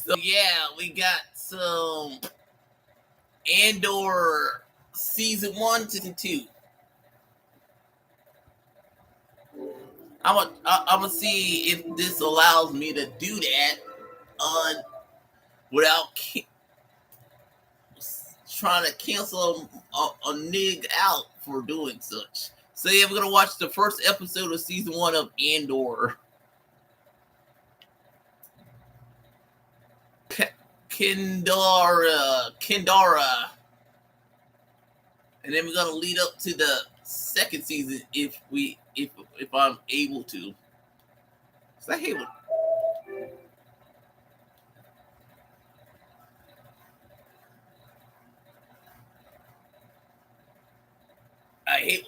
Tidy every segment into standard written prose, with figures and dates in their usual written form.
So yeah, we got some Andor season 1, season 2. I'm gonna see if this allows me to do that without trying to cancel a nig out for doing such. So yeah, we're gonna watch the first episode of season 1 of Andor. Kendara. And then we're gonna lead up to the second season if I'm able to. So I hate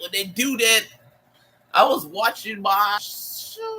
when they do that. I was watching my show.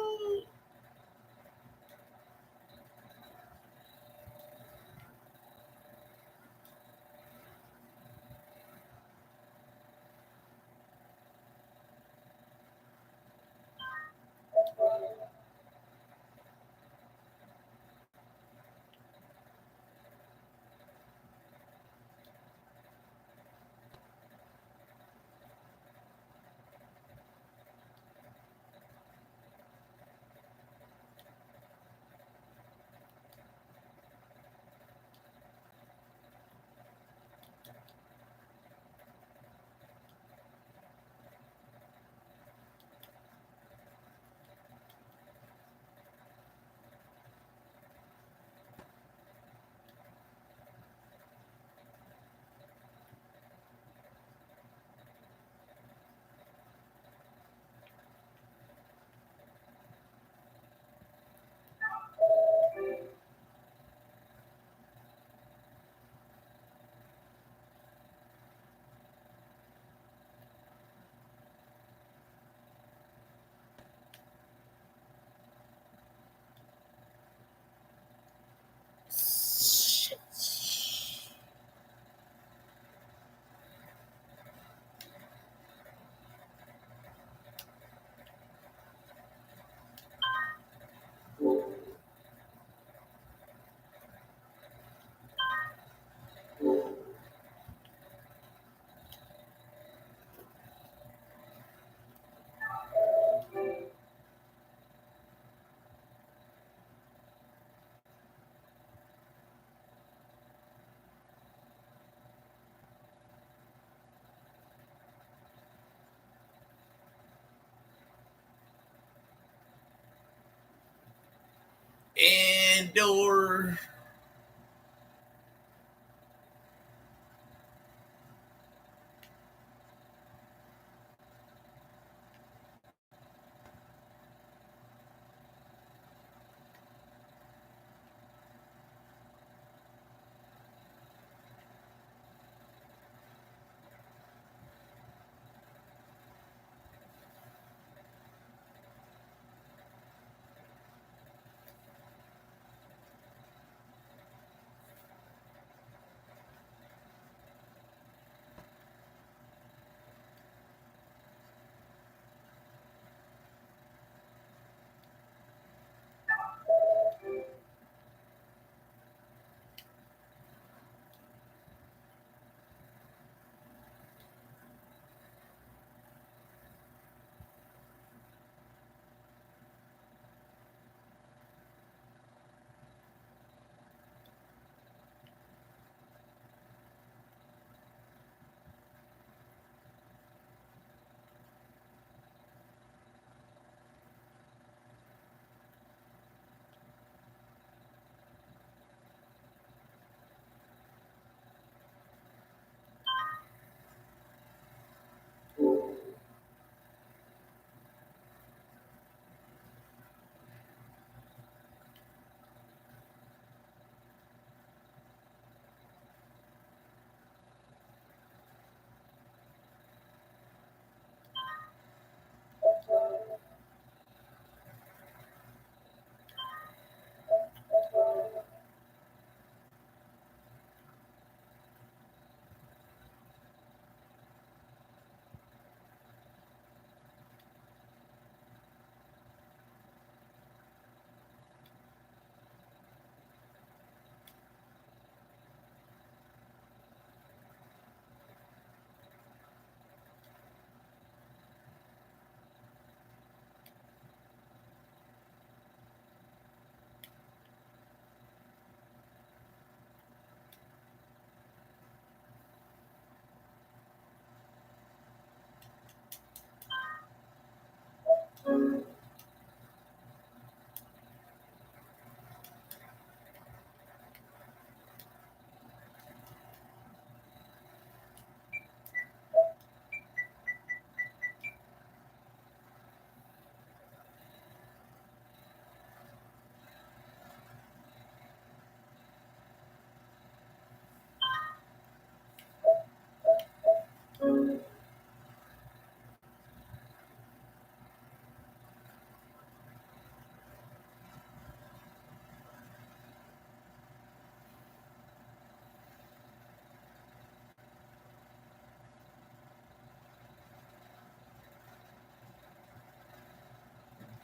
Andor.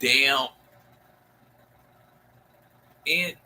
down. And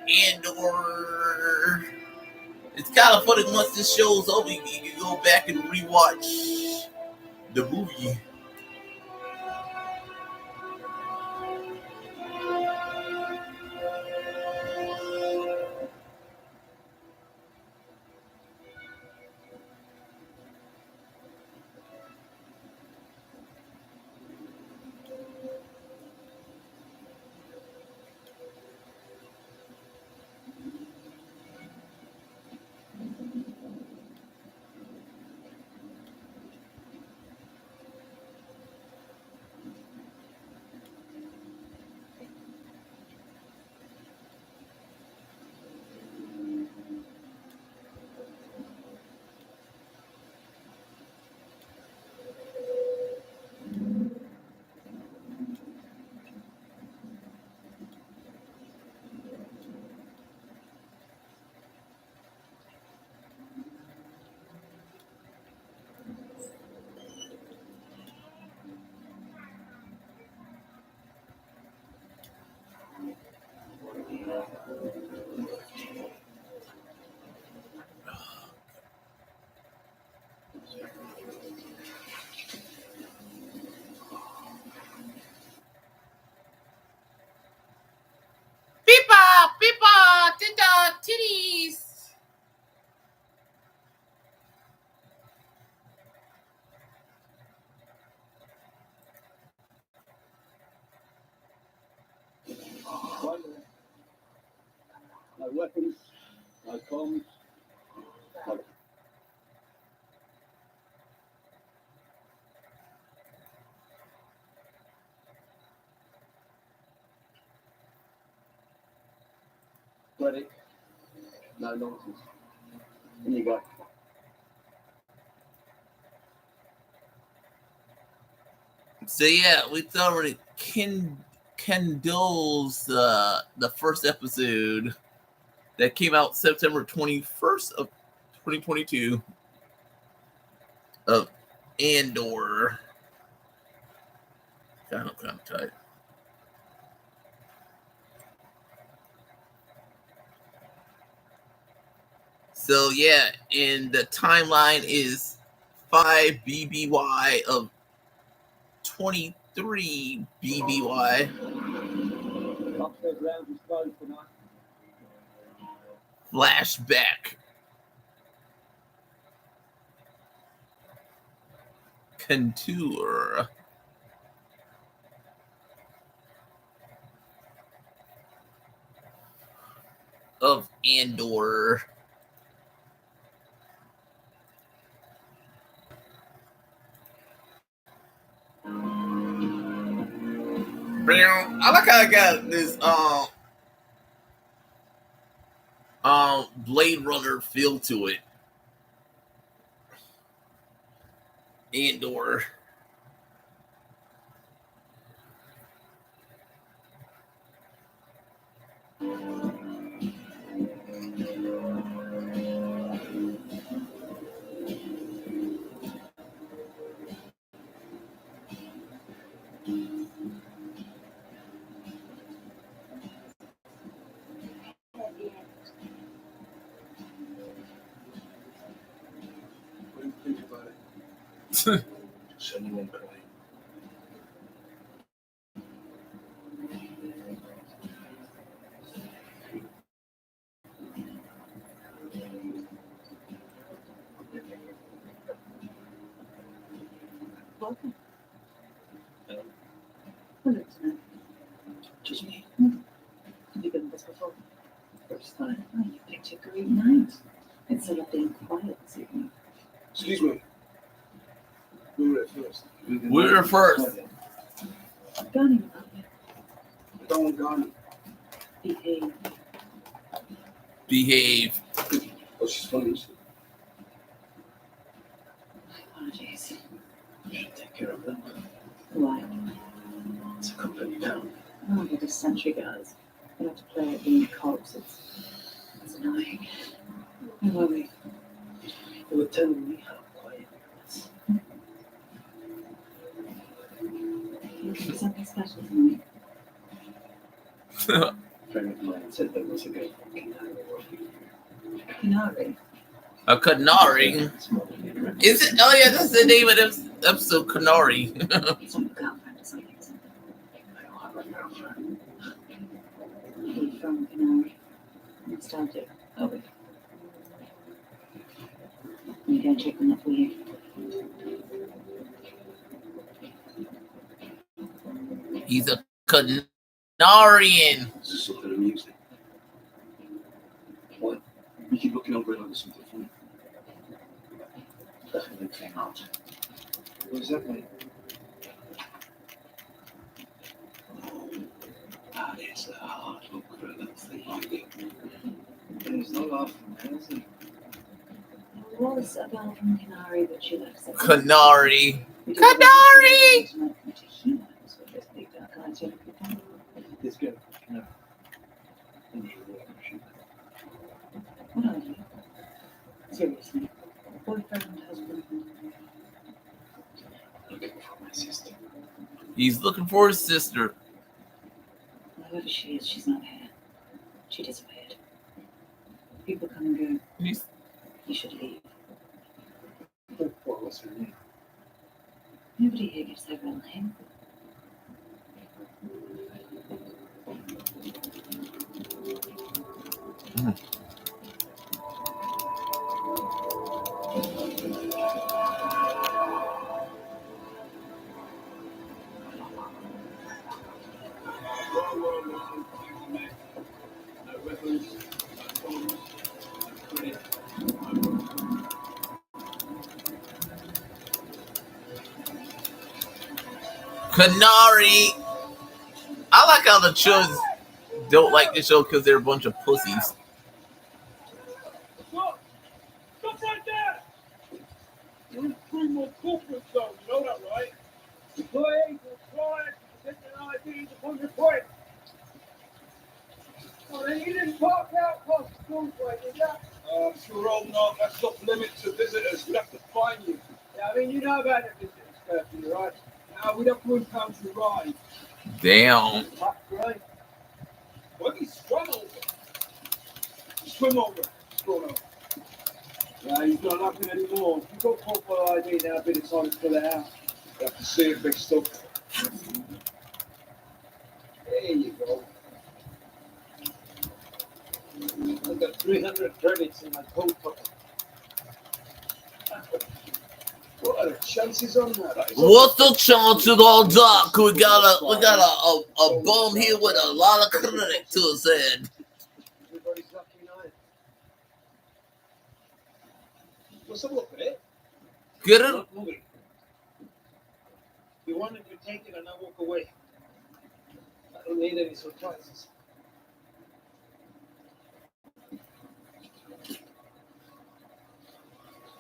Andor. It's kind of funny once this show's over, you can go back and rewatch the movie. Peepa, peepa, tita, titties. No weapons, no comms. Ready? No nonsense. In you go. So yeah, we thoroughly kindles the first episode that came out September 21st of 2022 of Andor. Kind of tight. So yeah, and the timeline is 5 BBY of 23 BBY. Flashback. Contour. Of Andor. I like how I got this Blade Runner feel to it. Andor. Genuine crying. Welcome. Just me. Have you been with us before? First time. Oh, you picked a great night. Instead of being quiet this evening. Excuse me. We were at first. We were first. Gone about you. Don't gone. Behave. Behave. Oh, she's funny. Apologies. You should take care of them. Why? It's a company town. Oh, they're just sentry guys. You have to play at being cops. It's annoying. Where were we? They were telling me how quiet it was. Looking for something special for me. A friend of mine said there was a girl from Canary working here. Canary. A Canary. Is it? Oh yeah, that's the name of the episode, Canary. It's not a girlfriend or something, isn't it? I don't have a girlfriend. You're from Canary. Nostalgic. Oh, wait. You go check them up, will you? He's a Canarian. It's just something amusing. What? You keep looking over it like there's something funny. Definitely came out. What does that mean? That is a hard look for a little thing like it. There's no laughing there, is there? There was a girl from Canary, but she left. Canary. We did Canary! to humans with this big dark eyes. This girl, no. And you were shoot. What are you? Seriously. Boyfriend, husband. Looking for my sister. He's looking for his sister. Whoever she is, she's not here. She disappeared. People come and go. He's You should leave. What was her name? Nobody here gives their real name. Canary. I like how the children don't like this show because they're a bunch of pussies. Stop right there! You're in criminal corporate zone, you know that, right? Employees will try to get their IDs upon request. Oh, then you didn't park out past I'm sure old Mark that's off limits to visitors. We'll have to find you. Yeah, I mean, you know about the visitors curfew, right? Now, we'd have to impound your ride. Damn. That's right. What have you swum over? Swim over. Go on. Yeah, he's not laughing anymore. You've got proper ID now, a bit of time to fill it out. You have to see it mixed up. There you go. I've got 300 credits in my coat pocket. What are the chances on that? What's the chances on that? We got a bum here with a lot of credit to his head. Everybody's lucky night. Let's have a look at it. Get it? Not moving. You wanted to take it and I walk away. I don't need any surprises.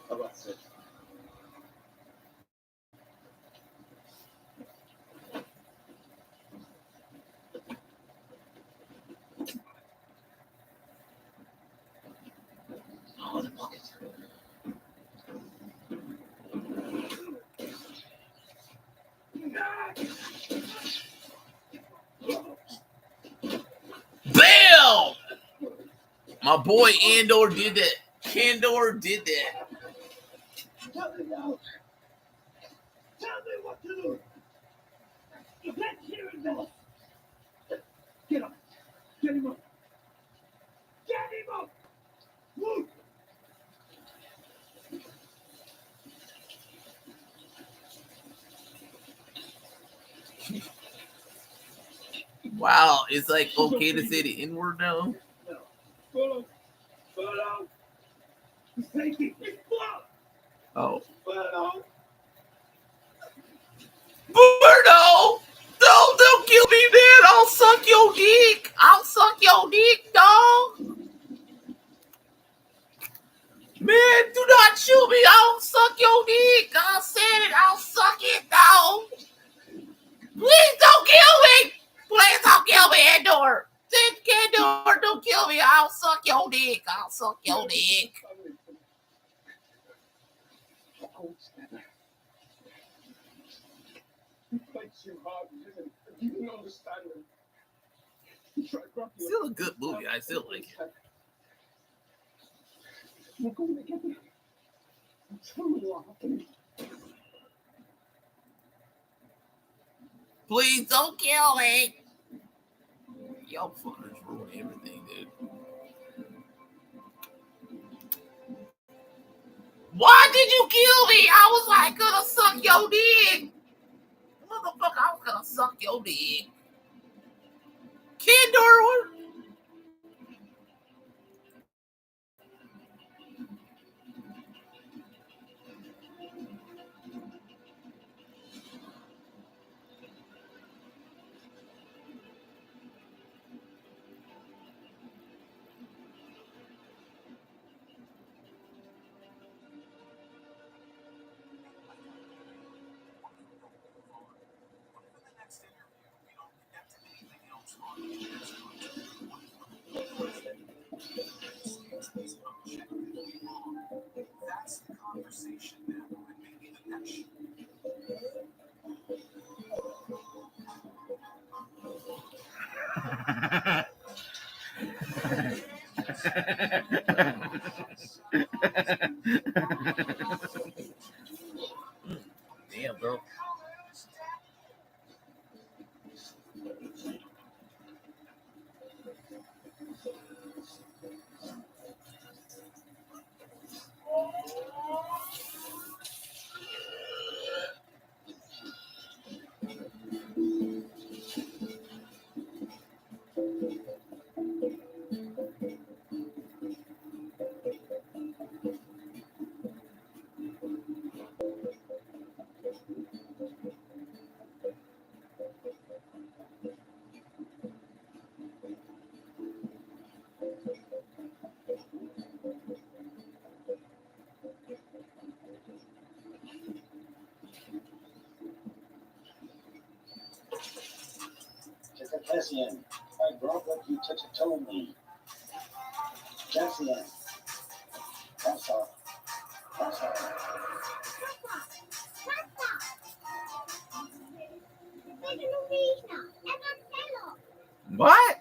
How about it? Oh, the pocket. Bam! My boy Andor did that. Andor did that. Tell me now. Tell me what to do. You can't hear it now. Get up. Get him up. Get him up. Move. Wow, it's like okay to say the N-word now. No. Follow. Follow. He's taking. He's blocked. Oh. Follow. Birdo! Don't kill me, man! I'll suck your dick! I'll suck your dick, dog! Man, do not shoot me! I'll suck your dick! I said it! I'll suck it, dog! Please don't kill me! Please don't kill me, Andor! Andor, don't kill me! I'll suck your dick! I'll suck your dick! He fights you hard, doesn't he? You didn't understand him. He tried to grab you. Still a good movie. I still like it. We're going to get you. Tell me what happened. Please don't kill me! Y'all fuckers ruin everything, dude. Why did you kill me? I was like gonna suck your dick. Motherfucker, I was gonna suck your dick. Kendor. That's the conversation now, and maybe the next. Damn, bro. Cassian, I brought what you told me. That's the end. That's all. That's all. What?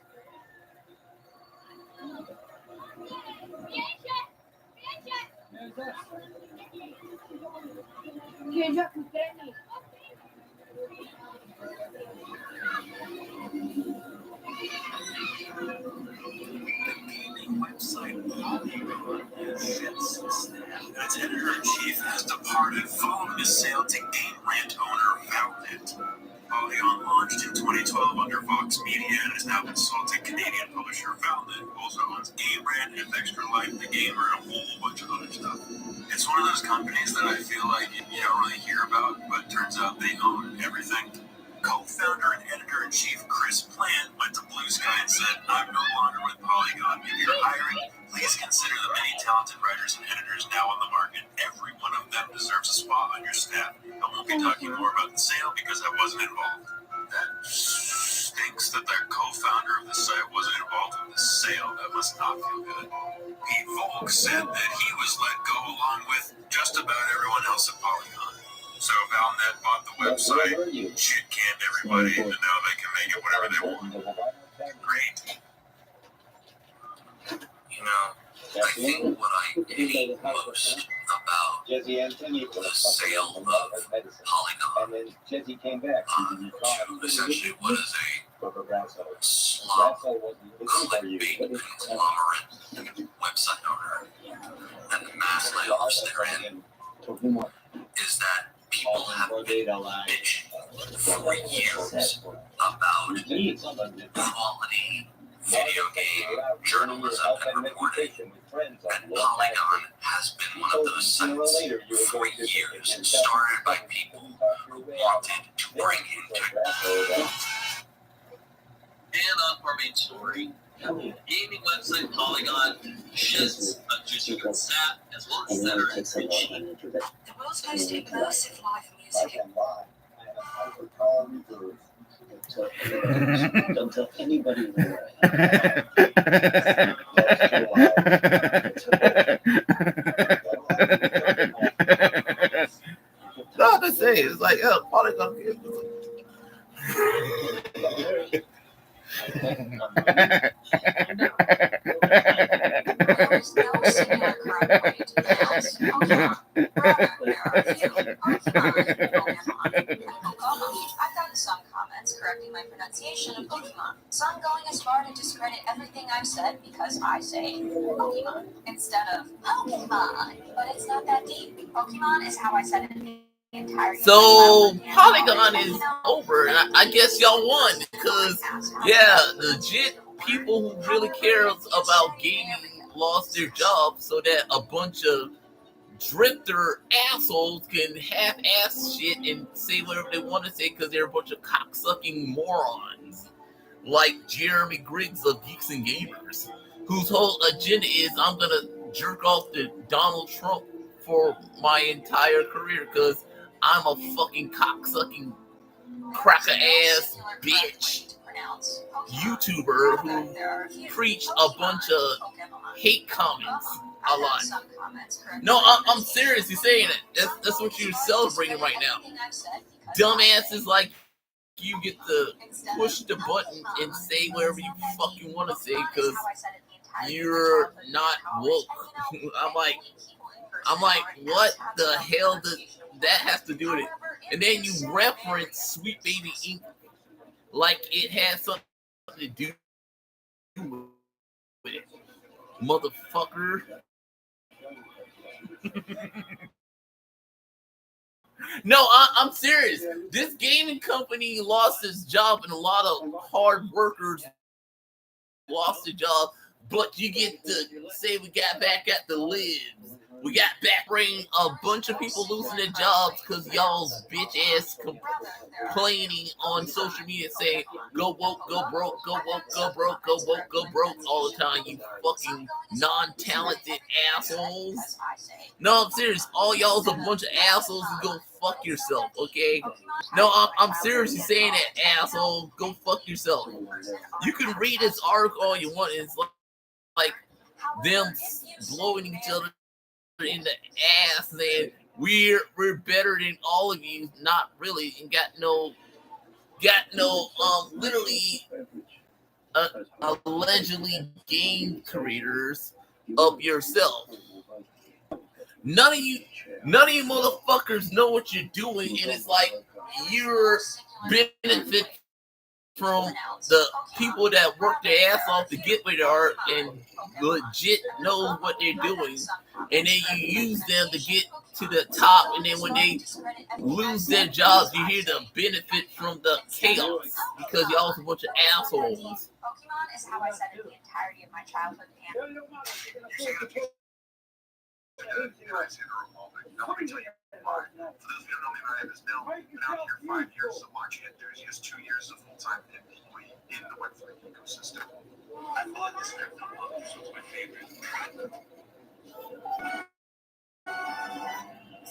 Website its editor-in-chief has departed following a sale to Game Rant owner Outlet. Polygon launched in 2012 under Vox Media and has now been sold to Canadian publisher Outlet, who also owns Game Rant, Extra Life, The Gamer, and a whole bunch of other stuff. It's one of those companies that I feel like you don't really hear about, but turns out they own everything. Co-founder and editor-in-chief Chris Plant went to Blue Sky and said, "I'm no longer with Polygon. If you're hiring, please consider the many talented writers and editors now on the market. Every one of them deserves a spot on your staff. I won't be talking more about the sale because I wasn't involved." That stinks that their co-founder of the site wasn't involved in the sale. That must not feel good. Pete Volk said that he was let go along with just about everyone else at Polygon. So Valnet bought the website, shit-canned everybody, and now they can make it whatever they want. Great. You know, I think what I hate most about the sale of Polygon to essentially what is a slop, clickbait conglomerate website owner and the mass layoffs therein is that people have been bitching for years about quality video game journalism and reporting, and Polygon has been one of those sites for years, started by people who wanted to bring in technology. And on our main story, gaming website Polygon sheds a juicy staff as well as editor-in-chief. The world's most immersive live music. Don't tell anybody where No, to say it's like, oh, Polygon. There is no singular correct way to pronounce Pokemon. Rather, there are a few. Pokemon. I've gotten some comments correcting my pronunciation of Pokemon. Some going as far to discredit everything I've said because I say Pokemon instead of Pokemon. But it's not that deep. Pokemon is how I said it in the entirety. So Polygon is over, and I guess y'all won because, yeah, legit people who really cares about gaming lost their jobs so that a bunch of drifter assholes can half-ass shit and say whatever they want to say because they're a bunch of cocksucking morons like Jeremy Griggs of Geeks and Gamers, whose whole agenda is I'm gonna jerk off to Donald Trump for my entire career because I'm a fucking cocksucking cracker ass bitch YouTuber who preached a bunch of hate comments a lot. No, I'm seriously saying it. That's what you're celebrating right now. Dumbasses like you get to push the button and say whatever you fucking want to say because you're not woke. I'm like, what the hell does that have to do with it? And then you reference Sweet Baby Inc. like it has something to do with it, motherfucker. No, I'm serious. This gaming company lost its job, and a lot of hard workers lost their job. But you get to say we got back at the libs. We got back bringing a bunch of people losing their jobs because y'all's bitch ass complaining on social media saying go woke, go broke, go woke, go broke, go woke, go broke all the time, you fucking non-talented assholes. No, I'm serious. All y'all's a bunch of assholes and go fuck yourself, okay? No, I'm seriously saying that, asshole. Go fuck yourself. You can read this article all you want. It's like them blowing each other in the ass, saying we're better than all of you, not really, and got no literally allegedly game creators of yourself. None of you motherfuckers know what you're doing, and it's like you're benefit from the people that work their ass off to get where they are and legit know what they're doing, and then you use them to get to the top, and then when they lose their jobs, you hear the benefit from the chaos because y'all a bunch of assholes. Pokemon is how I spent the entirety of my childhood. Now, let me tell you why. For those of you who know me, my name is Bill. I've been out here 5 years as a marching enthusiast, 2 years as a full-time employee in the Web3 ecosystem. I've bought this laptop up, so it's my favorite.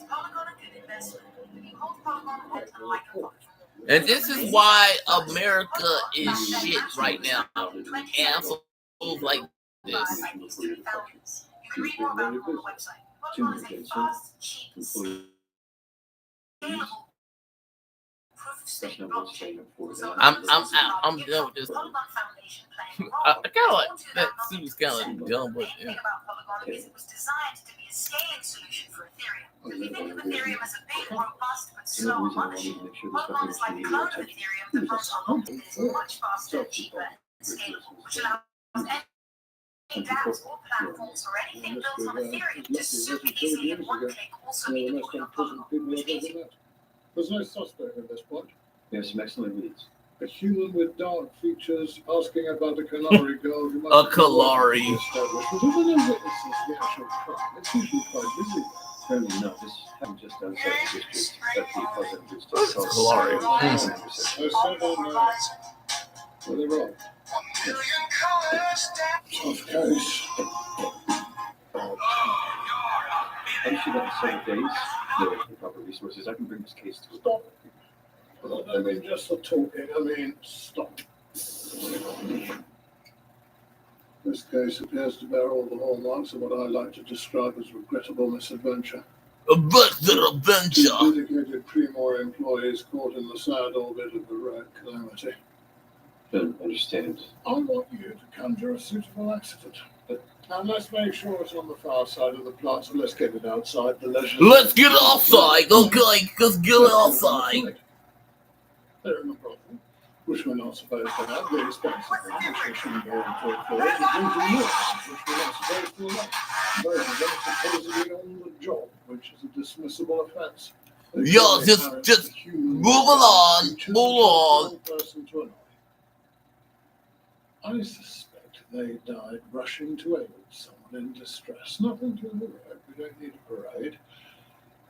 Polygon a good investment. If you hold Polygon head to the microphone. And this is why America is shit right now. Assholes like this. You can read more about it on the website. Polygon is a fast, cheap, scalable proof of stake blockchain. I'm done with this. Polygon Foundation plan. I kind of like that seems kind of dumb, but The thing about Polygon is it was designed to be a scaling solution for Ethereum. If you think of Ethereum as a big, robust, but slow on mothership, Polygon is like a clone of Ethereum that runs on Optic and is much faster, cheaper, and scalable, which allows any dApps or platforms or anything built on Ethereum to super easily in one click also be deployed on Polygon, which means you There's no suspect at this point. We have some excellent leads. A human with dark features asking about a Kalari girl who a Kalari. The actual crime. It's usually quite busy. Apparently not. This happened just outside the district. That's the cousin who's What's Kalari? I said on were they wrong? Tough case. I should have 7 days. No proper resources. I can bring this case to a Stop. I mean, just for talking. I mean, stop. This case appears to bear all the hallmarks of what I like to describe as regrettable misadventure. But the adventure. Dedicated Premor employees caught in the sad orbit of the rare calamity. Don't understand. I want you to conjure a suitable accident. Now let's make sure it's on the far side of the plaza. Let's get it outside the leisure. Let's get outside, okay? Let's get outside. They're in the problem, which we're not supposed to have. The expensive one, which we shouldn't go into for. The drinking milk, which we're not supposed to allow. Both of them supposedly on the job, which is a dismissible offence. Yeah, just move along, move on. Person to another. I suspect they died rushing to aid someone in distress. Nothing to heroic. We don't need a parade.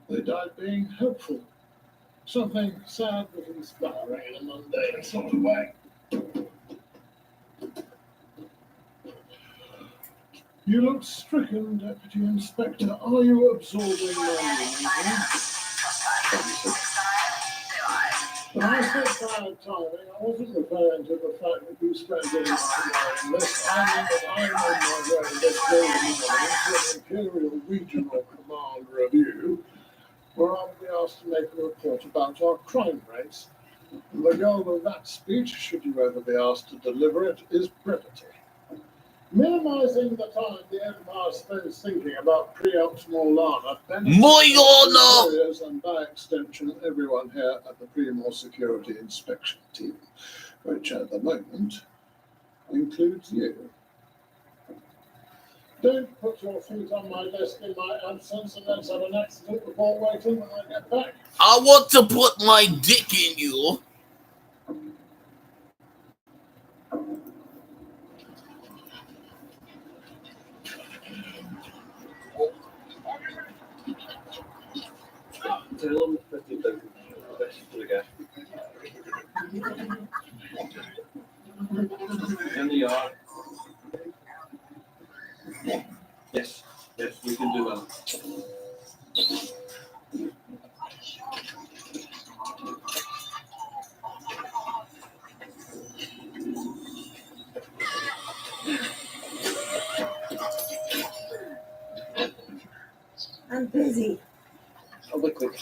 They died being helpful. Something sad but inspiring in a mundane sort of way. You look stricken, Deputy Inspector. Are you absorbing my When I said bad timing, I wasn't referring to the fact that you spent any time in this. I mean that I'm on my way this morning to an Imperial Regional Command review, where I'll be asked to make a report about our crime rates. The goal of that speech, should you ever be asked to deliver it, is brevity. Minimizing the time the Empire spends thinking about pre-optimal lana benefits and by extension everyone here at the Premor Security Inspection Team, which at the moment includes you. Don't put your feet on my desk in my absence and let's have an accident before waiting when I get back. I want to put my dick in you. And the yard. Yes, we can do that. busy. I'll be quick.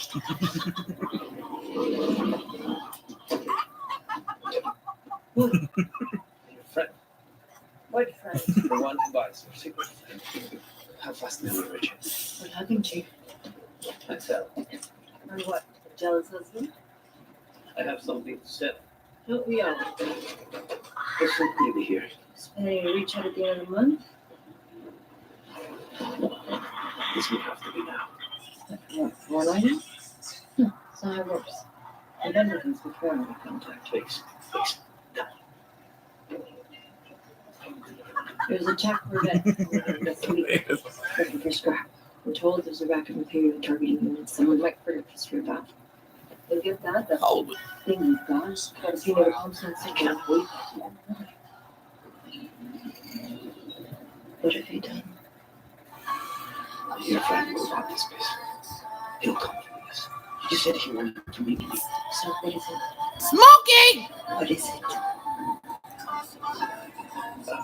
Your friend, What friend? the one who buys your secret. How fast did you reach it? What happened, Chief? I fell. Or what? A jealous husband? I have something to say. Don't we all? What's so good to hear? Planning to reach out at the end of the month? This would have to be now. What, one item? That's not how it works. The vendor comes before any contact. Please. There's a check for that this week. Looking for scrap. We're told there's a rack of material targeting units. Someone might forget to strip out. They'll get that. That's Oh, the thing you've got. Got to see their homes and say, can't wait. What have you done? Your friend will want this piece. He'll come for this. He said he wanted to meet me. So what is it? smoking! What is it?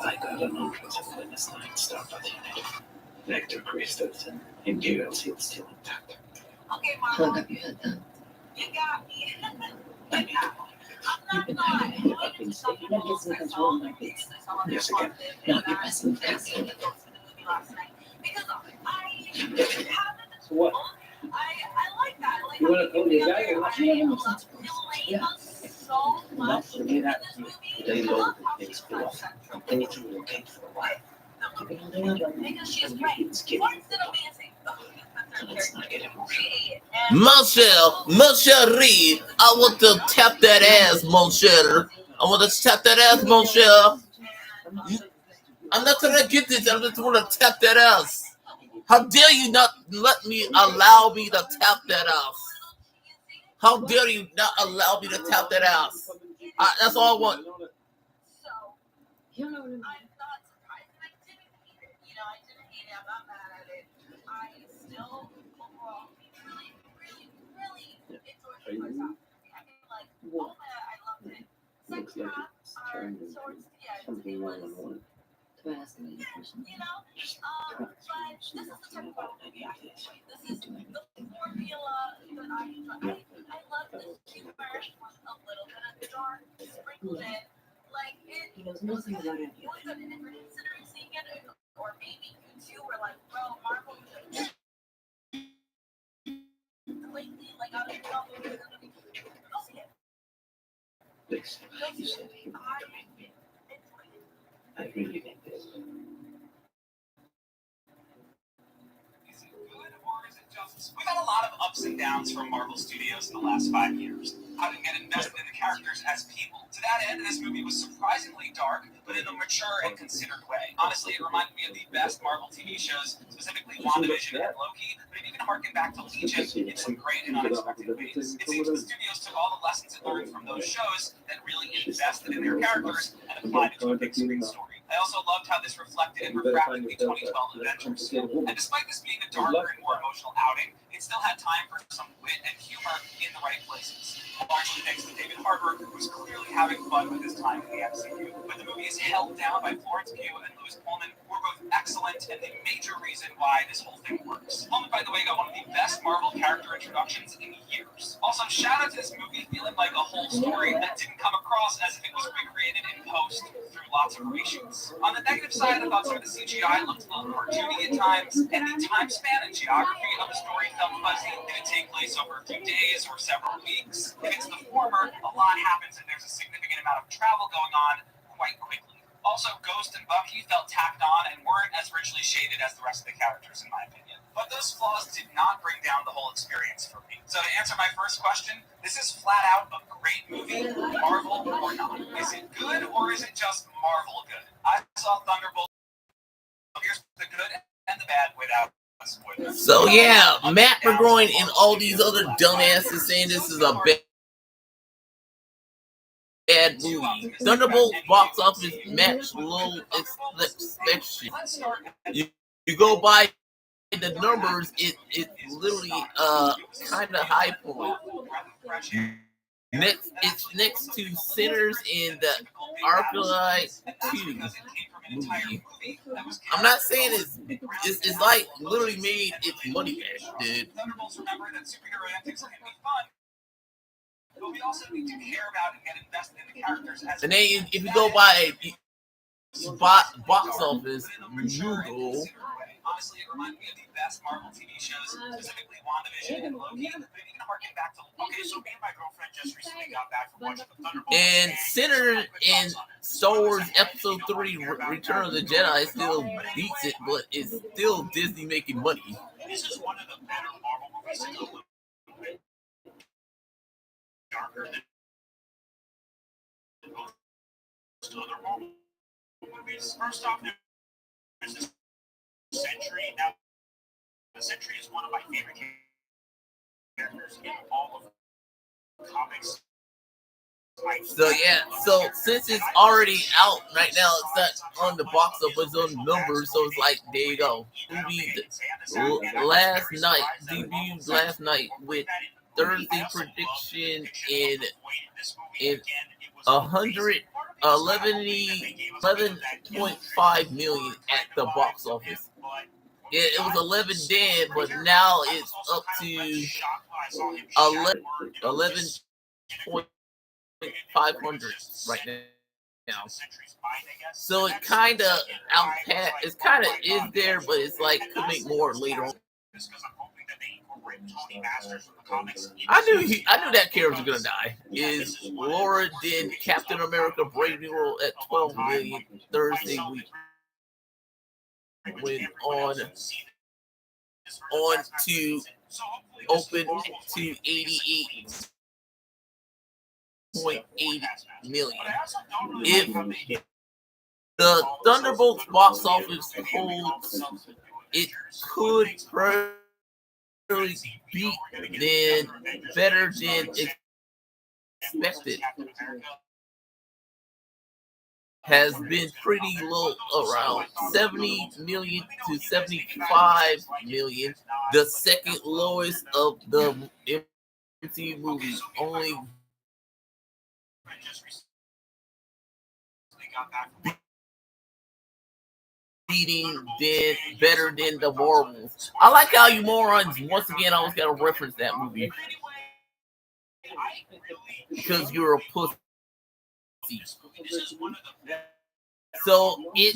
I got an untraceable in this line start by the unit. Vector crystals and Imperial seal still intact. How long have you had that? I mean, You've been hiding it. I've been saving That gives me control of my bits. Yes, again. Not your best move, Kathleen. So what? You want to call the guy or not? Yeah. Not forget that. They load the things below. Anything you can for a while. You've been holding out on me. It's getting let's not get emotional. Mon chéri, I want to tap that ass, mon cher. I want to tap that ass, mon cher. I'm not trying to get this. I just want to tap that ass. How dare you not allow me to tap that ass? How dare you not allow me to tap that ass? That's all I want. You don't know what I mean. What? Looks like it's turned into something one-on-one. Do I ask any question? Just promise me nothing about any of this. Don't do anything. He knows nothing about it. Please, you said he wanted to meet me. I really need this. Is it good or is it just? We've had a lot of ups and downs from Marvel Studios in the last 5 years. How to get invested in the characters as people. To that end, this movie was surprisingly dark, but in a mature and considered way. Honestly, it reminded me of the best Marvel TV shows, specifically WandaVision and Loki, but it even harkened back to Legion in some great and unexpected ways. It seems the studios took all the lessons it learned from those shows that really invested in their characters and applied it to a big screen story. I also loved how this reflected and refracted the 2012 Avengers. And despite this being a darker and more emotional outing, it still had time for some wit and humor in the right places. Largely thanks to David Harbour, who was clearly having fun with his time in the MCU. But the movie is held down by Florence Pugh and Louis Pullman, who are both excellent and the major reason why this whole thing works. Pullman, by the way, got one of the best Marvel character introductions in years. Also, shout out to this movie feeling like a whole story that didn't come across as if it was recreated in post through lots of reshoots. On the negative side, I thought some of the CGI looked a little cartoony at times, and the time span and geography of the story felt fuzzy. Did it take place over a few days or several weeks? If it's the former, a lot happens and there's a significant amount of travel going on quite quickly. Also, Ghost and Bucky felt tacked on and weren't as richly shaded as the rest of the characters, in my opinion. But those flaws did not bring down the whole experience for me. So to answer my first question, this is flat out a great movie, Marvel or not. Is it good or is it just Marvel good? I saw Thunderbolt. Here's the good and the bad without spoilers. So yeah, Matt McGroin and all these other dumbasses saying this is a bad movie. Thunderbolt box office match low expectation. You go by the numbers, it's literally kind of high point. It's next to Sinners and the Archlight 2. movie. I'm not saying it's like literally made its money back, dude. Thunderbolts remember that superhero antics can be fun, but we also need to care about and get invested in the characters. And then if you go by box office, Google. Honestly, it reminded me of the best Marvel TV shows, specifically WandaVision and Loki. But even harking back to, okay, so me and my girlfriend just recently got back from watching the Thunderbolts. And centered in Star Wars Episode 3, Return of the Jedi still beats it, but it's still Disney making money. This is one of the better Marvel movies. It's a little bit darker than most other Marvel movies. First off, there's this Sentry. Now, the Sentry is one of my favorite characters in all of comics. So yeah, so since it's already out right now, it's not on the box office on numbers, so it's like there you go. Movie last night, debuted last night with Thursday prediction in 11.5 million at the box office. It was 11 then, but now it's up to 11.500 right now. So it kind of it's kind of is there, but it's like could make more later on. I knew that character was gonna die. Is Laura did Captain America Brave New World at 12 million Thursday week. Went on to open to 88.8 million. If the Thunderbolts box office holds, it could probably beat better than expected. Has been pretty low, around 70 million to 75 million, the second lowest of the MCU movies, only beating better than the Marvels. I like how you morons once again always got to reference that movie because you're a pussy. So it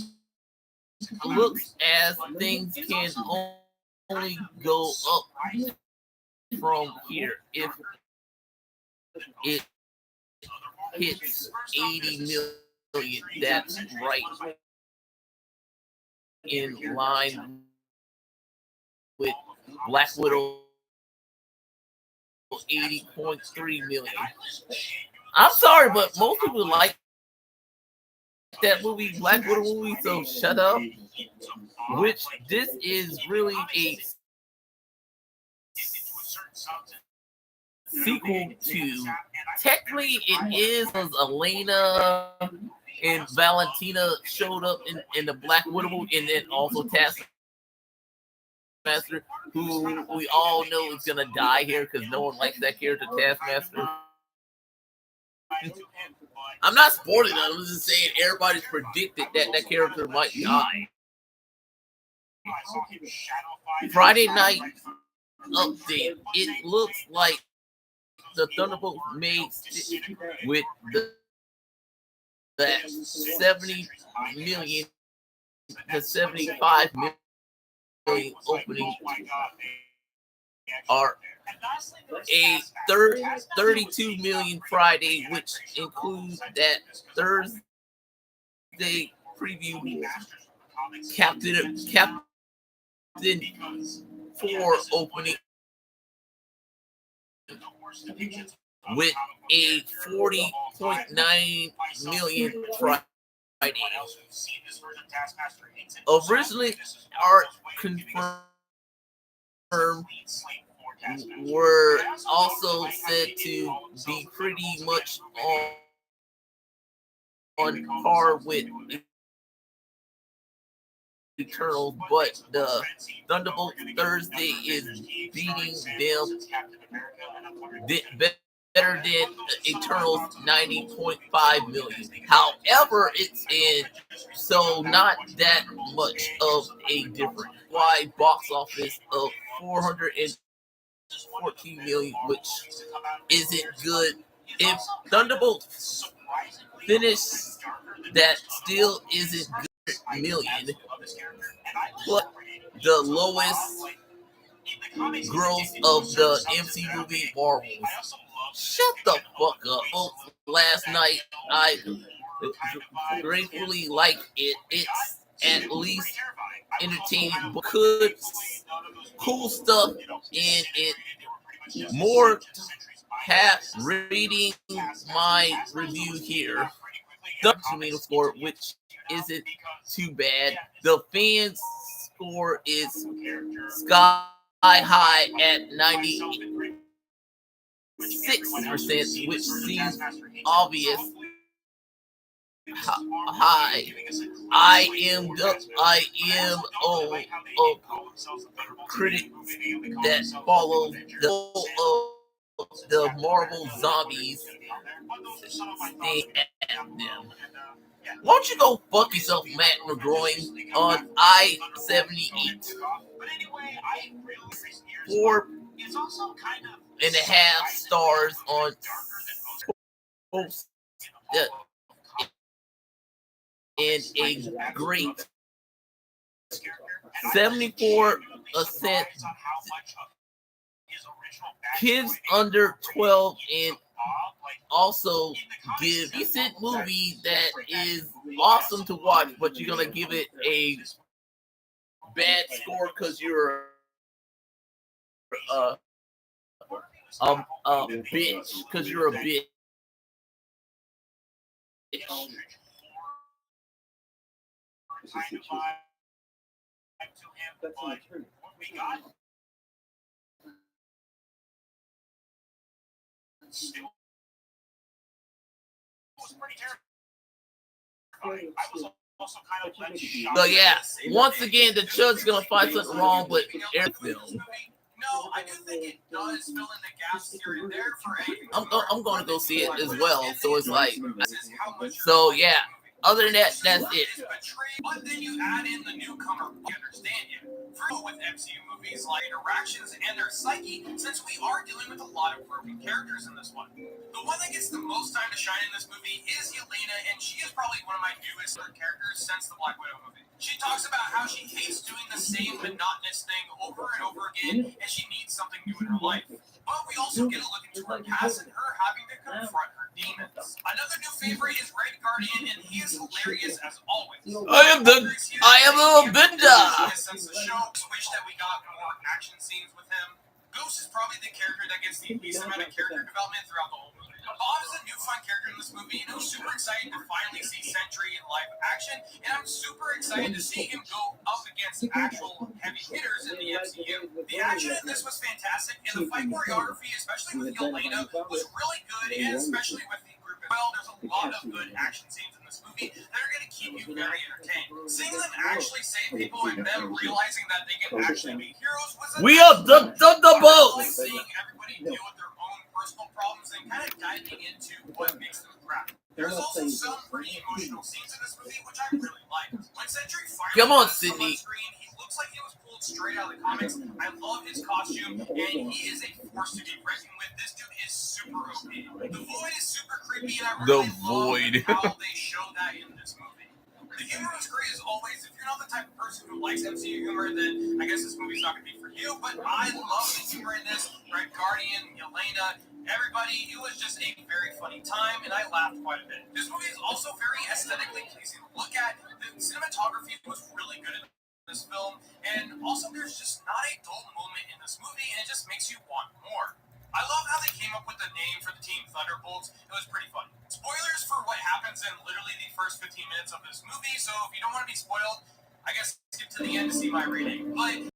looks as things can only go up from here if it hits 80 million. That's right, in line with Black Widow 80.3 million. I'm sorry, but most people like that movie, Black Widow movie, so shut up. Which this is really a sequel to. Technically, it is because Elena and Valentina showed up in the Black Widow movie, and then also Taskmaster, who we all know is gonna die here because no one likes that character, Taskmaster. I'm not spoiling it. I'm just saying everybody's predicted that character might die. Friday night update. It looks like the Thunderbolts made with that 70 million to 75 million opening are a 32 million Friday, which includes that Thursday preview Captain 4 opening with a 40.9 million Friday. Originally, art confirmed were also said to be pretty much on par with Eternals, but the Thunderbolt Thursday is beating them better than Eternals 90.5 million. However, it's in so not that much of a difference. Wide box office of 414 million, which isn't good. If Thunderbolts finish, that still isn't good million. But the lowest gross of the MC movie Marvels. Shut the fuck up. Folks, last night I gratefully liked it. It's at least entertaining, but cool stuff in it. More half reading my review here. The tomato score, which isn't too bad. The fans score is sky high at 96%, which seems obvious high. I am a critic that follows the of the Marvel zombies thing at them. Why don't you go fuck yourself, Matt McGroin, on I-78? 4.5 stars on and a great 74% kids under 12 and also give decent movie that is awesome to watch, but you're gonna give it a bad score because you're a bitch, because you're a bitch. So yeah, once again, the judge's gonna find something wrong with air film. No, I do think it does fill in the gaps here and there for I'm going to go see it as well. So it's like, so yeah. Other than that, that's it. But then you add in the newcomer, we understand you. With MCU movies like interactions and their psyche, since we are dealing with a lot of broken characters in this one. The one that gets the most time to shine in this movie is Yelena, and she is probably one of my newest characters since the Black Widow movie. She talks about how she hates doing the same monotonous thing over and over again, and she needs something new in her life. But we also get a look into her past and her having to confront her demons. Another new favorite is Red Guardian, and he is hilarious as always. I am the Bender. Since the show, wish that we got more action scenes with him. Ghost is probably the character that gets the least amount of character development throughout the whole movie. Bob is a new fun character in this movie, and I'm super excited to finally see Sentry in live action, and I'm super excited to see him go up against actual heavy hitters in the MCU. The action in this was fantastic, and the fight choreography, especially with Yelena, was really good, and especially with the group as well. There's a lot of good action scenes in this movie that are going to keep you very entertained. Seeing them actually save people and them realizing that they can actually be heroes was we are the Thunderbolts. Seeing everybody deal with their own personal problems and kind of diving into what makes them crack. There's also some pretty emotional scenes in this movie which I really like. When Sentry finally Come on, comes Sydney. screen, he looks like he was pulled straight out of the comics. I love his costume, and he is a force to be reckoned with. This dude is super OP. The Void is super creepy, and I really love how they show that in this movie. The humor was great as always. If you're not the type of person who likes MCU humor, then I guess this movie's not going to be for you. But I love the humor in this. Red Guardian, Yelena, everybody. It was just a very funny time, and I laughed quite a bit. This movie is also very aesthetically pleasing to look at. The cinematography was really good in this film, and also there's just not a dull moment in this movie, and it just makes you want more. I love how they came up with the name for the team Thunderbolts. It was pretty fun. Spoilers for what happens in literally the first 15 minutes of this movie, so if you don't want to be spoiled, I guess skip to the end to see my rating. But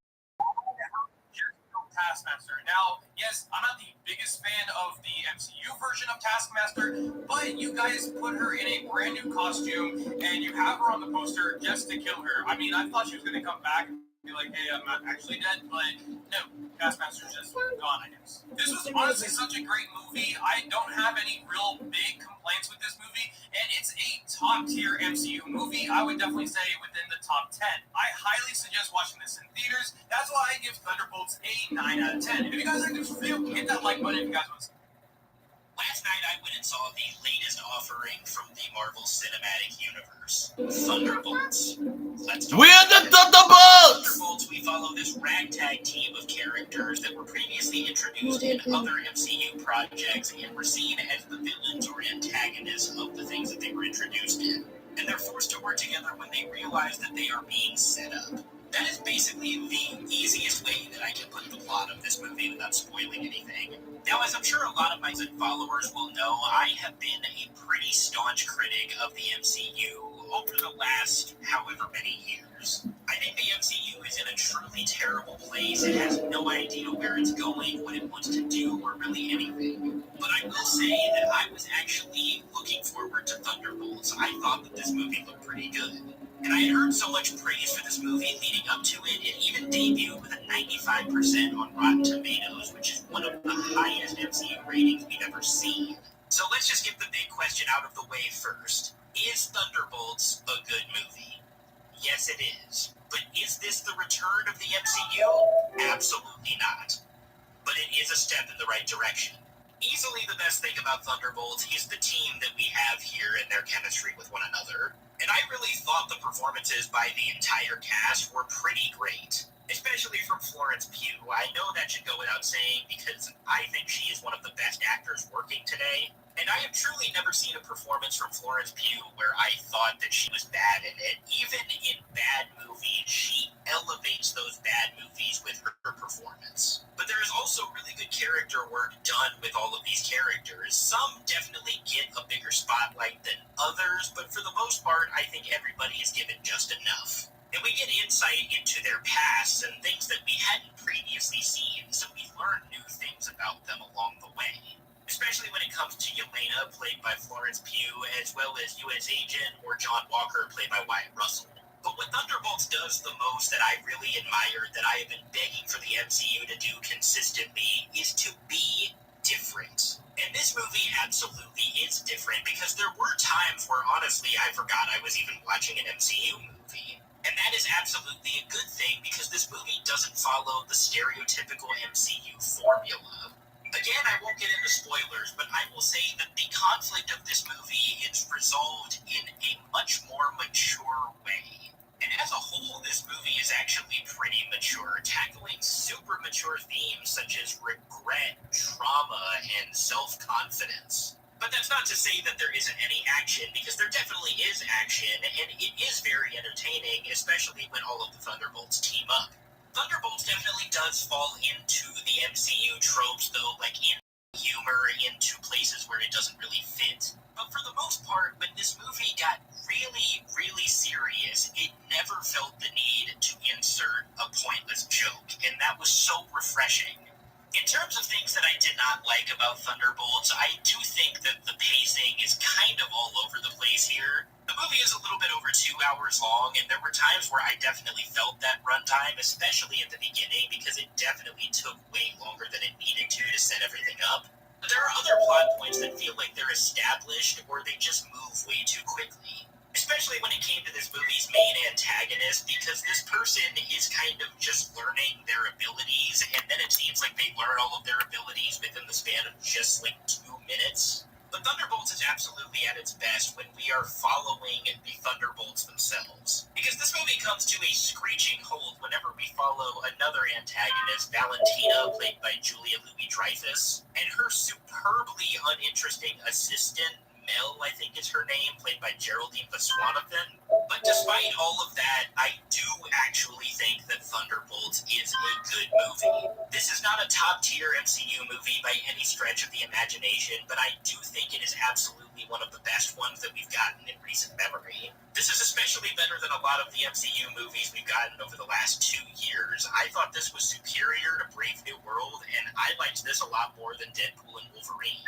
Taskmaster. Now, yes, I'm not the biggest fan of the MCU version of Taskmaster, but you guys put her in a brand new costume, and you have her on the poster just to kill her. I mean, I thought she was going to come back be like, hey, I'm not actually dead, but no, Taskmaster's just gone, I guess. This was honestly such a great movie. I don't have any real big complaints with this movie, and it's a top-tier MCU movie. I would definitely say within the top 10. I highly suggest watching this in theaters. That's why I give Thunderbolts a 9 out of 10. If you guys like this review, hit that like button if you guys want to. Last night I went and saw the latest offering from the Marvel Cinematic Universe, Thunderbolts. Let's talk We're about the it. Thunderbolts! Thunderbolts, we follow this ragtag team of characters that were previously introduced in other MCU projects and were seen as the villains or antagonists of the things that they were introduced in. And they're forced to work together when they realize that they are being set up. That is basically the easiest way that I can put the plot of this movie without spoiling anything. Now, as I'm sure a lot of my followers will know, I have been a pretty staunch critic of the MCU over the last however many years. I think the MCU is in a truly terrible place. It has no idea where it's going, what it wants to do, or really anything. But I will say that I was actually looking forward to Thunderbolts. I thought that this movie looked pretty good. And I had heard so much praise for this movie leading up to it. It even debuted with a 95% on Rotten Tomatoes, which is one of the highest MCU ratings we've ever seen. So let's just get the big question out of the way first. Is Thunderbolts a good movie? Yes, it is. But is this the return of the MCU? Absolutely not. But it is a step in the right direction. Easily the best thing about Thunderbolts is the team that we have here and their chemistry with one another. And I really thought the performances by the entire cast were pretty great. Especially from Florence Pugh. I know that should go without saying because I think she is one of the best actors working today. And I have truly never seen a performance from Florence Pugh where I thought that she was bad in it. Even in bad movies, she elevates those bad movies with her performance. But there is also really good character work done with all of these characters. Some definitely get a bigger spotlight than others, but for the most part, I think everybody is given just enough. And we get insight into their pasts and things that we hadn't previously seen, so we learn new things about them along the way. Especially when it comes to Yelena, played by Florence Pugh, as well as U.S. Agent or John Walker, played by Wyatt Russell. But what Thunderbolts does the most that I really admire, that I have been begging for the MCU to do consistently, is to be different. And this movie absolutely is different, because there were times where, honestly, I forgot I was even watching an MCU movie. And that is absolutely a good thing, because this movie doesn't follow the stereotypical MCU formula. Again, I won't get into spoilers, but I will say that the conflict of this movie is resolved in a much more mature way. And as a whole, this movie is actually pretty mature, tackling super mature themes such as regret, trauma, and self-confidence. But that's not to say that there isn't any action, because there definitely is action, and it is very entertaining, especially when all of the Thunderbolts team up. Thunderbolts definitely does fall into the MCU tropes, though, like in humor, into places where it doesn't really fit. But for the most part, when this movie got really, really serious, it never felt the need to insert a pointless joke, and that was so refreshing. In terms of things that I did not like about Thunderbolts, I do think that the pacing is kind of all over the place here. The movie is a little bit over 2 hours long, and there were times where I definitely felt that runtime, especially at the beginning, because it definitely took way longer than it needed to set everything up. But there are other plot points that feel like they're established, or they just move way too quickly. Especially when it came to this movie's main antagonist, because this person is kind of just learning their abilities, and then it seems like they learn all of their abilities within the span of just like 2 minutes. But Thunderbolts is absolutely at its best when we are following the Thunderbolts themselves. Because this movie comes to a screeching halt whenever we follow another antagonist, Valentina, played by Julia Louis-Dreyfus, and her superbly uninteresting assistant, Mel, I think is her name, played by Geraldine Viswanathan. But despite all of that, I do actually think that Thunderbolts is a good movie. This is not a top-tier MCU movie by any stretch of the imagination, but I do think it is absolutely one of the best ones that we've gotten in recent memory. This is especially better than a lot of the MCU movies we've gotten over the last 2 years. I thought this was superior to Brave New World, and I liked this a lot more than Deadpool and Wolverine.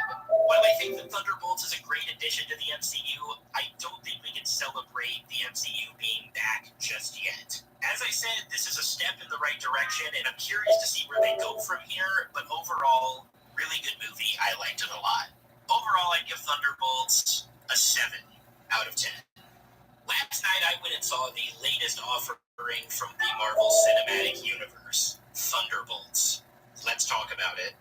While I think that Thunderbolts is a great addition to the MCU, I don't think we can celebrate the MCU being back just yet. As I said, this is a step in the right direction, and I'm curious to see where they go from here, but overall, really good movie. I liked it a lot. Overall, I'd give Thunderbolts a 7 out of 10. Last night, I went and saw the latest offering from the Marvel Cinematic Universe, Thunderbolts. Let's talk about it.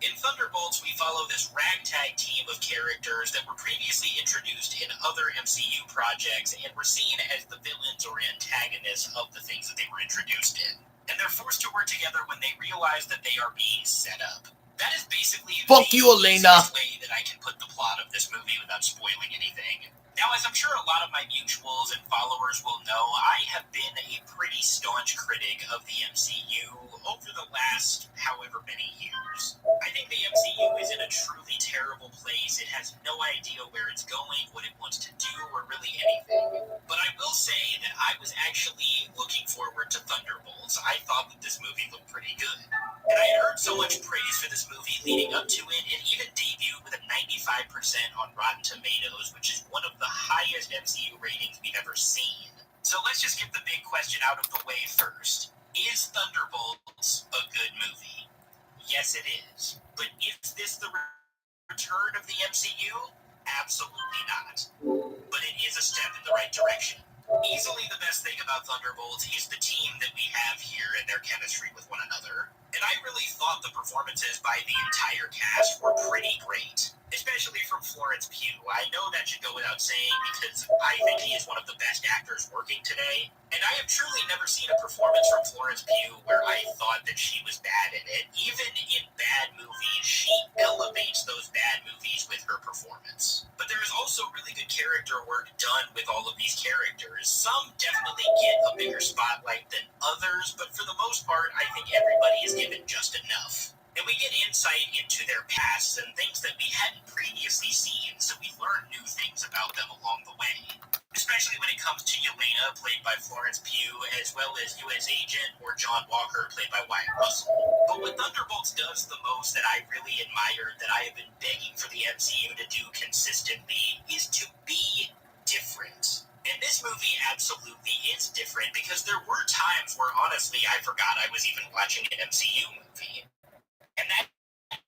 In Thunderbolts, we follow this ragtag team of characters that were previously introduced in other MCU projects and were seen as the villains or antagonists of the things that they were introduced in. And they're forced to work together when they realize that they are being set up. That is basically Fuck you, Elena. the way that I can put the plot of this movie without spoiling anything. Now, as I'm sure a lot of my mutuals and followers will know, I have been a pretty staunch critic of the MCU over the last however many years. I think the MCU is in a truly terrible place. It has no idea where it's going, what it wants to do, or really anything. But I will say that I was actually looking forward to Thunderbolts. I thought that this movie looked pretty good. And I had heard so much praise for this movie leading up to it. It even debuted with a 95% on Rotten Tomatoes, which is one of the highest MCU ratings we've ever seen. So let's just get the big question out of the way first. Is Thunderbolts a good movie? Yes, it is. But is this the return of the MCU? Absolutely not. But it is a step in the right direction. Easily the best thing about Thunderbolts is the team that we have here and their chemistry with one another. And I really thought the performances by the entire cast were pretty great. Especially from Florence Pugh. I know that should go without saying because I think he is one of the best actors working today. And I have truly never seen a performance from Florence Pugh where I thought that she was bad in it. Even in bad movies, she elevates those bad movies with her performance. But there is also really good character work done with all of these characters. Some definitely get a bigger spotlight than others, but for the most part, I think everybody is given just enough. And we get insight into their pasts and things that we hadn't previously seen, so we learn new things about them along the way. Especially when it comes to Yelena, played by Florence Pugh, as well as U.S. Agent or John Walker, played by Wyatt Russell. But what Thunderbolts does the most that I really admire, that I have been begging for the MCU to do consistently, is to be different. And this movie absolutely is different, because there were times where, honestly, I forgot I was even watching an MCU movie. And that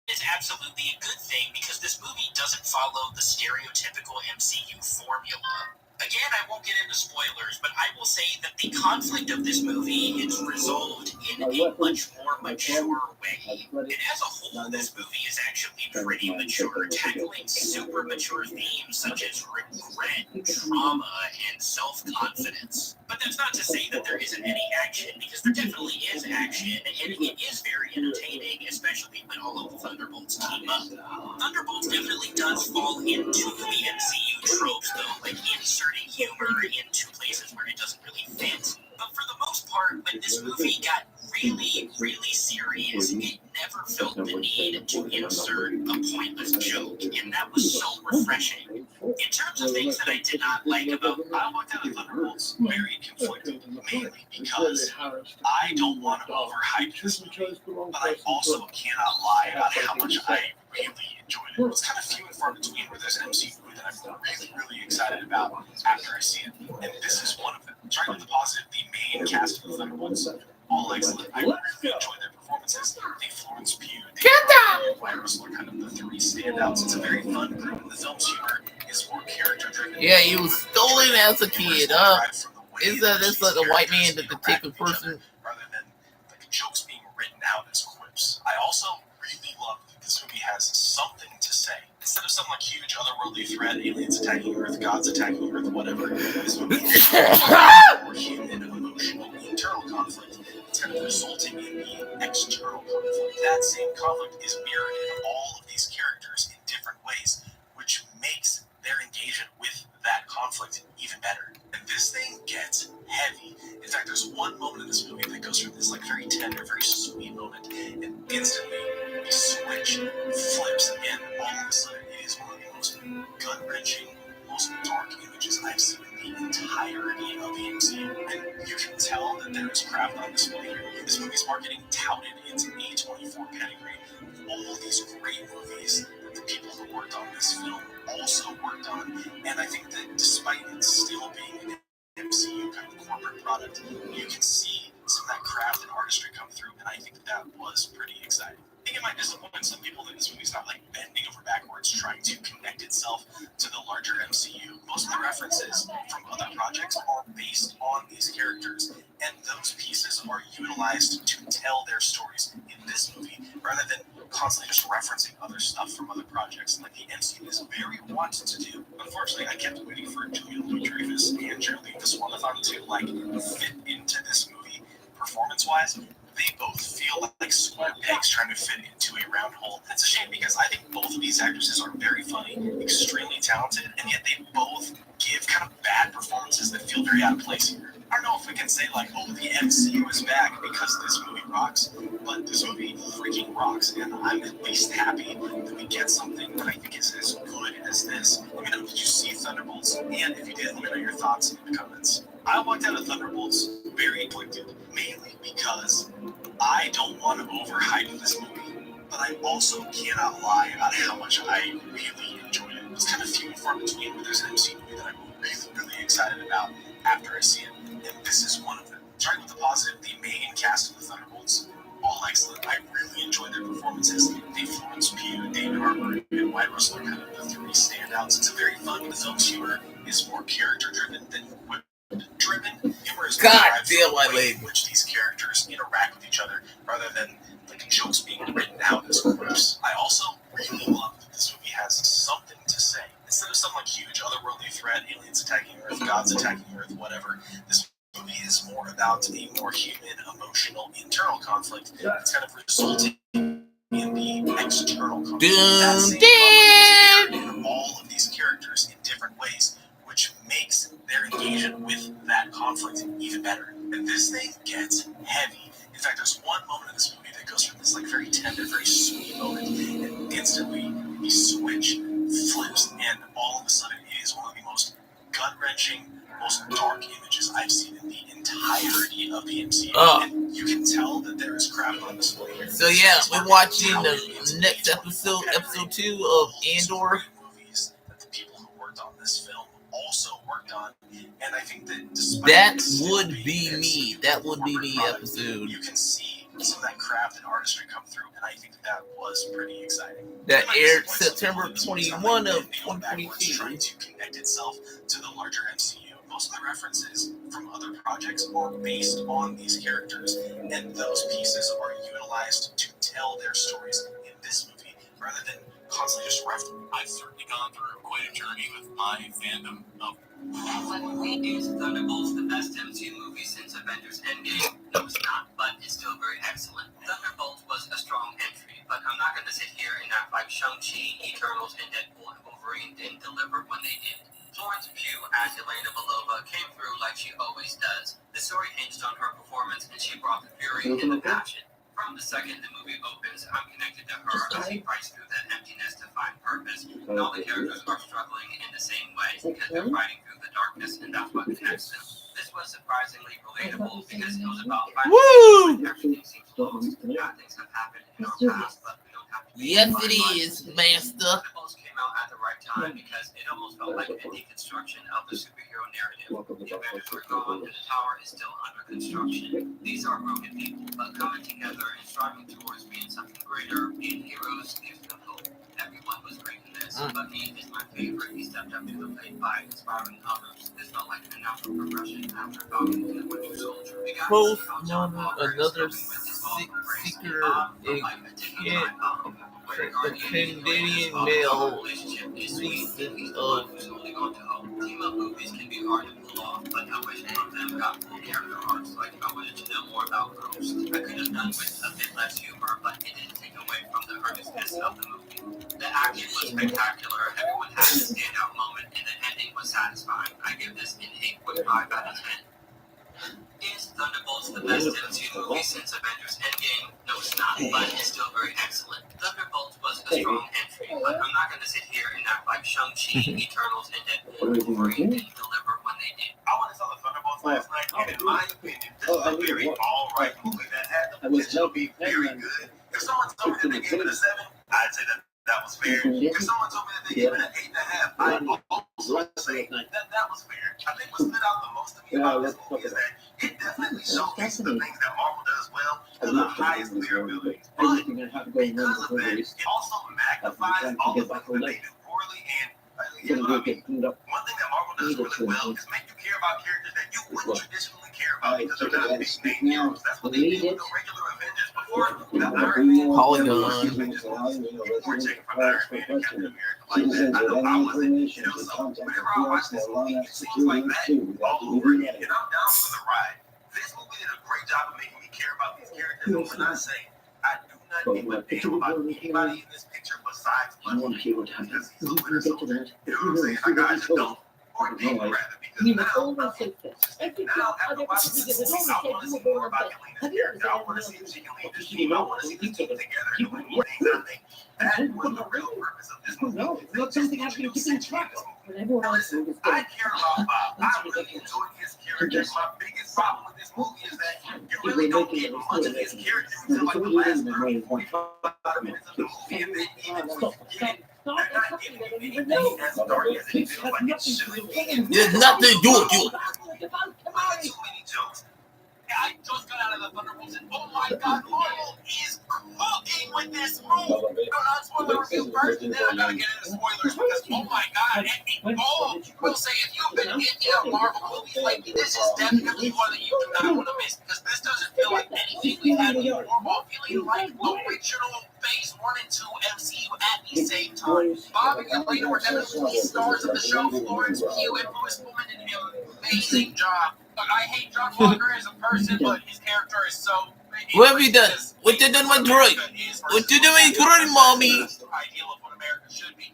is absolutely a good thing because this movie doesn't follow the stereotypical MCU formula. Again, I won't get into spoilers, but I will say that the conflict of this movie is resolved in a much more mature way. And as a whole, this movie is actually pretty mature, tackling super mature themes such as regret, trauma, and self-confidence. But that's not to say that there isn't any action, because there definitely is action, and it is very entertaining, especially when all of the Thunderbolts team up. Thunderbolts definitely does fall into the MCU tropes, though, like inserting humor into places where it doesn't really fit. But for the most part, when this movie got really, really serious, it never felt the need to insert a pointless joke, and that was so refreshing. In terms of things that I did not like about I walked out of Thunderbolts very conflicted, mainly because I don't want to overhype this movie, but I also cannot lie about how much I really enjoyed it. It was kind of few and far between where there's an MCU movie that I'm really, really excited about after I see it. And this is one of them. Starting with the positive, the main cast of Thunderbolts, all excellent. I really enjoyed their performances. The Florence Pugh, the Wyatt Russell are kind of the three standouts. It's a very fun group, and the film's humor is more character-driven. Yeah, he was stolen as a kid, Is that this like a white man that could take a person? Rather than like jokes being written out as quips. I also really love that this movie has something to say. Instead of some like huge otherworldly threat, aliens attacking Earth, gods attacking Earth, whatever, this movie has more human, emotional, internal conflict. It's kind of resulting in the external conflict. That same conflict is mirrored in all of these characters in different ways, which makes their engagement with that conflict even better. And this thing gets heavy. In fact, there's one moment in this movie that goes from this like very tender, very sweet moment, and instantly the switch flips, and all of a sudden it is one of the most gut-wrenching, most dark images I've seen in the entirety of the MCU. And you can tell that there is craft on display here. This movie's marketing touted its A24 pedigree. All these great movies that the people who worked on this film also worked on, and I think that despite it still being an MCU kind of corporate product. You can see some of that craft and artistry come through, and I think that was pretty exciting. I think it might disappoint some people that this movie's not like bending over backwards trying to connect itself to the larger MCU. Most of the references from other projects are based on these characters, and those pieces are utilized to tell their stories in this movie rather than constantly just referencing other stuff from other projects like the MCU is very wanted to do. Unfortunately, I kept waiting for Julia Louis-Dreyfus and Geraldine Viswanathan to like fit into this movie performance-wise. They both feel like square pegs trying to fit into a round hole. That's a shame because I think both of these actresses are very funny, extremely talented, and yet they both give kind of bad performances that feel very out of place here. I don't know if we can say like, oh, the MCU is back because this movie rocks, but this movie freaking rocks, and I'm at least happy that we get something that I think is as good as this. Let me know, did you see Thunderbolts? And if you did, let me know your thoughts in the comments. I walked out of Thunderbolts very conflicted, mainly because I don't want to overhype this movie, but I also cannot lie about how much I really enjoyed it. It was kind of few and far between, but there's an MCU movie that I'm really excited about after I see it, and this is one of them. Starting with the positive, the main cast of the Thunderbolts, all excellent. I really enjoyed their performances. Dave Florence Pugh, David Harbour, and Wyatt Russell are kind of the three standouts. It's a very fun. The film's humor is more character-driven than driven. Humor is God derived damn, from my the way lady. in which these characters interact with each other rather than like jokes being written out as groups. I also really love that this movie has something to say. Instead of some like huge otherworldly threat, aliens attacking Earth, gods attacking Earth, whatever, this movie is more about a more human, emotional, internal conflict that's kind of resulting in the external conflict. That same conflict is mirrored in all of these characters in different ways, which makes their engagement with that conflict even better. And this thing gets heavy. In fact, there's one moment in this movie that goes from this like very tender, very sweet moment, and instantly the switch flips, and all of a sudden it is one of the most gut-wrenching, most dark images I've seen in the entirety of the MCU. And you can tell that there is craft on display here. So yeah, we're watching the next episode, episode 2 of Andor. Movies that the people who worked on this film also worked on, and I think that despite That would be me. That would be me episode. You can see some of that craft and artistry come through, and I think that was pretty exciting. That aired September 21 of Trying 2022. to connect itself to the larger MCU. Most of the references from other projects are based on these characters, and those pieces are utilized to tell their stories in this movie rather than constantly just reference. I've certainly gone through quite a journey with my fandom of. When we use Thunderbolts, the best MCU movie since Avengers Endgame, no, it's not, but it's still very excellent. Thunderbolts was a strong entry, but I'm not going to sit here and act like Shang-Chi, Eternals, and Deadpool and Wolverine didn't deliver when they did. Florence Pugh as Elena Belova came through like she always does. The story hinged on her performance, and she brought the fury and the passion. From the second the movie opens, I'm connected to her as she fights through that emptiness to find purpose. And all the characters are struggling in the same way because they're fighting through the darkness, and that's what connects them. This was surprisingly relatable because it was about finding when everything seems lost. Bad things have happened in our past, but we don't have to be. Yes, it is, master. Thunderbolts came out at the right time because it almost felt like a deconstruction of the superhero narrative. The Avengers were gone, and the tower is still under construction. These are broken people, but coming together and striving towards being something greater, being heroes, gives them hope. Everyone was great in this, but he is my favorite. He stepped up to the plate by inspiring others. This felt like a natural progression after Falcon and the Winter Soldier. Both another seeker, a Canadian male recent of Team-up movies can be hard to pull off, but I wish one of them got full character arcs. Like, I wanted to know more about Ghost. I could have done with a bit less humor, but it didn't take away from the earnestness of the movie. The acting was spectacular, everyone had a standout moment, and the ending was satisfying. I give this an 8.5 out of 10. Is Thunderbolts the best MCU movie since Avengers Endgame? No, it's not, but it's still very excellent. Thunderbolts was a strong entry, but I'm not going to sit here and act like Shang-Chi, Eternals, and Deadpool and Wolverine didn't deliver when they did. I went and saw the Thunderbolts last night, and in my opinion, this is a very all-right movie that had the potential to be very good. If someone told me that they gave it a 7, I'd say that was fair. If someone told me that they gave it an 8.5, I'd also say that was fair. I think what stood out the most to me me about this movie is that it definitely showcases the things that Marvel does well to the highest of their ability. But because of that, it also magnifies all the things that they do poorly. And one thing that Marvel does really well is make you care about characters that you wouldn't traditionally care about because they're not big name heroes. That's what they did with the regular Avengers before the Iron Man. Polygon. People were checking for Iron Man and Captain America like that. I know I wasn't, so whenever I watch this movie, it seems like that all over again. And I'm down for the ride. This movie did a great job of making me care about these characters. And when I say I do not give a damn about anybody in this picture besides Bucky because he's a winner. So, you know what I'm saying? Like, I just don't. Or David, rather, because now, after watching this movie, I want to see more about Yelena's character. I want to see if she can lead this team. I want to see this team together doing more things. I think that was the real purpose of this movie. It's just introducing this movie. Listen, I care about Bob. I really enjoy his character. My biggest problem with this movie is that you really don't get much of his character until like the last 30, 45 minutes of the movie, and then even when you get it, they're not giving you anything as dark as it feels like it should. There's nothing to do with you. Too many jokes. I just got out of the Thunderbolts, and oh my God, Marvel is cooking with this move. No, not spoiler review first, and then I gotta get into spoilers because oh my God, we'll say if you've been into Marvel movies lately, this is definitely one that you do not want to miss because this doesn't feel like anything we've had before while feeling like original Phase 1 and 2 MCU at the same time. Bob and Yelena were definitely stars of the show. Florence Pugh and Louis Pullman did an amazing job. I hate John Walker as a person, but his character is so. What have you done? What you done with Troy? What you doing, Troy, mommy? Ideal of what America should be.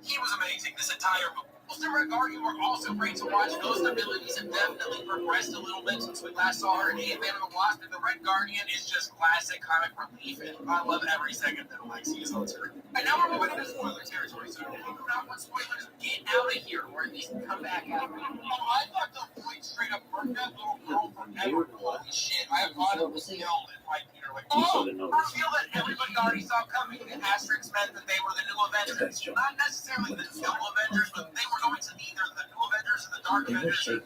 He was amazing this entire movie. The Red Guardian were also great to watch. Those abilities have definitely progressed a little bit since we last saw her in Ant-Man and the Wasp. And the Red Guardian is just classic comic relief, and I love every second that Alexi is on screen. And now we're moving into spoiler territory, so if you do not want spoilers, get out of here, or at least come back out. Oh, I thought the point straight up burnt that little girl forever. Holy shit, I honestly yelled at my Peter like, oh, reveal that everybody already saw coming. The asterisks meant that they were the new Avengers. Not necessarily the new Avengers, but they were going to be either the new Avengers or the Dark Avengers, or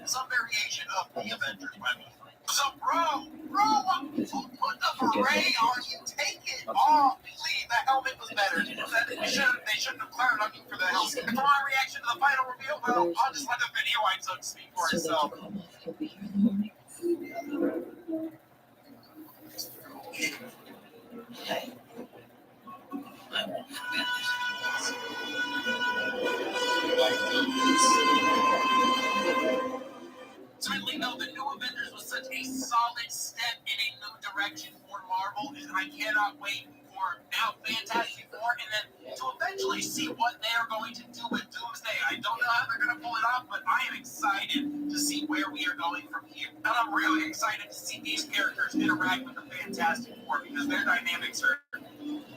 some variation of the Avengers, by the way. So, bro, put the beret on you. Take it off. Please, the helmet was better. They shouldn't have clowned on you for the helmet. For my reaction to the final reveal, well, I'll just let the video I took speak for itself. Certainly, though, the new Avengers was such a solid step in a new direction for Marvel, and I cannot wait for now Fantastic Four, and then to eventually see what they are going to do with Doomsday. I don't know how they're going to pull it off, but I am excited to see where we are going from here. And I'm really excited to see these characters interact with the Fantastic Four, because their dynamics are...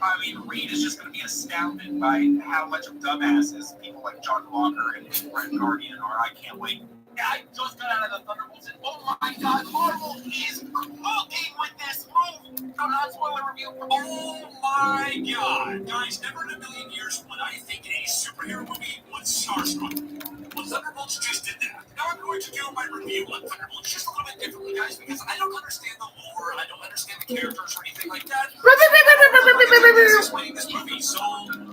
I mean, Reed is just going to be astounded by how much of dumbasses people like John Walker and Red Guardian are. I can't wait. I just got out of the Thunderbolts, and oh my God, Marvel is cooking with this move. No, not spoiler review. Oh my God, guys! Never in a million years would I think a superhero movie would starstruck. Well, Thunderbolts just did that. Now I'm going to do my review on Thunderbolts just a little bit differently, guys, because I don't understand the lore, I don't understand the characters or anything like that. I'm explaining this movie, so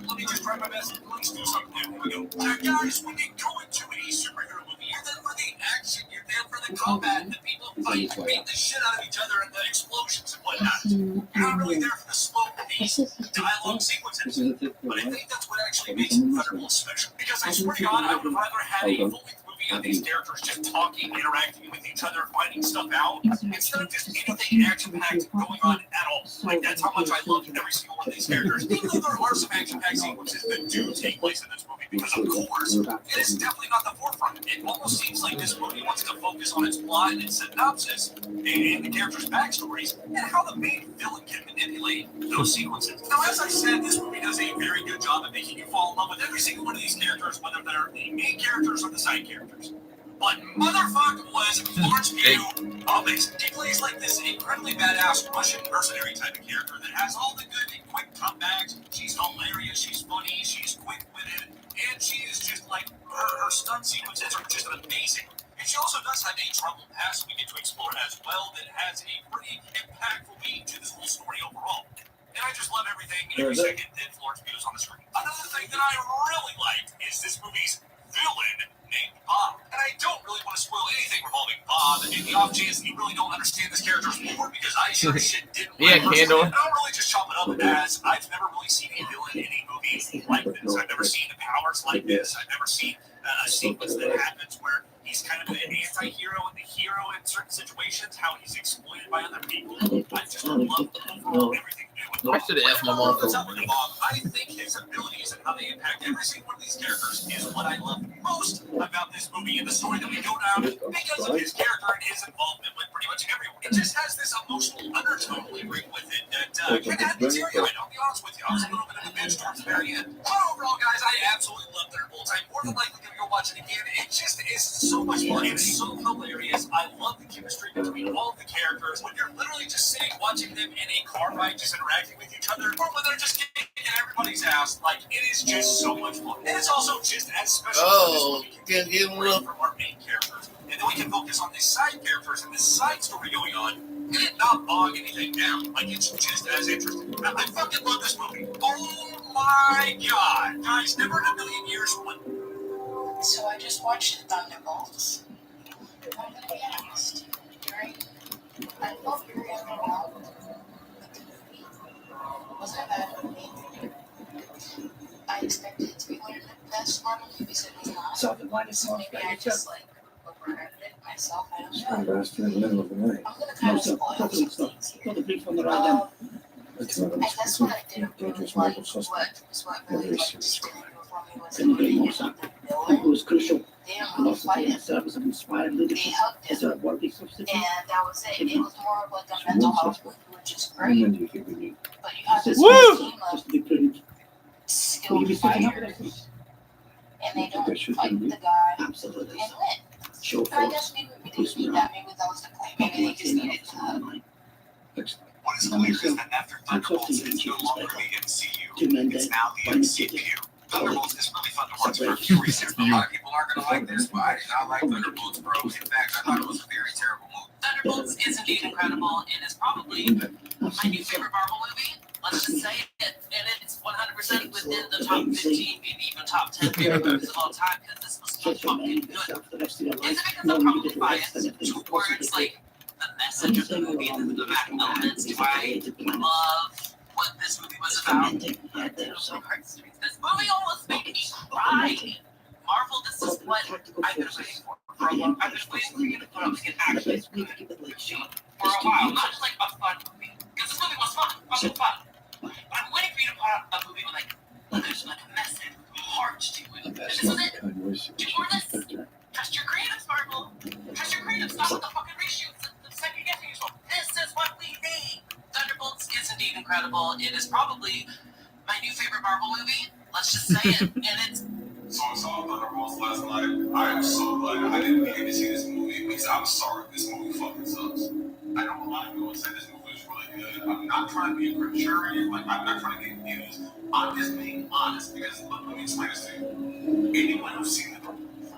let me just try my best. Let's do something new. Here we go. Now, guys, when you go into a superhero movie, you're there for the action, you're there for the combat, the people fight and beat the shit out of each other, and the explosions and whatnot. You're not really there for the slow pace dialogue sequences. But I think that's what actually makes Thunderbolts special. Because I swear to God, I would rather have a full-length movie of these characters just talking, interacting with each other, finding stuff out, instead of just anything action-packed going on at all. Like, that's how much I love every single one of these characters. Even though there are some action-packed sequences that do take place in this movie, because of course, it is definitely not the forefront. It almost seems like this movie wants to focus on its plot and its synopsis, and the characters' backstories, and how the main villain can manipulate those sequences. Now, as I said, this movie does a very good job of making you fall in love with every single one of these characters, whether they're the main characters or the side characters. But motherfucker was Florence Pugh amazing. He plays like this incredibly badass Russian mercenary type of character that has all the good and quick comebacks. She's hilarious, she's funny, she's quick-witted, and she is just like, her stunt sequences are just amazing. And she also does have a troubled past we get to explore as well that has a pretty impactful beat to this whole story overall. And I just love everything every second that Florence Pugh is on the screen. Another thing that I really liked is this movie's villain named Bob. And I don't really want to spoil anything revolving Bob, and the off chance that you really don't understand this character's lore, because I sure as shit didn't. Andor. I'll really just chop it up as I've never really seen a villain in a movie like this. I've never seen powers like this. I've never seen a sequence that happens where he's kind of an anti-hero and the hero in certain situations, how he's exploited by other people. I just love everything to do with Bob. I should have asked my mom for Bob, I think his abilities and how they impact every single one of these characters is what I love most about this movie and the story that we go down because of his character and his involvement with pretty much everyone. It just has this emotional undertone lingering with it that kind of had me teary-eyed. I'll be honest with you. I was a little bit of a bitch towards the very end. But overall, guys, I absolutely love Thunderbolts. I'm more than likely going to go watch it again. It just is so much fun. It's so hilarious. I love the chemistry between all of the characters. When you're literally just sitting watching them in a car ride, just interacting with each other, or when they're just kicking everybody's ass, like, it is just so much fun. And it's also just as special as this movie can be from our main characters. And then we can focus on these side characters and this side story going on, and it not bog anything down. Like, it's just as interesting. I fucking love this movie. Oh my god. Guys, never in a million years would. So I just watched Thunderbolts. I'm gonna be honest. I love Yuri on the Wall, but the movie wasn't a bad movie. I expected it to be one of the best Marvel movies it was not. So Maybe I just overrated it myself. I don't I'm know. last in the middle of the night. I'm gonna kind of spoil some things here. Put the brief on the right down. That's one of I those guess what I didn't really dangerous like, Michael suspect. what really like stood for me was Couldn't be more the so. I think it villain. was crucial. They didn't And really also fight to it. set up as an inspired They leadership hugged as him, a worthy substitute. and that was it. It was more of like a mental health movie, which is And great. when do you think we need? But you have this Woo! whole team Just of to be prudent. Will you skilled be sticking up with fighters, us? and they I don't should fight be. the guy Absolutely. and win. Show And I force. guess maybe we didn't need that. Maybe that was the point. Maybe they just needed to hug. Excellent. What is clear is that after Thunderbolts, it's no longer the MCU. Two men It's dead. now the One MCU. ticket. Thunderbolts is really fun to watch for a few reasons. A lot of people aren't going to like this, but I did not like Thunderbolts, bro. In fact, I thought it was a very terrible movie. Thunderbolts is indeed incredible and is probably my new favorite Marvel movie. Let's just say it, and it's 100% within the top 15, maybe even top 10 favorite movies of all time, because this was so fucking good. Is it because I'm probably biased towards, like, the message of the movie and the dramatic elements? Do I love what this movie was about? This movie almost made me cry. Marvel, this is what I've been waiting for a long time. I've been waiting for you to put up an action for a while, not just like a fun movie. Because this movie was fun, fucking fun. But I'm waiting for you to put out a movie with there's like a message, heart to it. And this is it. Do more of this. Trust your creatives, Marvel. Trust your creatives. Stop with the fucking reshoots. The second guessing yourself. This is what we need. Thunderbolts is indeed incredible. It is probably my new favorite Marvel movie. Let's just say it. And it's So I saw Thunderbolts last night. I am so glad I didn't get to see this movie because I'm sorry, this movie fucking sucks. I know a lot of people say this movie is really good. I'm not trying to be a contrarian, like I'm not trying to get views. I'm just being honest because let me explain this to you. Anyone who's seen it,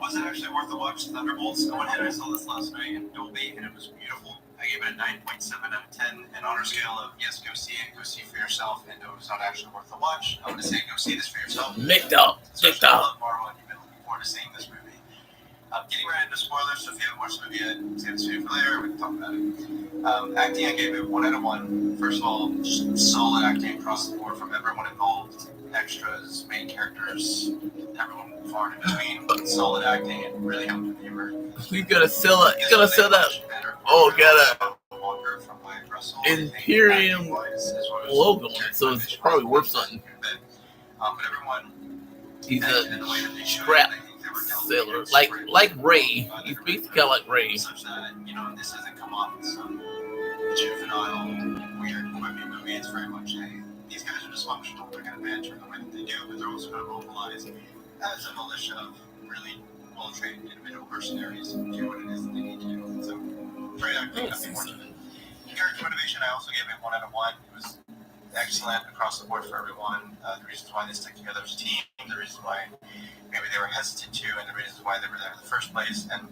was it actually worth the watch? Thunderbolts? I went ahead and I saw this last night in Dolby, and it was beautiful. I gave it a 9.7 out of 10, an honor scale of yes, go see it, go see it for yourself, and no, it's not actually worth the watch. I would say go see this for yourself. Nicked out. Especially I love Marvel, and you've been looking forward to seeing this movie. Getting right into spoilers, so if you haven't watched the movie yet, save this video for later, we can talk about it. Acting, I gave it 1 out of 1. First of all, just solid acting across the board from everyone involved, extras, main characters, everyone far in between. Solid acting and really helped with the humor. He's gonna sell it. He's gonna sell that. Oh, got a Imperium logo on it, so it's probably worth something. But everyone, He's a scrap seller, like Ray. He's basically kind of like Ray. Such that, this doesn't come off as some juvenile, weird, quippy movie. It's very much these guys are dysfunctional. They're going to banter in the way that they do, but they're also going to mobilize as a militia of really well-trained individual mercenaries to do what it is that they need to do. So, great acting, nothing more than it. Character motivation, I also gave it 1 out of 1. It was excellent across the board for everyone. The reasons why they stuck together as a team, the reasons why maybe they were hesitant to, and the reasons why they were there in the first place. And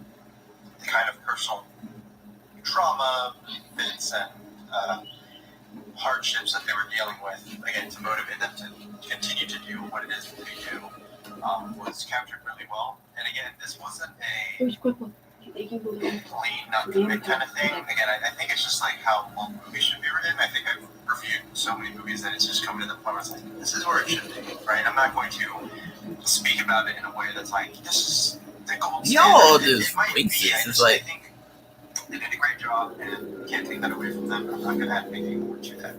the kind of personal trauma, bits, and hardships that they were dealing with, again, to motivate them to continue to do what it is that they do, was captured really well. And again, this wasn't a lead, not commit kind of thing. Again, I think it's just like how long movies should be written. I think I've reviewed so many movies that it's just coming to the point where it's like, this is where it should be, right? I'm not going to speak about it in a way that's like, this is the gold standard. Y'all It just might be. racist. I It's like, think they did a great job, and can't take that away from them. I'm not going to add anything more to that.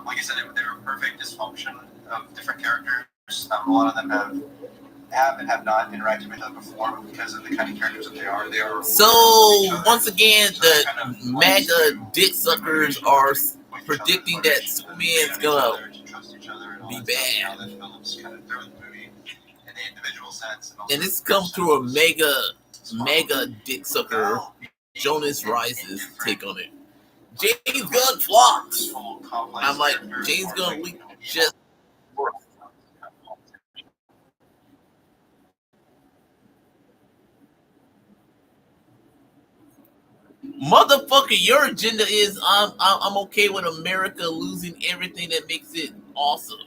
Like I said, they were a perfect dysfunction of different characters. A lot of them have and have not interacted with them before because of the kind of characters that they are. They are so once again, the MAGA dick suckers are predicting that Superman's gonna be bad, and this comes through a mega dick sucker, Janus Rises take on it. James Gunn flopped. I'm like, James Gunn just motherfucker, your agenda is I'm okay with America losing everything that makes it awesome,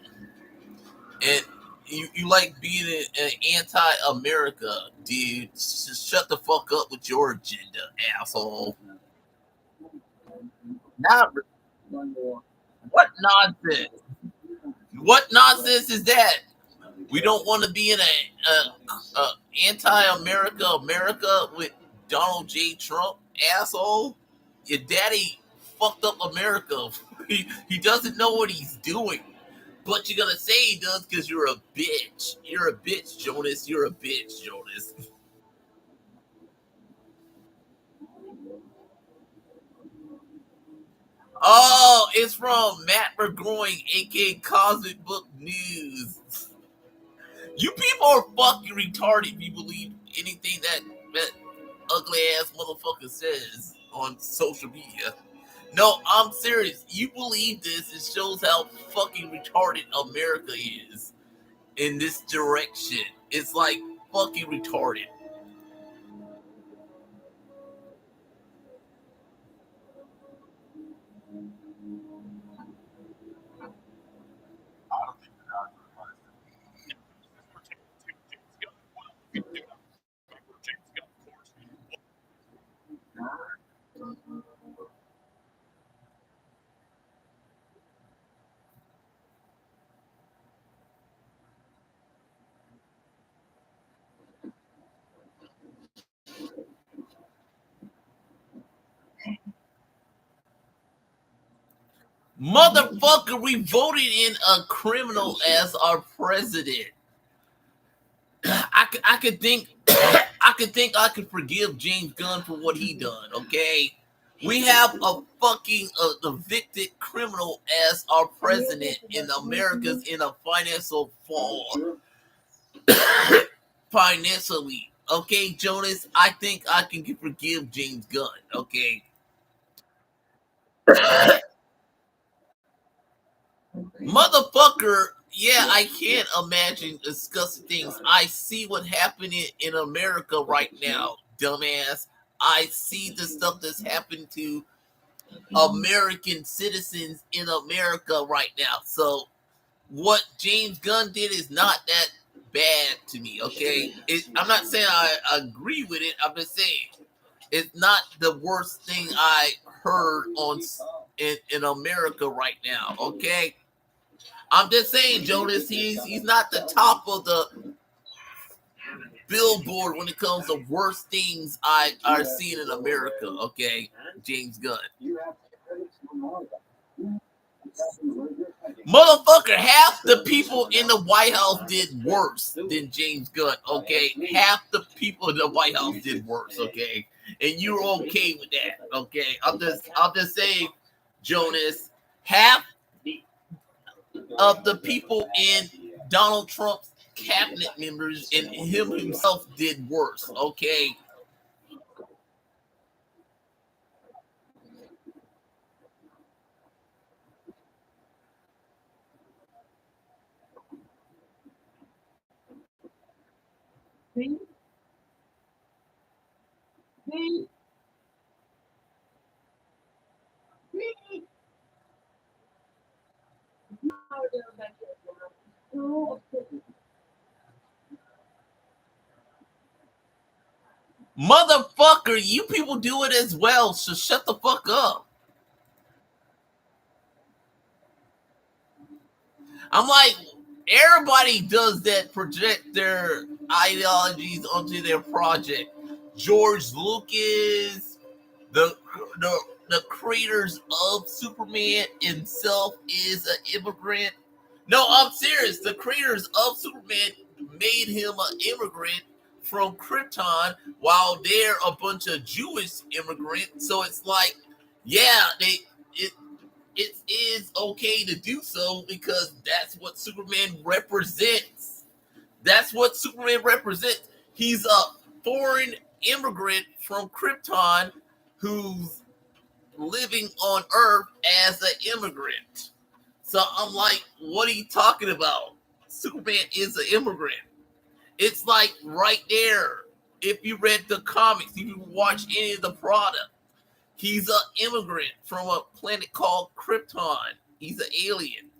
and you like being an anti-America, dude. Just shut the fuck up with your agenda, asshole. Not what nonsense. What nonsense is that? We don't want to be in a anti-America America with Donald J. Trump, asshole. Your daddy fucked up America. He doesn't know what he's doing. But you're gonna say he does because you're a bitch. You're a bitch, Jonas. You're a bitch, Jonas. Oh, it's from Matt McGroin, aka Cosmic Book News. You people are fucking retarded if you believe anything that ugly ass motherfucker says on social media. No, I'm serious. You believe this, it shows how fucking retarded America is in this direction. It's like fucking retarded. Motherfucker, we voted in a criminal as our president. I could think I could forgive James Gunn for what he done. Okay, we have a fucking evicted criminal as our president, and America's in a financial fall financially. Okay, Jonas, I think I can forgive James Gunn. Okay. Motherfucker, yeah, I can't imagine discussing things. I see what happened in America right now, dumbass. I see the stuff that's happened to American citizens in America right now. So what James Gunn did is not that bad to me, okay? I'm not saying I agree with it. I'm just saying it's not the worst thing I heard in America right now, okay? I'm just saying, Jonas, he's not the top of the billboard when it comes to worst things I are seeing in America. Okay, James Gunn. Motherfucker, half the people in the White House did worse than James Gunn. Okay, half the people in the White House did worse. Okay, and you're okay with that. Okay, I'm just saying, Jonas, half of the people in Donald Trump's cabinet members and him himself did worse. Okay. Motherfucker, you people do it as well, so shut the fuck up. I'm like, everybody does that, project their ideologies onto their project. George Lucas, the creators of Superman himself is an immigrant. No, I'm serious. The creators of Superman made him an immigrant from Krypton, while they're a bunch of Jewish immigrants. So it's like, yeah, it is okay to do so because that's what Superman represents. That's what Superman represents. He's a foreign immigrant from Krypton who's living on Earth as an immigrant. So I'm like, what are you talking about? Superman is an immigrant. It's like right there. If you read the comics, if you watch any of the product, he's an immigrant from a planet called Krypton. He's an alien.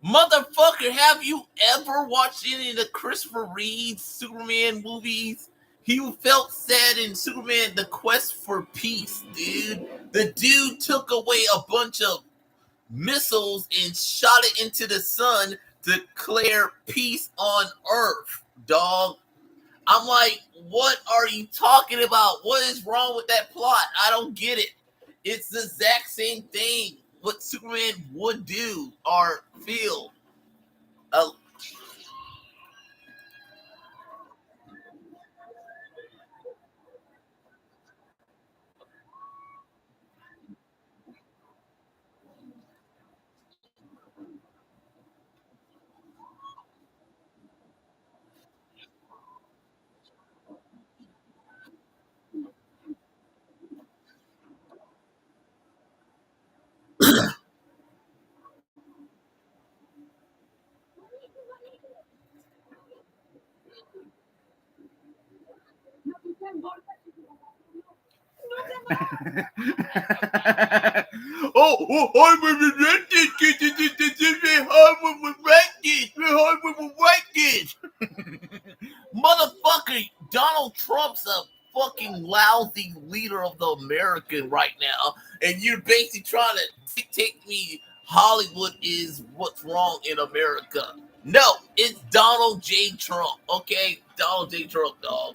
Motherfucker, have you ever watched any of the Christopher Reeve Superman movies? He felt sad in Superman The Quest for Peace, dude. The dude took away a bunch of missiles and shot it into the sun to declare peace on Earth, dog. I'm like, what are you talking about? What is wrong with that plot? I don't get it. It's the exact same thing what Superman would do or feel. I'm motherfucker, Donald Trump's a fucking lousy leader of the American right now, and you're basically trying to dictate me Hollywood is what's wrong in America. No, it's Donald J. Trump, okay? Donald J. Trump, dog.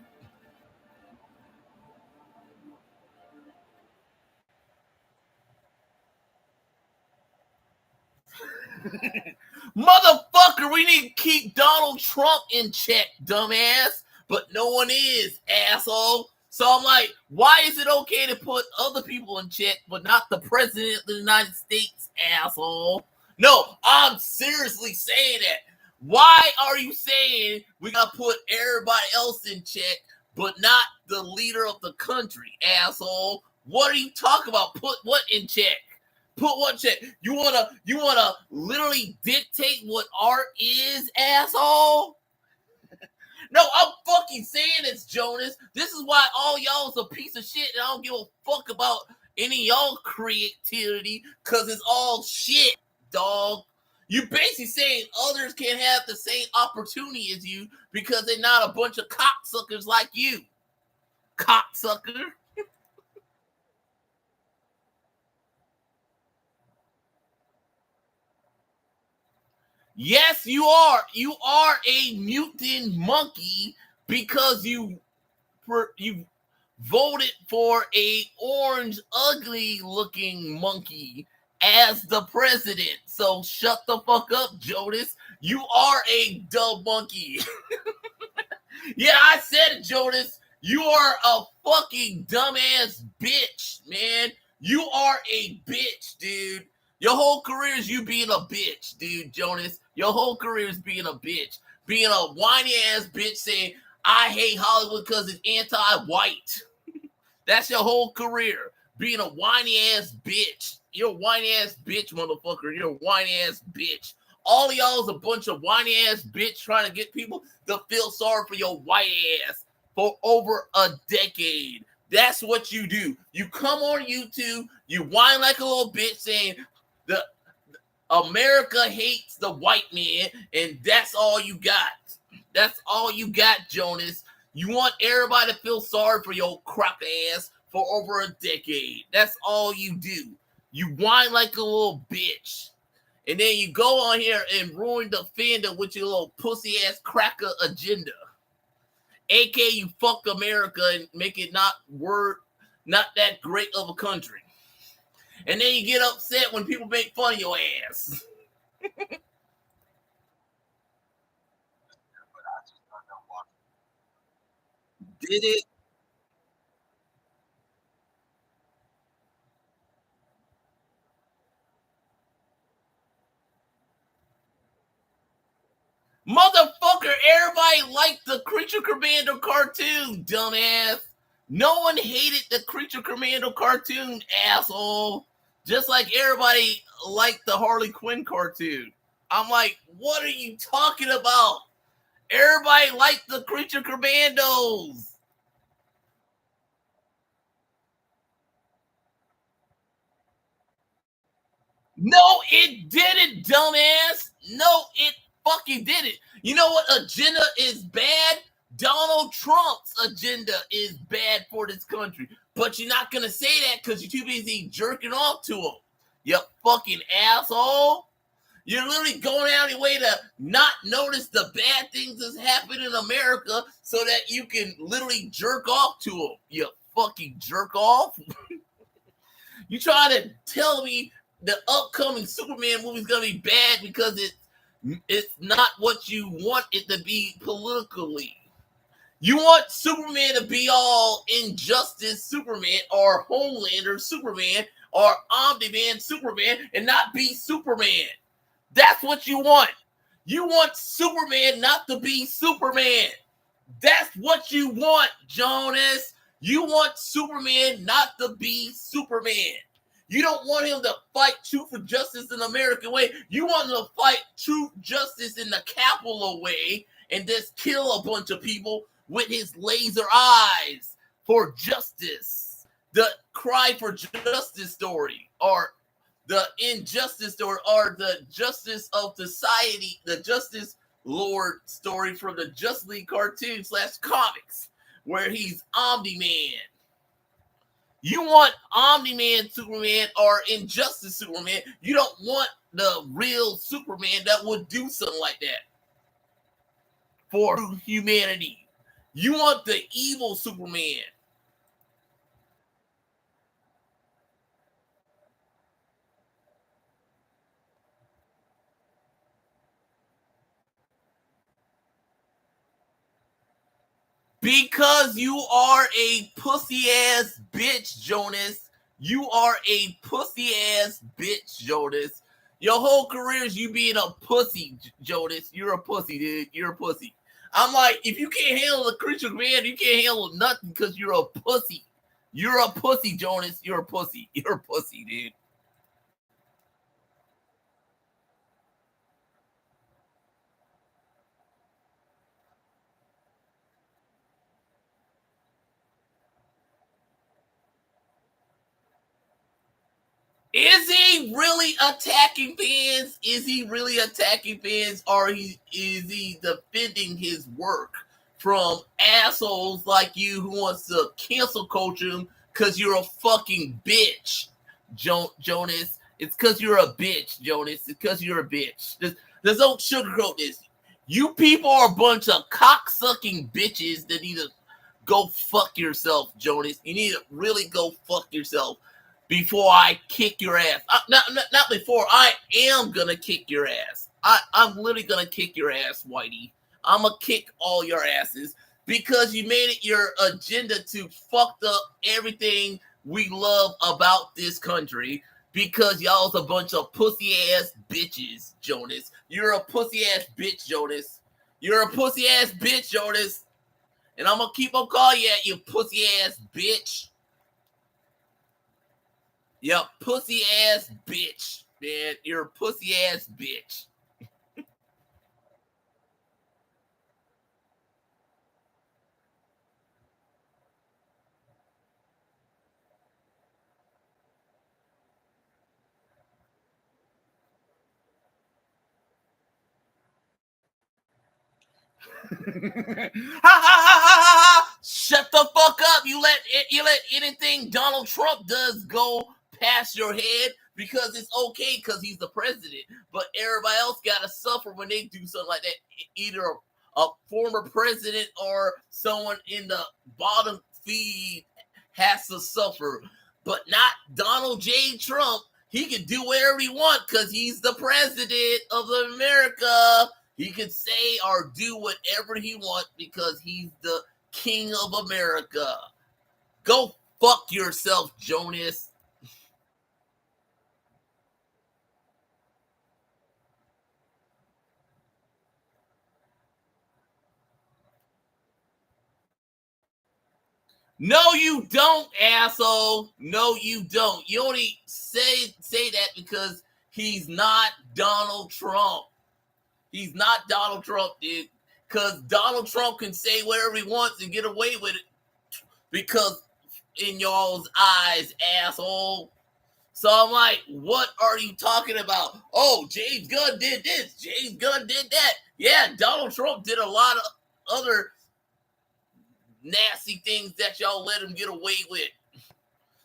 Motherfucker, we need to keep Donald Trump in check, dumbass. But no one is, asshole. So I'm like, why is it okay to put other people in check, but not the president of the United States, asshole? No, I'm seriously saying that. Why are you saying we gotta put everybody else in check, but not the leader of the country, asshole? What are you talking about? Put what in check? Put one check. You wanna literally dictate what art is, asshole? No, I'm fucking saying this, Jonas. This is why all y'all's a piece of shit, and I don't give a fuck about any of y'all creativity, cause it's all shit, dog. You're basically saying others can't have the same opportunity as you because they're not a bunch of cocksuckers like you. Cocksucker. Yes, you are. You are a mutant monkey because you voted for a orange, ugly-looking monkey as the president. So shut the fuck up, Jonas. You are a dumb monkey. Yeah, I said it, Jonas. You are a fucking dumbass bitch, man. You are a bitch, dude. Your whole career is you being a bitch, dude, Jonas. Your whole career is being a bitch. Being a whiny ass bitch saying, I hate Hollywood because it's anti-white. That's your whole career. Being a whiny ass bitch. You're a whiny ass bitch, motherfucker. You're a whiny ass bitch. All of y'all is a bunch of whiny ass bitch trying to get people to feel sorry for your white ass. for over a decade. That's what you do. You come on YouTube, you whine like a little bitch saying the America hates the white man, and that's all you got. That's all you got, Jonas. You want everybody to feel sorry for your crap ass for over a decade. That's all you do. You whine like a little bitch. And then you go on here and ruin the fandom with your little pussy ass cracker agenda. AK, you fuck America and make it not that great of a country. And then you get upset when people make fun of your ass. Did it? Motherfucker, everybody liked the Creature Commando cartoon, dumbass. No one hated the Creature Commando cartoon, asshole. Just like everybody liked the Harley Quinn cartoon. I'm like, what are you talking about? Everybody liked the Creature Commandos. No, it didn't, dumbass. No, it fucking didn't. You know what agenda is bad? Donald Trump's agenda is bad for this country. But you're not going to say that because you're too busy jerking off to him. You fucking asshole. You're literally going out of your way to not notice the bad things that's happening in America so that you can literally jerk off to them. You fucking jerk off. You try to tell me the upcoming Superman movie is going to be bad because it's not what you want it to be politically. You want Superman to be all Injustice Superman or Homelander Superman or Omni-Man Superman and not be Superman. That's what you want. You want Superman not to be Superman. That's what you want, Jonas. You want Superman not to be Superman. You don't want him to fight truth for justice in the American way. You want him to fight truth justice in the capital way and just kill a bunch of people with his laser eyes for justice. The cry for justice story, or the injustice story, or the justice of society, the Justice Lord story from the Justice League cartoon / comics, where he's Omni-Man. You want Omni-Man Superman or Injustice Superman. You don't want the real Superman that would do something like that for humanity. You want the evil Superman. Because you are a pussy ass bitch, Jonas. You are a pussy ass bitch, Jonas. Your whole career is you being a pussy, Jonas. You're a pussy, dude. You're a pussy. I'm like, if you can't handle the Creature Commander, you can't handle nothing because you're a pussy. You're a pussy, Jonas. You're a pussy. You're a pussy, dude. Is he really attacking fans? Is he really attacking fans, or is he defending his work from assholes like you who wants to cancel culture him because you're a fucking bitch, Jonas? It's because you're a bitch, Jonas. It's because you're a bitch. There's no sugarcoat this. You people are a bunch of cocksucking bitches that need to go fuck yourself, Jonas. You need to really go fuck yourself before I kick your ass. Not before. I am gonna kick your ass. I'm literally gonna kick your ass, Whitey. I'm gonna kick all your asses because you made it your agenda to fuck up everything we love about this country because y'all's a bunch of pussy ass bitches, Jonas. You're a pussy ass bitch, Jonas. You're a pussy ass bitch, Jonas. And I'm gonna keep on calling you that, you pussy ass bitch. Yep, pussy ass bitch, man. You're a pussy ass bitch. Shut the fuck up. You let anything Donald Trump does go past your head because it's okay because he's the president. But everybody else gotta suffer when they do something like that. Either a former president or someone in the bottom feed has to suffer. But not Donald J. Trump. He can do whatever he wants because he's the president of America. He can say or do whatever he wants because he's the king of America. Go fuck yourself, Jonas. No, you don't, asshole. No, you don't. You only say that because he's not Donald Trump. He's not Donald Trump, dude. Because Donald Trump can say whatever he wants and get away with it. Because in y'all's eyes, asshole. So I'm like, what are you talking about? Oh, James Gunn did this. James Gunn did that. Yeah, Donald Trump did a lot of other nasty things that y'all let him get away with.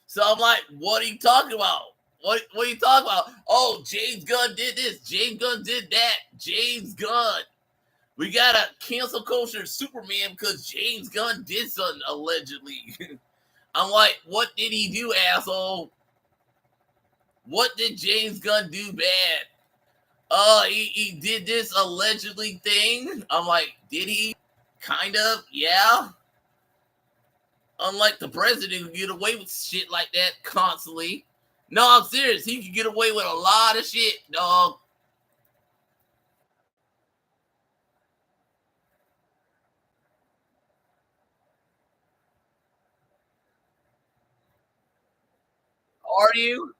So I'm like, what are you talking about? What are you talking about? Oh, James Gunn did this. James Gunn did that. James Gunn. We gotta cancel culture Superman because James Gunn did something allegedly. I'm like, what did he do, asshole? What did James Gunn do bad? He did this allegedly thing. I'm like, did he? Kind of, yeah. Unlike the president who get away with shit like that constantly. No, I'm serious. He can get away with a lot of shit, dog. Are you?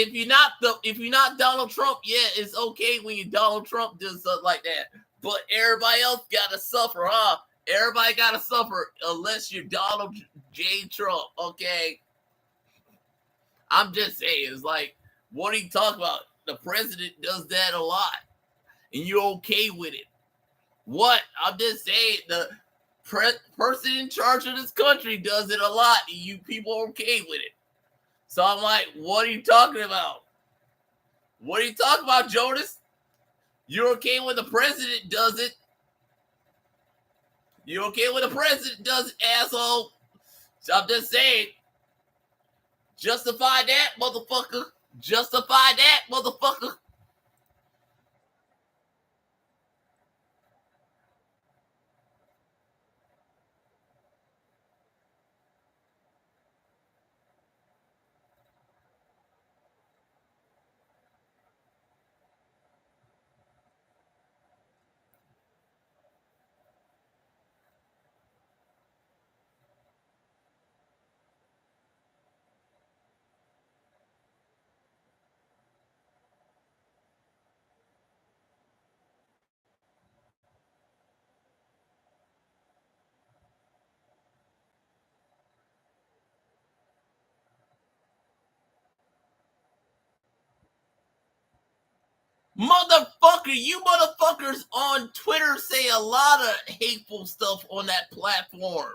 If you're not Donald Trump, yeah, it's okay when you Donald Trump does something like that. But everybody else gotta suffer, huh? Everybody gotta suffer unless you're Donald J. Trump, okay? I'm just saying, it's like, what are you talking about? The president does that a lot, and you're okay with it. What? I'm just saying, the person in charge of this country does it a lot, and you people are okay with it. So I'm like, what are you talking about? What are you talking about, Jonas? You're okay when the president does it. You're okay when the president does it, asshole. So I'm just saying, justify that, motherfucker. Justify that, motherfucker. Motherfucker, you motherfuckers on Twitter say a lot of hateful stuff on that platform.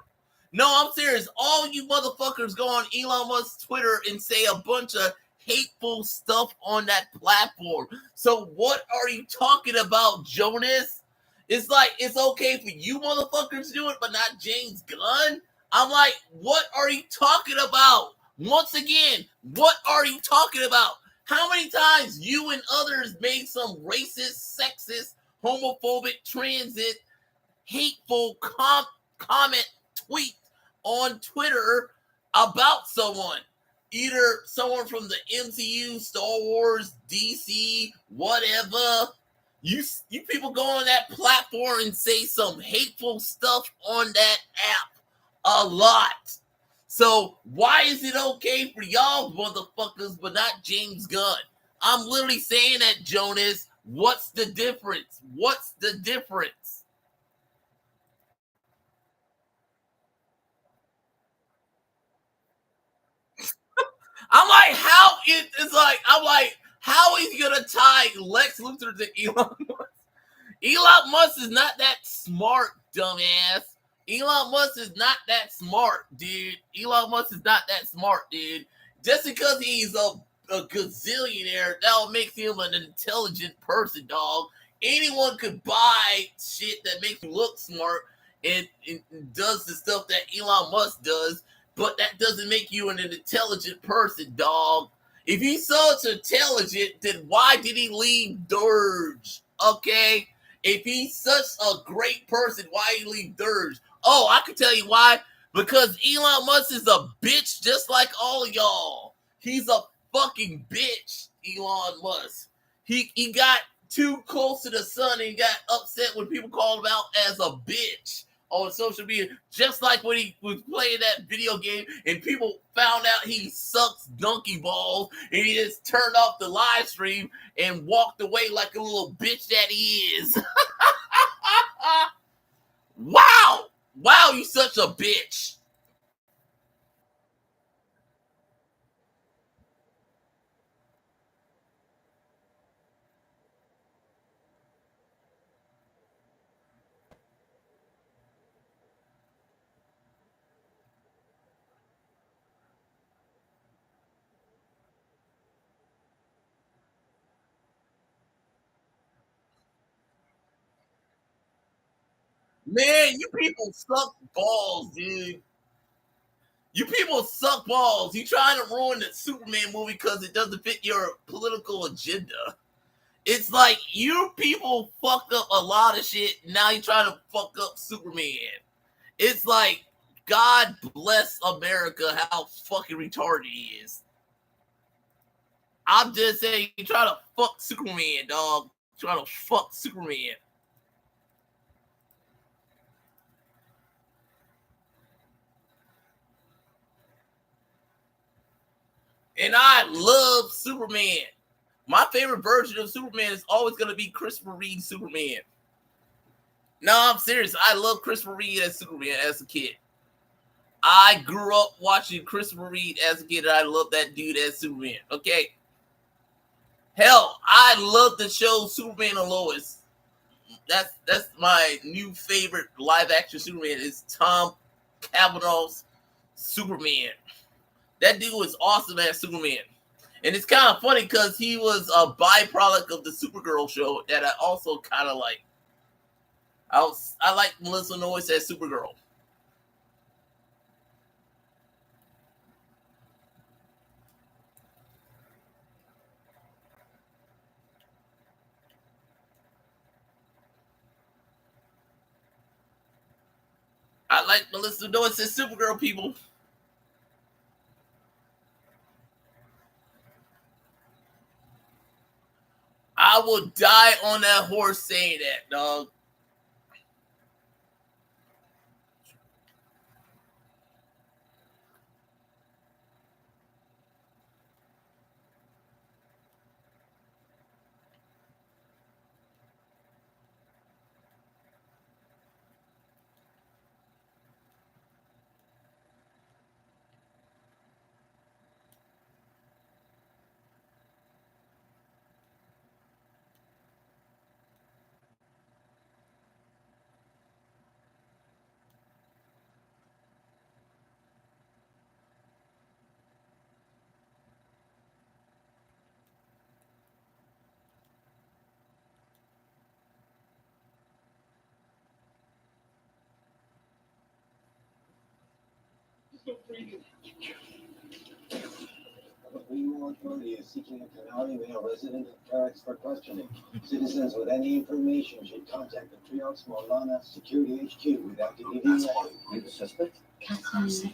No, I'm serious. All you motherfuckers go on Elon Musk's Twitter and say a bunch of hateful stuff on that platform. So what are you talking about, Jonas? It's like, it's okay for you motherfuckers to do it, but not James Gunn? I'm like, what are you talking about? Once again, what are you talking about? How many times you and others made some racist, sexist, homophobic, transit, hateful comment, tweet on Twitter about someone? Either someone from the MCU, Star Wars, DC, whatever. You people go on that platform and say some hateful stuff on that app a lot. So why is it okay for y'all motherfuckers but not James Gunn? I'm literally saying that, Jonas. What's the difference? What's the difference? I'm like, how it's like, I'm like, how is he gonna tie Lex Luthor to Elon Musk? Elon Musk is not that smart, dumbass. Elon Musk is not that smart, dude. Elon Musk is not that smart, dude. Just because he's a gazillionaire, that'll make him an intelligent person, dog. Anyone could buy shit that makes you look smart and does the stuff that Elon Musk does, but that doesn't make you an intelligent person, dog. If he's so intelligent, then why did he leave Dirge? Okay? If he's such a great person, why did he leave Dirge? Oh, I can tell you why. Because Elon Musk is a bitch just like all y'all. He's a fucking bitch, Elon Musk. He got too close to the sun and he got upset when people called him out as a bitch on social media, just like when he was playing that video game and people found out he sucks donkey balls and he just turned off the live stream and walked away like a little bitch that he is. Wow! Wow, you such a bitch. Man, you people suck balls, dude. You people suck balls. You trying to ruin the Superman movie because it doesn't fit your political agenda. It's like you people fucked up a lot of shit. Now you trying to fuck up Superman. It's like, God bless America, how fucking retarded he is. I'm just saying, you try to fuck Superman, dog. Try to fuck Superman. And I love Superman. My favorite version of Superman is always going to be Christopher Reeve Superman. No, I'm serious. I love Christopher Reeve as Superman as a kid. I grew up watching Christopher Reeve as a kid, and I love that dude as Superman. Okay? Hell, I love the show Superman and Lois. That's my new favorite live-action Superman is Tom Cavanaugh's Superman. That dude was awesome as Superman. And it's kind of funny because he was a byproduct of the Supergirl show that I also kind of like. I like Melissa Noyes as Supergirl. I like Melissa Noyes as Supergirl, people. I will die on that horse saying that, dog. Legal authority is seeking a Canary male resident of Carrick's for questioning. Citizens with any information should contact the Trios Molana Security HQ without delay. The suspect? Kathleen,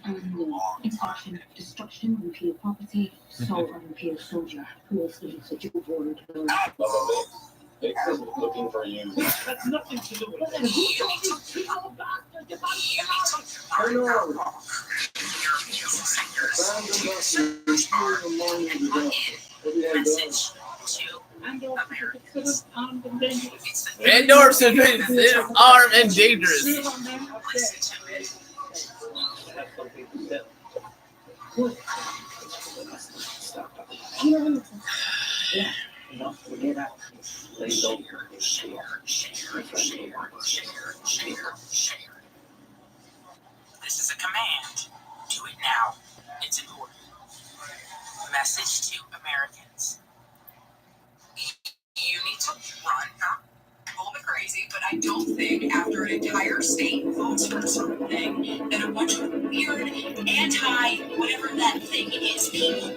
intention, destruction, impaired property, assault on impaired soldier. Police needs a dual board. Hicks isn't looking for you. That's nothing to do with it. Andor is armed and dangerous. Yeah, don't forget that. Please don't Share. This is a command. Do it now. It's important. Message to Americans. You need to run. I'm a little bit crazy, but I don't think after an entire state votes for a certain thing that a bunch of weird anti-whatever that thing is people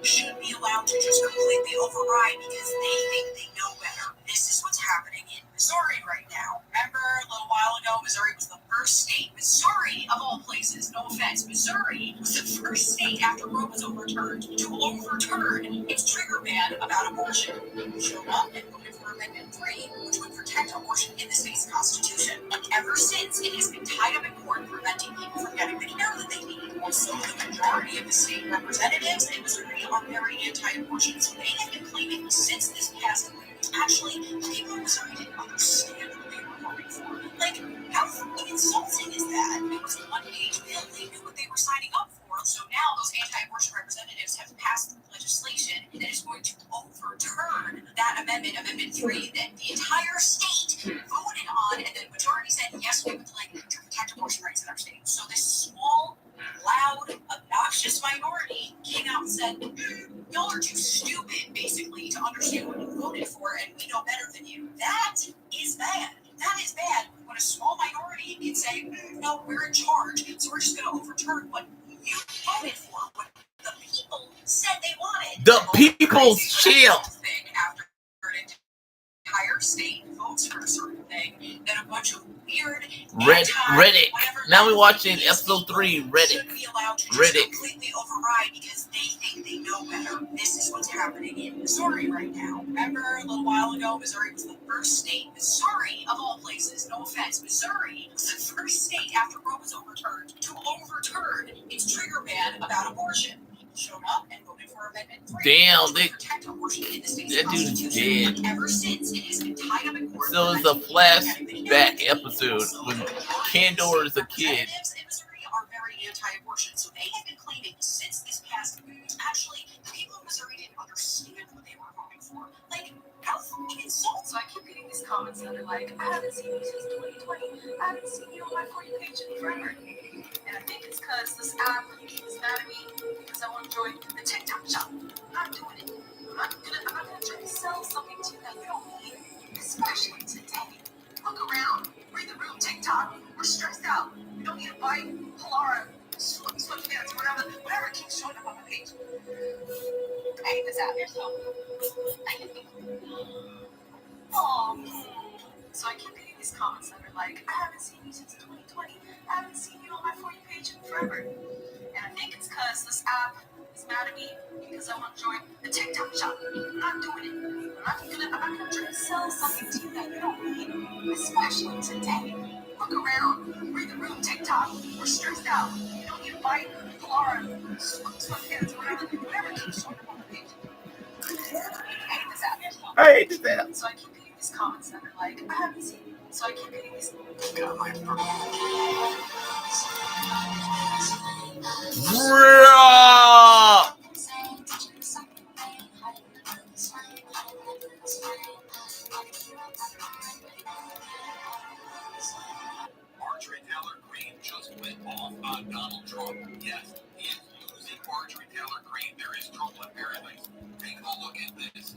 should be allowed to just completely override because they think they know better. This is what's happening in Missouri right now. Remember a little while ago, Missouri was the first state. Missouri, of all places, no offense, Missouri was the first state after Roe was overturned to overturn its trigger ban about abortion. Show up and voted for Amendment 3, which would protect abortion in the state's constitution. Ever since, it has been tied up in court, preventing people from getting the care that they need. Also, the majority of the state representatives in Missouri are very anti-abortion, so they have been claiming since this past week. Actually, people in Missouri didn't understand what they were voting for. Like, how fucking insulting is that? It was a one-page bill. They knew what they were signing up for. So now those anti-abortion representatives have passed legislation that is going to overturn that amendment, Amendment 3, that the entire state voted on, and the majority said, yes, we would like to protect abortion rights in our state. So this small, loud, obnoxious minority came out and said, y'all are too stupid, basically, to understand what you voted for, and we know better than you. That is bad. That is bad when a small minority can say, no, we're in charge, so we're just going to overturn what you voted for, what the people said they wanted. The people's shield. After an entire state votes for a certain thing, then a bunch of weird Reddit. Now we're watching episode 3, Reddit. Completely override because they think they know better. This is what's happening in Missouri right now. Remember a little while ago, Missouri was the first state. Missouri, of all places, no offense, Missouri was the first state after Roe was overturned to overturn its trigger ban about abortion. Showed up and voted for Amendment 3. Damn, that dude's dead. Ever since, it has been tied up in court. So it's a flashback episode when Andor is a kid. Are very anti-abortion, so they have been claiming since this past week. Actually, the people of Missouri didn't understand what they were voting for. Like, how fucking insulting. So I keep getting these comments that are like, I haven't seen you since 2020. I haven't seen you on my For You page in forever. And I think it's because this app is mad at me because I want to join the TikTok shop. I'm not doing it. I'm not gonna try to sell something to you that you don't need, especially today. Look around. Read the room, TikTok. We're stressed out. We don't need a bike, Polara, sweatpants, whatever keeps showing up on my page. I hate this app. So I keep getting these comments that are like, I haven't seen you since 2020. I haven't seen you on my For You page in forever. And I think it's because this app is mad at me because I want to join the TikTok shop. I'm not doing it. I'm not gonna try to sell something to you that you don't need, especially today. Look around, read the room, TikTok. We're stressed out. You don't need a bike, Polara, sweatpants, whatever keeps showing up on the page. I hate this app. I hate this app. So I keep getting these comments that are like, I haven't seen you. So I keep getting these. Marjorie Taylor Greene just went off on Donald Trump. Yes, he is losing Marjorie Taylor Greene. There is trouble in paradise. Take a look at this.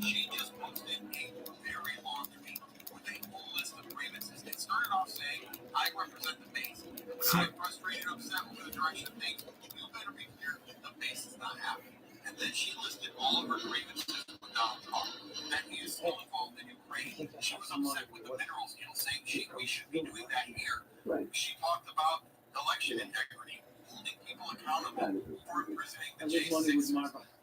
She just posted a very long tweet with a whole list of grievances. It started off saying, I represent the base. When I'm frustrated and upset with the direction of things, you better be clear the base is not happy. And then she listed all of her grievances with Donald Trump. That he is still involved in Ukraine. She was upset with the minerals deal, saying we should be doing that here. She talked about election integrity, holding people accountable for imprisoning the J6.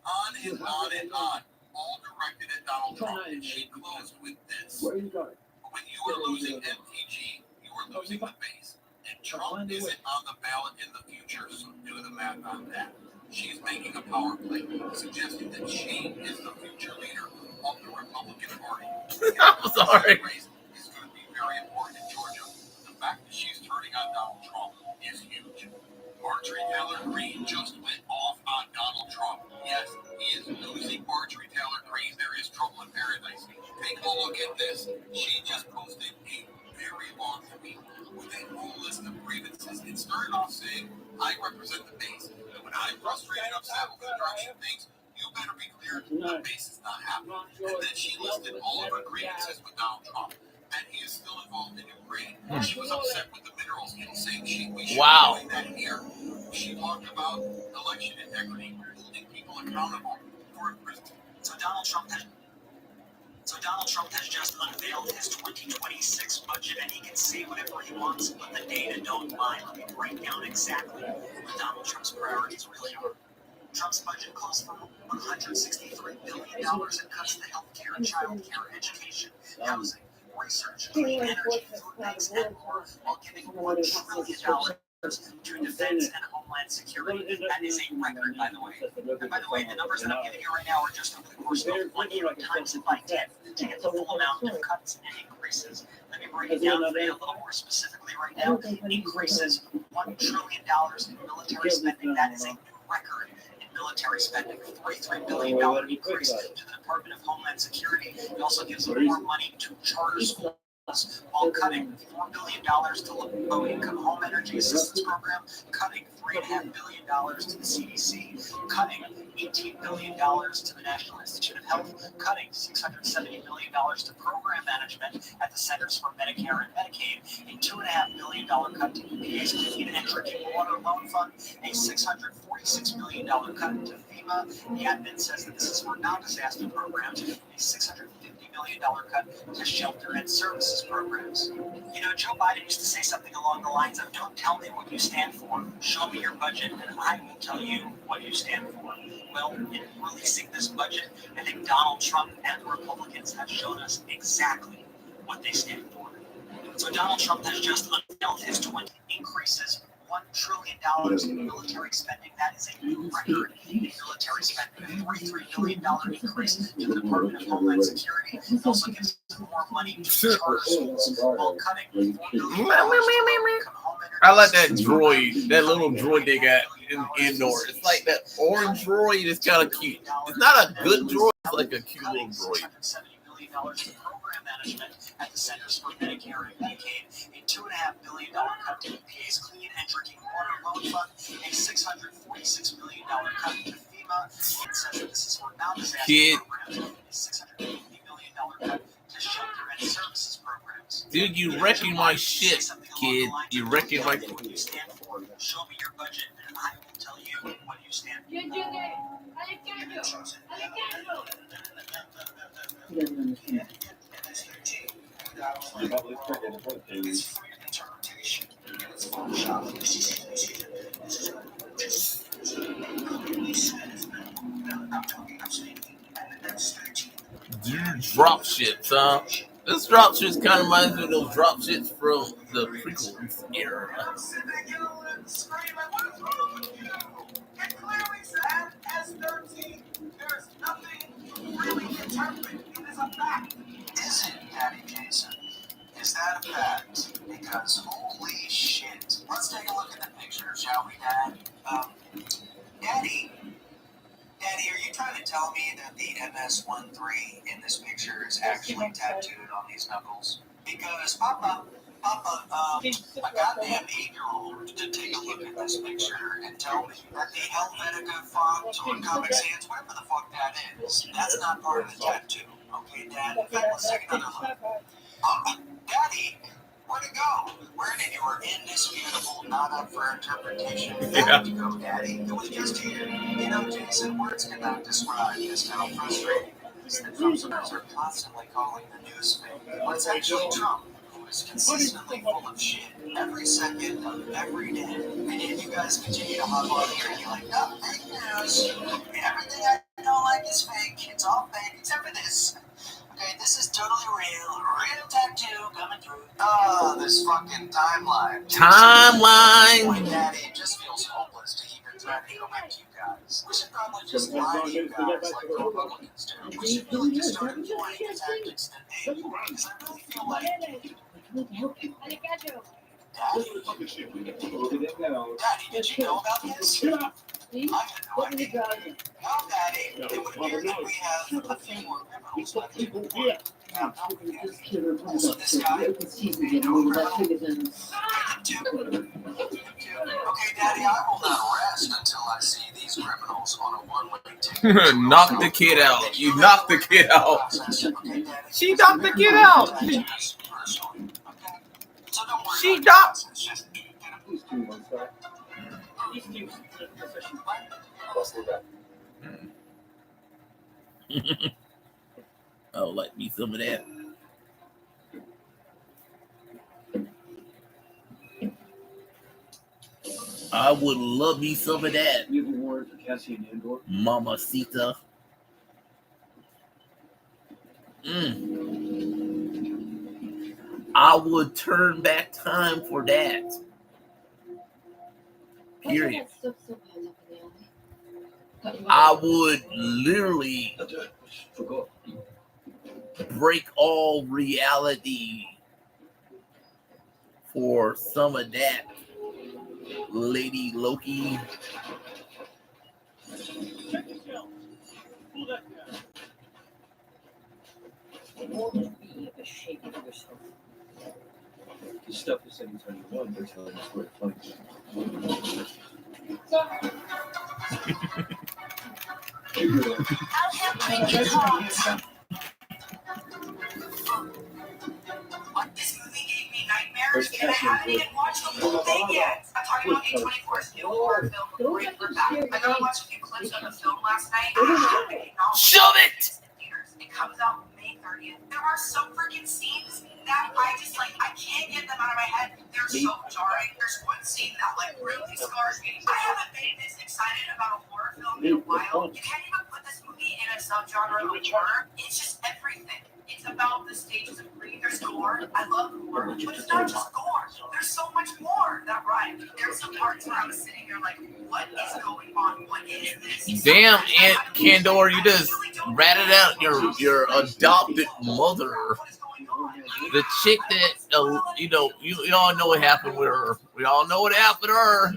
On and on and on. All directed at Donald Trump. And she closed with this. When you are losing MTG, you are losing the base. And Trump isn't on the ballot in the future, so do the math on that. She's making a power play, suggesting that she is the future leader of the Republican Party. I'm sorry. Race is going to be very important in Georgia. The fact that she's turning on Donald Trump is huge. Marjorie Taylor Greene just went off on Donald Trump. Yes, he is look at this. She just posted a very long tweet with a whole list of grievances. It started off saying, I represent the base. And when I'm frustrated, upset with the direction of things, you better be clear the base is not happy. And then she listed all of her grievances with Donald Trump. And he is still involved in Ukraine. She was upset with the minerals deal, saying we should be doing that here. She talked about election integrity, holding people accountable for Frist. So Donald Trump has just unveiled his 2026 budget, and he can say whatever he wants, but the data don't lie. Let me break down exactly what Donald Trump's priorities really are. Trump's budget calls for $163 billion and cuts to healthcare, childcare, education, housing, research, clean energy, food banks, and more, while giving $1 trillion to defense and homeland security. That is a record, by the way. And by the way, the numbers that I'm giving you right now are just over the course of 1 year. Times it by 10 to get the full amount of cuts and increases. Let me break it down for you a little more specifically right now. Increases $1 trillion in military spending. That is a new record in military spending. $43 billion increase to the Department of Homeland Security. It also gives more money to charter schools, while cutting $4 billion to low-income home energy assistance program, cutting $3.5 billion to the CDC, cutting $18 billion to the National Institute of Health, cutting $670 million to program management at the Centers for Medicare and Medicaid, a $2.5 billion cut to EPA's Clean and Drinking Water Loan Fund, a $646 million cut to FEMA. The admin says that this is for non-disaster programs, a $650 million cut to shelter and services programs. You know, Joe Biden used to say something along the lines of, don't tell me what you stand for, show me your budget, and I will tell you what you stand for. Well, in releasing this budget, I think Donald Trump and the Republicans have shown us exactly what they stand for. So Donald Trump has just unveiled his 20 increases $1 trillion in military spending. That is a new record in military spending. A $43 billion increase to the Department of Homeland Security. It also gives more money to charter schools while cutting $4 billion. I like that droid, that little droid they got in Andor. It's like that orange droid. It's kind of cute. It's not a good droid. It's like a cute little droid. $670 million to program management at the Centers for Medicare and Medicaid, a $2.5 billion cut to EPA's Clean and Drinking Water Loan Fund, a $646 million cut to FEMA. It says that this is for non-disaster programs, a $650 million cut to shelter and services programs. Dude, you wrecking my shit, kid. You wrecking my what you stand for. Show me your budget, and I will tell you what you stand for. He doesn't understand. It's free interpretation. It's Photoshop. I'm talking absolutely. And that's 13. Dude, drop shits, huh? This drop shit's kind of reminds me of those drop shits from the prequel era. I'm sitting there and screaming, what is wrong with you? It clearly said S13. There's nothing really interpreted. It is a fact. Is it, Daddy Jason? Is that a fact? Because holy shit. Let's take a look at the picture, shall we, Dad? Daddy, are you trying to tell me that the MS-13 in this picture is actually tattooed on these knuckles? Because, Papa, a goddamn 8-year-old to take a look at this picture and tell me that the Helvetica font or Comic Sans, whatever the fuck that is, that's not part of the tattoo. Okay, Dad? In fact, let's take another look. Daddy, where'd it go? Where did your indisputable, not up for interpretation fact go, Daddy? It was just here. You know, Jason, words cannot describe just how frustrating it is that Trump supporters are constantly calling the news fake. But it's actually Trump who is consistently full of shit every second of every day. And yet you guys continue to hop on here and you're like, no, fake news. Everything I don't like is fake. It's all fake except for this. Okay, this is totally real tattoo coming through. Oh, this fucking timeline. Timeline! Daddy, it just feels hopeless to even try to go back to you guys. We should probably just lie to you guys like the Republicans do. We should really just start employing the tactics that they do. Because I really feel like... Daddy, did you know about this? Steve, I had no what are you idea. driving? Well, Daddy, it would appear that we have a few more criminals left to report. Now, don't forget. This kid are talking Also, about this guy, the season getting moved up bigger than. Okay, Daddy, I will not rest until I see these criminals on a one-way ticket. Knock the kid out. You knocked the kid out. Okay, Daddy. She knocked the kid out. Personally, okay? So don't worry She about knocked. it. It's just get him. These two ones, right? These two positions. Let's do that. Oh, like me some of that. I would love me some of that. You have a warrant for Cassie and Andor? Mamacita. I would turn back time for that. Period. I would literally Forgot. break all reality for some of that. Lady Loki. Check yourself. Pull that down. Always be ashamed of yourself. This stuff is 721. They're telling us where it finds. What? This movie gave me nightmares, and I haven't even watched the whole thing yet. I'm talking about A24's new horror film, Great for Back. I gotta watch a few clips of the film last night. Shove it! It comes out May 30th. There are some freaking scenes that I can't get them out of my head. They're so jarring. There's one scene that really scars me. I haven't been this excited about a horror film in a while. You can't even put this movie in a subgenre of horror. It's just everything. It's about the stages of grief. There's gore. I love gore, but it's not just gore. There's so much more that rhyme. There's some parts where I was sitting here like, what is going on? What is this? Damn, Aunt Candor, you just ratted out your adopted mother. The chick that, you all know what happened with her. We all know what happened to her.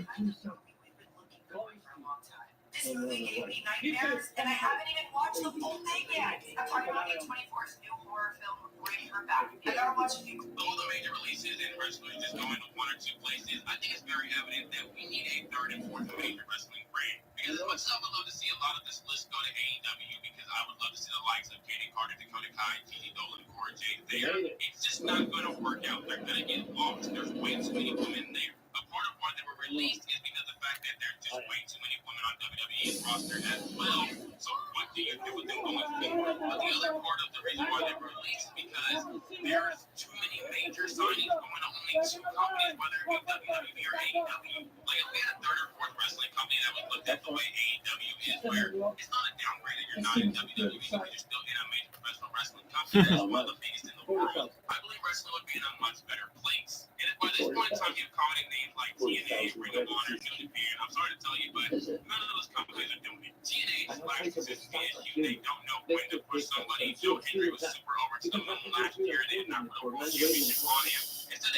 This movie gave me nightmares, and I haven't even watched the full thing yet. I'm talking about A24's new horror film, Great for Back. I gotta watch a few. All the major releases and wrestling just going to one or two places, I think it's very evident that we need a third and fourth major wrestling brand. Because as much as I would love to see a lot of this list go to AEW, because I would love to see the likes of Katie Carter, Dakota Kai, Gigi Dolan, and Cora Jade there, it's just not going to work out. They're going to get lost. There's way too many women there. But part of why they were released is because of the fact that there's just way too many women on WWE's roster as well. So what do you do with them going forward? But the other part of the reason why they were released is because there's too many major signings going to only two companies, whether it be WWE or AEW. Like if we had a third or fourth wrestling company that was looked at the way AEW is, where it's not a downgrade that you're not in WWE because you're still in a major professional wrestling company that is one of the biggest in the world. I believe wrestling would be in a much better place. And by this point in time, you're calling names like TNA, Ring of Honor, New Japan. I'm sorry to tell you, but none of those companies are doing it. TNA is lacking consistency issue. They don't know when to push somebody. Joe Hendry was super over to the moon last year. They did not put a world championship on him.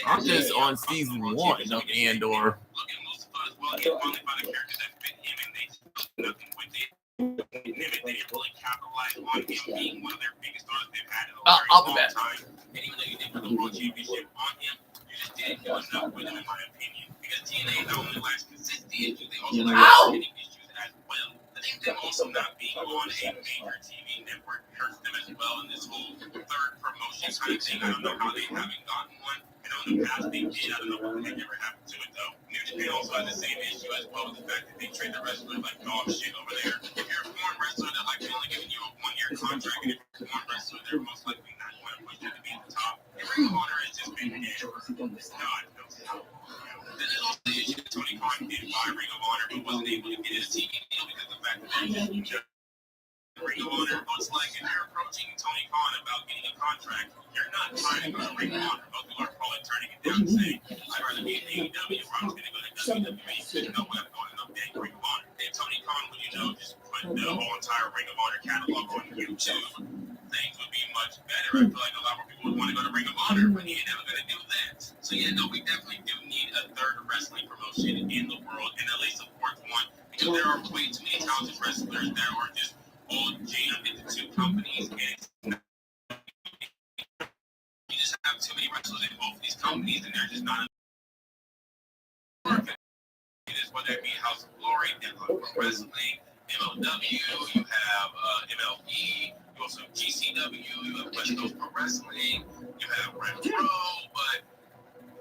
I'm just on season 1 of Andor. Look at Mustafa as well. He finally found a character that fit him, and they did nothing with it. They didn't really capitalize on him being one of their biggest stars they've had in a very long time. And even though you did put the world championship on him, you just didn't do enough with him, in my opinion. Because TNA not only lacks consistency issues, they also lack hitting issues as well. I think them also not being on a major TV network hurts them as well in this whole third promotion kind of thing. I don't know how they haven't gotten one. I know in the past they did. I don't know what ever happened to it though. New Japan also has the same issue as well with the fact that they treat the wrestlers like dog shit over there. If you're a foreign wrestler, they're likely only giving you a 1-year contract, and if you're a foreign wrestler, they're most likely not going to push you to be at the top. And Ring of Honor has just been dead. It's not. Then there's also the issue that Tony Khan did buy Ring of Honor, but wasn't able to get his TV deal because of the fact that they're just Ring of Honor. Looks like if you're approaching Tony Khan about getting a contract, you're not trying to go to Ring of Honor. Most people are probably turning it down and saying, I'd rather be in AEW or I'm going to go to WWE because no way I'm going to no dang Ring of Honor. And Tony Khan, would just put the whole entire Ring of Honor catalog on YouTube, things would be much better. I feel like a lot more people would want to go to Ring of Honor, but he ain't never going to do that. So yeah, no, we definitely do need a third wrestling promotion in the world, and at least a fourth one. Because because there are way too many talented wrestlers that are just all jammed into two companies, and you just have too many wrestlers in both of these companies, and they're just not perfect. Whether it be House of Glory, Wrestling, MLW, you have MLB, you also have GCW, you have West Coast Pro Wrestling, you have Red Pro, but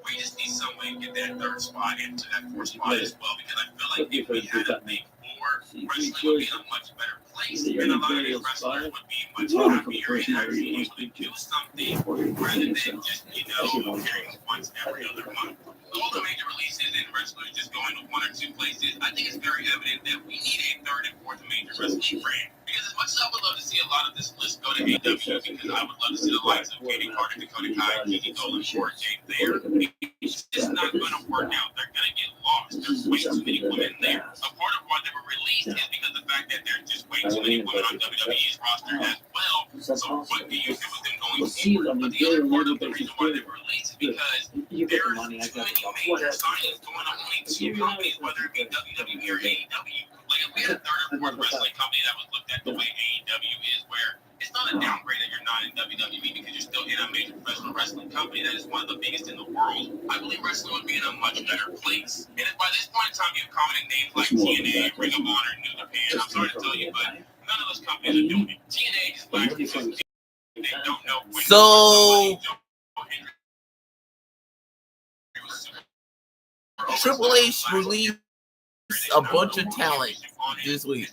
we just need some way to get that third spot into that fourth spot as well, because I feel like if we had a big four, wrestling would be in a much better place, and a lot of these wrestlers would be much happier and actually able to do something rather than just, appearing once every other month. All the major releases and wrestlers just going to one or two places, I think it's very evident that we need a third and fourth major wrestling brand. Because as much as I would love to see a lot of this list go to AW, because I would love to see the likes of Katie Carter, Dakota Kai, Kiki Dolan, or Jade there, it's just not going to work out. They're going to get lost. There's way too many women there. A part of why they were released is because of the fact that there's just way too many women on WWE's roster as well. So what do you do with them going forward? But the other part of the reason why they were released is because there's too many major signings going on only two companies, whether it be WWE or AEW. Like if we had a third or fourth wrestling company that was looked at the way AEW is, where it's not a downgrade that you're not in WWE because you're still in a major professional wrestling company that is one of the biggest in the world, I believe wrestling would be in a much better place. And if by this point in time you're commenting names like TNA, Ring of Honor, New Japan, I'm sorry to tell you, but none of those companies are doing it. TNA just lacks because they don't know when Triple H released a bunch of talent this week.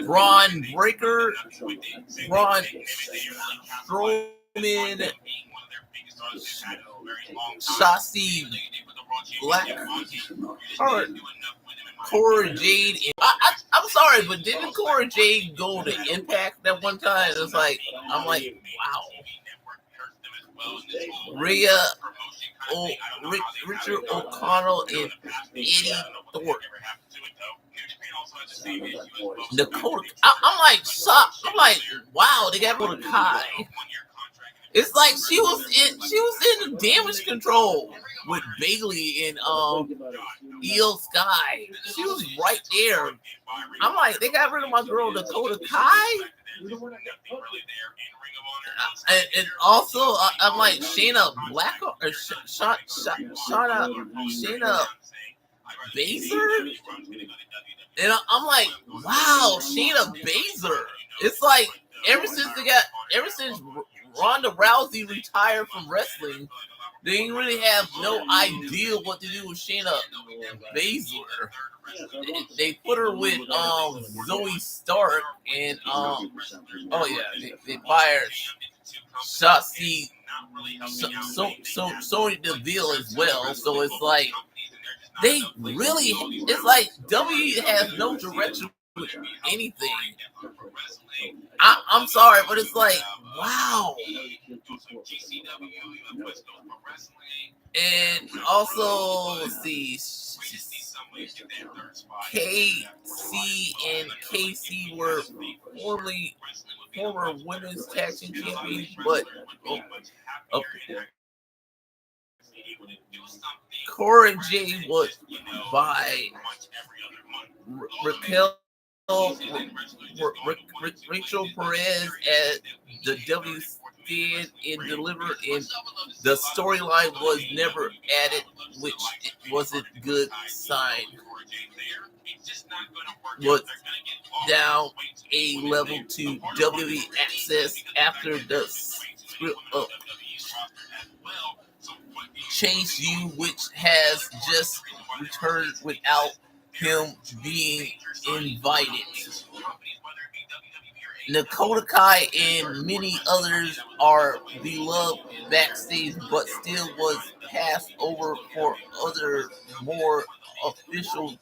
Braun Breaker, Braun Strowman, Shotzi Blackheart, Cora Jade. I'm sorry, but didn't Cora Jade go to Impact that one time? It's like, I'm like, wow. Richard O'Connell and Eddie Thorpe. Dakota, I'm like shocked. I'm like, wow, they got Dakota Kai. It's like she was in Damage Control with Bailey and Io Sky. She was right there. I'm like, they got rid of my girl Dakota Kai. And also, I'm like Shayna Black or Shayna Baszler, and I'm like, wow, Shayna Baszler. It's like ever since Ronda Rousey retired from wrestling, they didn't really have no idea what to do with Shayna Baszler. They put her with Zoe Stark and they fired Shotzi Sonya Deville as well. So it's like it's like W has no direction with anything. I'm sorry, but it's like, wow. And also, let's see, KC and KC were former women's tag team champions, but Cora Jade was by Rachel Perez at the W stand and delivered, and the storyline was never added, which wasn't good sign. Was down a level to WWE Access after the script of Chase U, which has just returned without him being invited. Dakota Kai and many others are beloved backstage, but still was passed over for other more official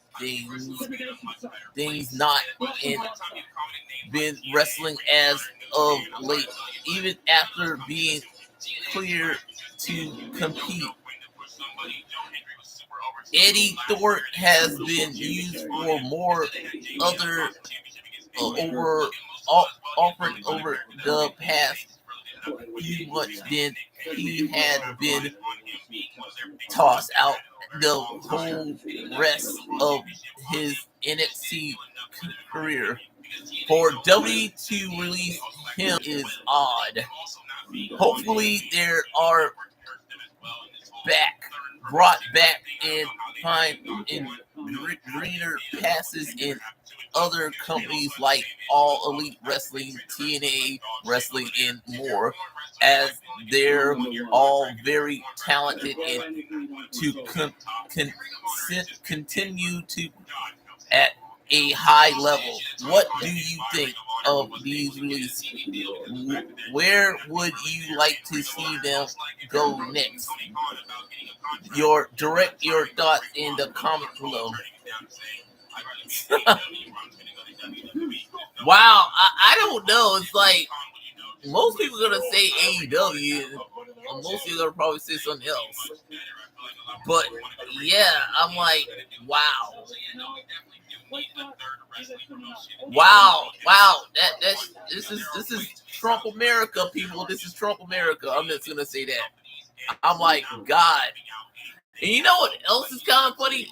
things not been wrestling as of late, even after being cleared to compete. Eddie Thorpe has been used for more other offered over the past few months than he had been tossed out the whole rest of his NXT for WWE to release him is odd. Hopefully, there are brought back and find in greener passes in other companies like All Elite Wrestling, TNA Wrestling, and more, as they're all very talented and to continue to at a high level. What do you think of these releases? Where would you like to see them go next? Your thoughts in the comment below. Wow, I don't know. It's like most people are gonna say AEW, and most people are gonna probably say something else. But yeah, I'm like, wow. This is Trump America, people. This is Trump America. I'm just gonna say that. I'm like, God. And you know what else is kind of funny?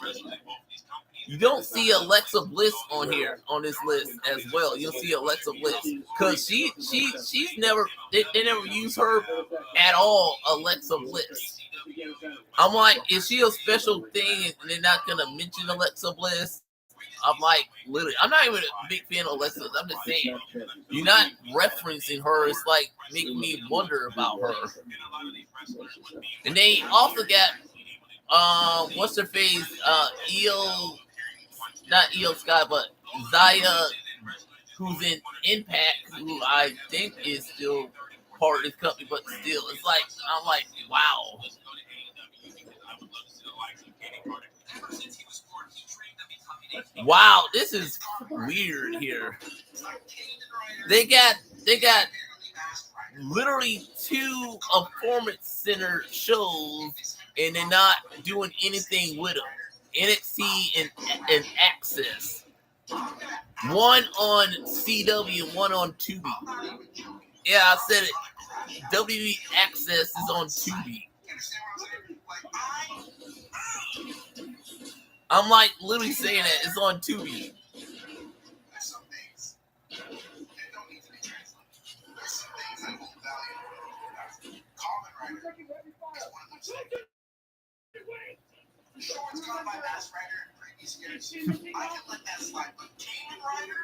You don't see Alexa Bliss on here on this list as well. You'll see Alexa Bliss because she's never they never use her at all. Alexa Bliss. I'm like, is she a special thing and they're not gonna mention Alexa Bliss? I'm like, literally, I'm not even a big fan of Alexa. I'm just saying, you're not referencing her. It's like making me wonder about her. And they also got what's her face? Not Io Sky, but Zaya, who's in Impact, who I think is still part of this company, but still, it's like, I'm like, wow. Wow, this is weird here. They got literally 2 performance center shows, and they're not doing anything with them. NXT and Access. One on CW, one on Tubi. Yeah, I said it. WWE Access is on Tubi. I'm like literally saying that it's on Tubi. Shorts gone by Mass Rider in previous years. I can let that slide, but Kamen Rider.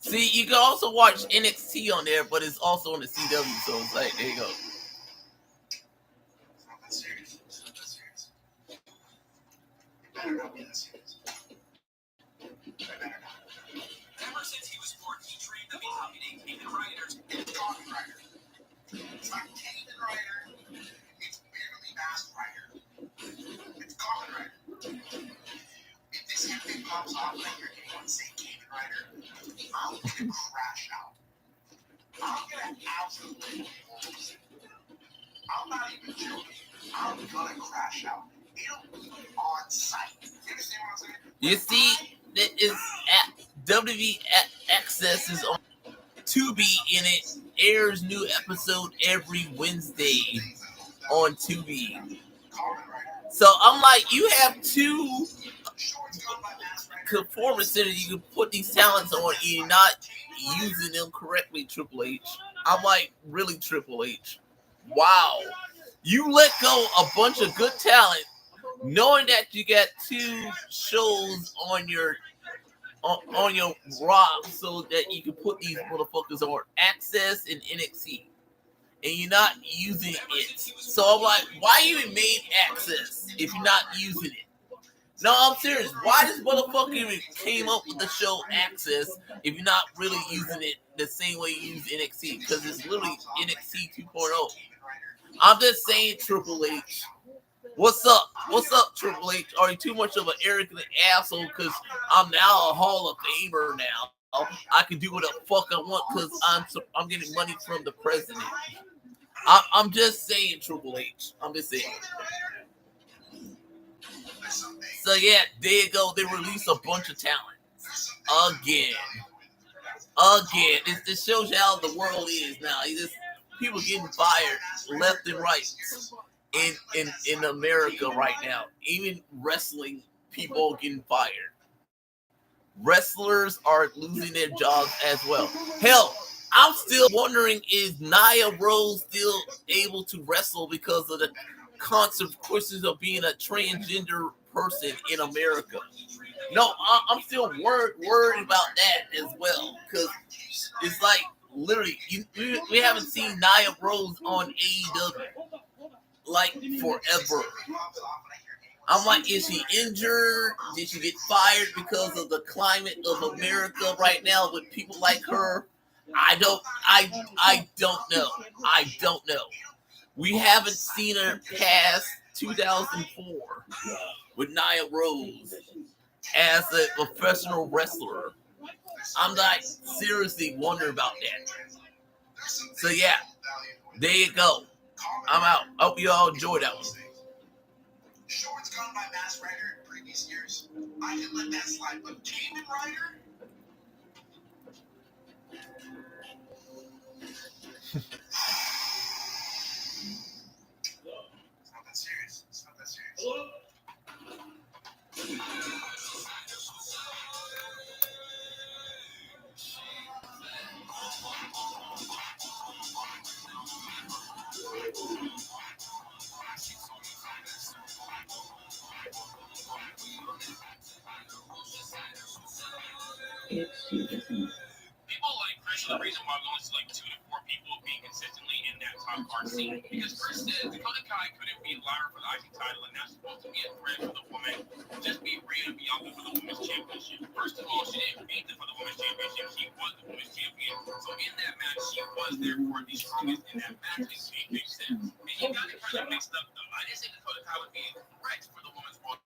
See, you can also watch NXT on there, but it's also on the CW, so it's like, there you go. It's not that serious. It's not that serious. It better not be that serious. It better not. Ever since he was 4, he trained to become a Kamen Rider. It's Kamen Rider. It's not Kamen Rider. It's barely Mass Rider. It's Kamen Rider. If this campaign pops off and you're going to say Kamen Rider, I'm going to crash out. I'm going to absolutely lose it. I'm not even joking. I'm going to crash out. It'll be on site. You understand what I'm saying? You see, that is at WWE Access is on Tubi, and it airs new episode every Wednesday on Tubi. So I'm like, you have 2 performance centers you can put these talents on, and you're not using them correctly, Triple H. I'm like, really, Triple H? Wow. You let go a bunch of good talent, knowing that you got 2 shows on your Raw, so that you can put these motherfuckers on Access and NXT, and you're not using it. So I'm like, why you even made Access if you're not using it? No, I'm serious. Why this motherfucker even came up with the show Access if you're not really using it the same way you use NXT? Because it's literally NXT 2.0. I'm just saying, Triple H. What's up? What's up, Triple H? Are you too much of an arrogant asshole? Because I'm now a Hall of Famer now. I can do what the fuck I want because I'm getting money from the president. I'm just saying, Triple H. I'm just saying. So yeah, there you go. They release a bunch of talent again. This shows you how the world is now. People getting fired left and right in America right now. Even wrestling people getting fired. wrestlers are losing their jobs as well. Hell, I'm still wondering, is Nia Rose still able to wrestle because of the consequences of being a transgender person in America? No, I'm still worried about that as well, because it's like literally we haven't seen Nia Rose on AEW like forever. I'm like, is she injured? Did she get fired because of the climate of America right now with people like her? I don't know. I don't know. We haven't seen her past 2004 with Nia Rose as a professional wrestler. I'm like seriously wondering about that. So yeah, there you go. I'm out. Hope you all enjoyed that one. Shorts gone by Mass Rider in previous years. I can let that slide, but Kamen Rider? It's not that serious. It's not that serious. People like Chris, the reason why we only see like 2 to 4 people being consistently in that top card scene, because Frist says Dakota Kai couldn't be louder for the IC title, and that's supposed to be a threat for the woman. Just be Rhea Bianca for the women's championship. First of all, she didn't beat them for the women's championship. She was the women's champion. So in that match, she was there for the strongest in that match. It makes sense. And you got it kind of mixed up though. I didn't say Dakota Kai would be a threat for the women's world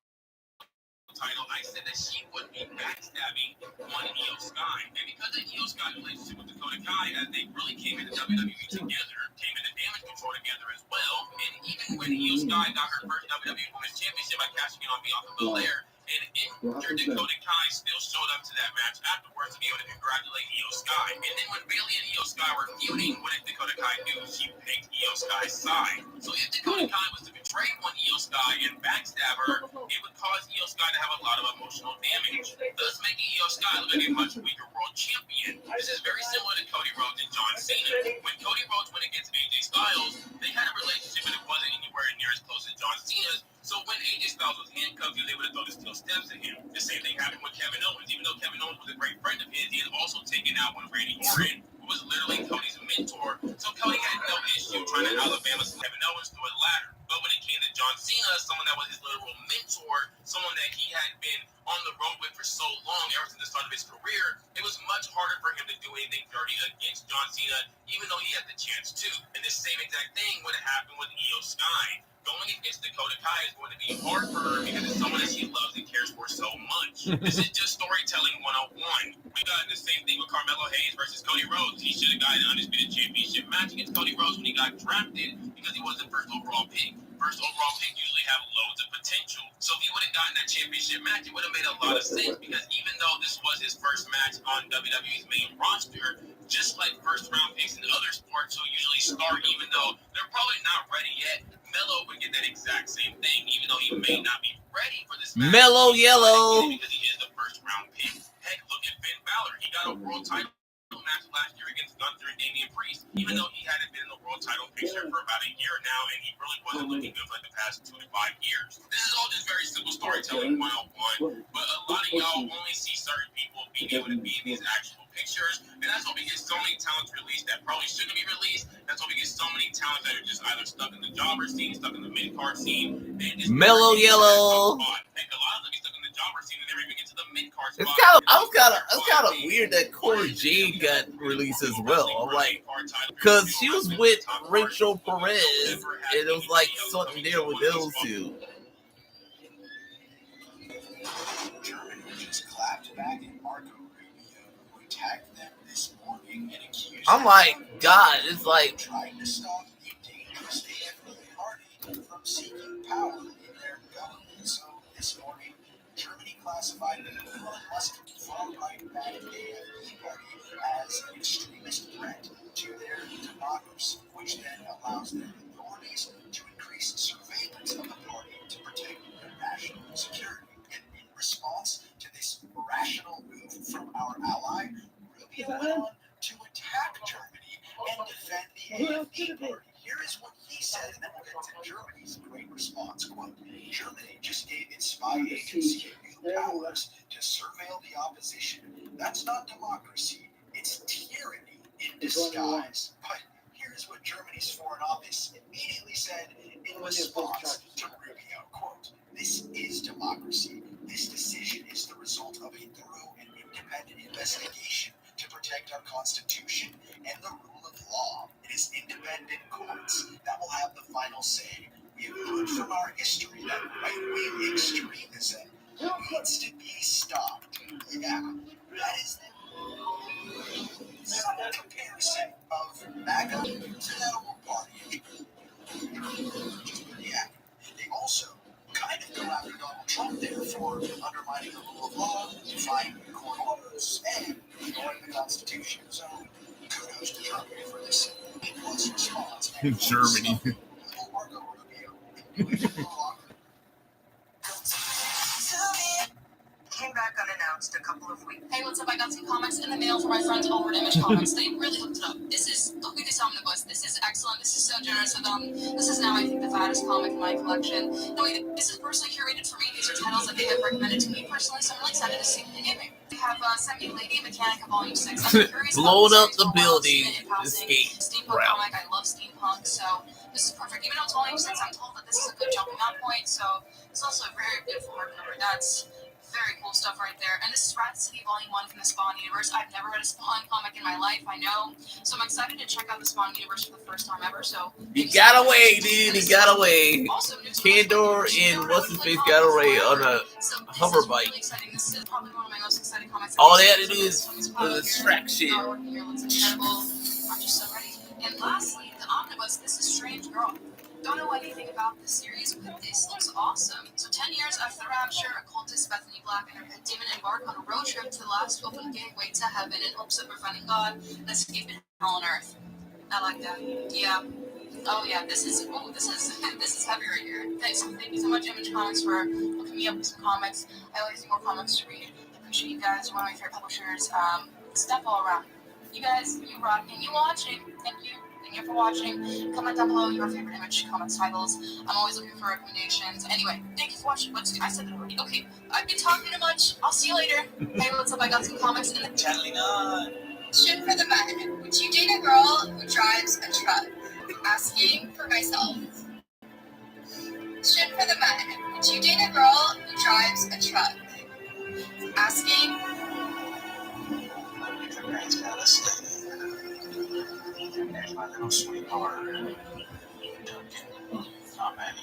title. I said that she would be backstabbing on Io Sky. And because of Io Sky's relationship with Dakota Kai, as they really came into WWE together, came into Damage Control together as well. And even when Io Sky got her first WWE Women's Championship by cashing in on Bianca Belair, and injured Dakota Kai still showed up to that match afterwards to be able to congratulate Io Sky. And then when Bayley and Io Sky were feuding, what did Dakota Kai do? She picked Io Sky's side. So if Dakota Kai was to betray on Io Sky and backstab her, it would cause Io Sky to have a lot of emotional damage, thus making Io Sky look like a much weaker world champion. This is very similar to Cody Rhodes and John Cena. When Cody Rhodes went against AJ Styles, they had a relationship, but it wasn't anywhere near as close as John Cena's. So when AJ Styles was handcuffed, he was able to throw the steel steps at him. The same thing happened with Kevin Owens. Even though Kevin Owens was a great friend of his, he had also taken out one Randy Orton, who was literally Cody's mentor. So Cody had no issue trying to Alabama Kevin Owens through a ladder. But when it came to John Cena, someone that was his literal mentor, someone that he had been on the road with for so long, ever since the start of his career, it was much harder for him to do anything dirty against John Cena, even though he had the chance to. And this same exact thing would have happened with Io Sky. Going against Dakota Kai is going to be hard for her because it's someone that she loves and cares for so much. This is just storytelling 101. We got the same thing with Carmelo Hayes versus Cody Rhodes. He should have gotten an Undisputed Championship match against Cody Rhodes when he got drafted because he was the first overall pick. First overall pick usually have loads of potential. So if he would have gotten that championship match, it would have made a lot of sense because even though this was his first match on WWE's main roster, just like first round picks in other sports who usually start even though they're probably not ready yet, Melo would get that exact same thing, even though he may not be ready for this match. Mellow Yellow. Because he is the first round pick. Heck, look at Finn Balor. He got a world title match last year against Gunther and Damian Priest, even though he hadn't been in the world title picture for about a year now, and he really wasn't looking good for like the past 2 to 5 years. This is all just very simple storytelling 101, but a lot of y'all only see certain people being able to be in these actual pictures, and that's why we get so many talents released that probably shouldn't be released. That's why we get so many talents that are just either stuck in the jobber scene, stuck in the mid-card scene, and just Mellow Yellow. Heck, a lot of them be stuck in the jobber scene and never even get to the mid-card spot. It's kind of weird that Cora Jade got released as well. I'm like, because she was with Rachel Perez, and it was like something there with those two. Germany just clapped back at Marco Rubio, who attacked them this morning and accused I'm like, God, it's like trying to stop the dangerous AFD party from seeking power in their government. So this morning, Germany classified the Elon Musk far-right back AFD party as an extremist threat to their democracy, which then allows their authorities to increase surveillance of the party to protect their national security. And in response to this rational move Here is what he said, and then we'll get to Germany's great response. Quote, Germany just gave its spy agency new powers to surveil the opposition. That's not democracy. It's tyranny in disguise. But here's what Germany's Foreign Office immediately said in response to Rubio. Quote, this is democracy. This decision is the result of a thorough and independent investigation to protect our Constitution and the rule of law. It is independent courts that will have the final say. We have learned from our history that right-wing extremism needs to be stopped. Yeah, that is some comparison of MAGA to that old party. Yeah, they also kind of go after Donald Trump there for undermining the rule of law, defying court orders, and ignoring the Constitution. So kudos to Germany for this A-plus response. Germany. Marco Rubio. Came back unannounced a couple of weeks. Hey, what's up? I got some comics in the mail from my friends over at Image Comics. They really hooked it up. Look at this omnibus. This is excellent. This is so generous of them. This is now, I think, the fattest comic in my collection. No, wait, this is personally curated for me. These are titles that they have recommended to me personally, so I'm really excited to see what they give me. They have sent me Lady Mechanica Volume 6. I'm curious Blown about up the building. Escape. Steampunk comic. I love steampunk, so this is perfect. Even though it's Volume 6, I'm told that this is a good jumping off point, so it's also a very beautiful hardcover. That's very cool stuff right there. And this is Rat City Volume 1 from the Spawn universe. I've never read a Spawn comic in my life, I know. So I'm excited to check out the Spawn universe for the first time ever. So He got away, dude. He got away. Also, Candor and what's his face got away on a hover bike. Really exciting. This is probably one of my most exciting comics. All they had to do is distract shit. Artwork here looks incredible. I'm just so ready. And lastly, the omnibus. This is Strange Girl. Don't know anything about this series, but this looks awesome. So 10 years after the rapture, occultist Bethany Black and her pet demon embark on a road trip to the last open gateway to heaven in hopes of preventing God and escaping hell on earth. I like that. Yeah. Oh yeah, this is heavy right here. Thank you so much, Image Comics, for hooking me up with some comics. I always need more comics to read. I appreciate you guys. You're one of my favorite publishers. Stuff all around. You guys, you rock, and you watching. Thank you. Thank you for watching. Comment down below your favorite Image Comics titles. I'm always looking for recommendations. Anyway, thank you for watching. I said that already. Okay, I've been talking too much. I'll see you later. Hey, what's up? I got some comics in the Shit for the men. Would you date a girl who drives a truck? Asking for myself. Shit for the men. Would you date a girl who drives a truck? Asking. There's my little sweetheart. Not many.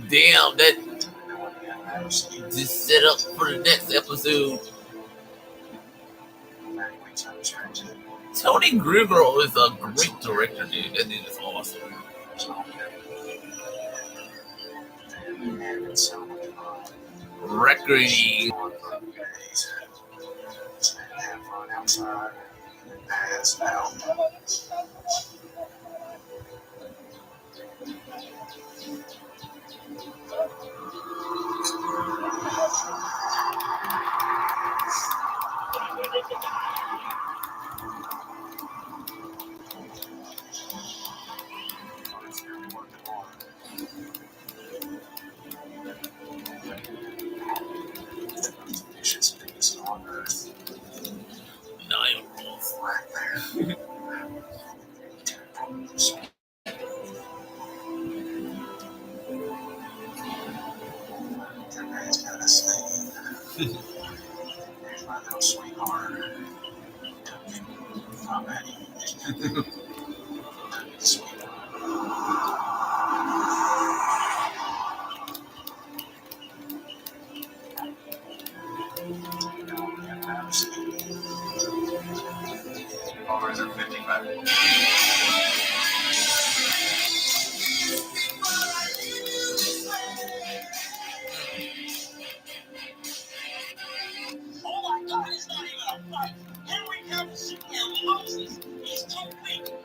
Damn, that just set up for the next episode. Tony Gilroy is a great director, dude. That dude is awesome. Recording.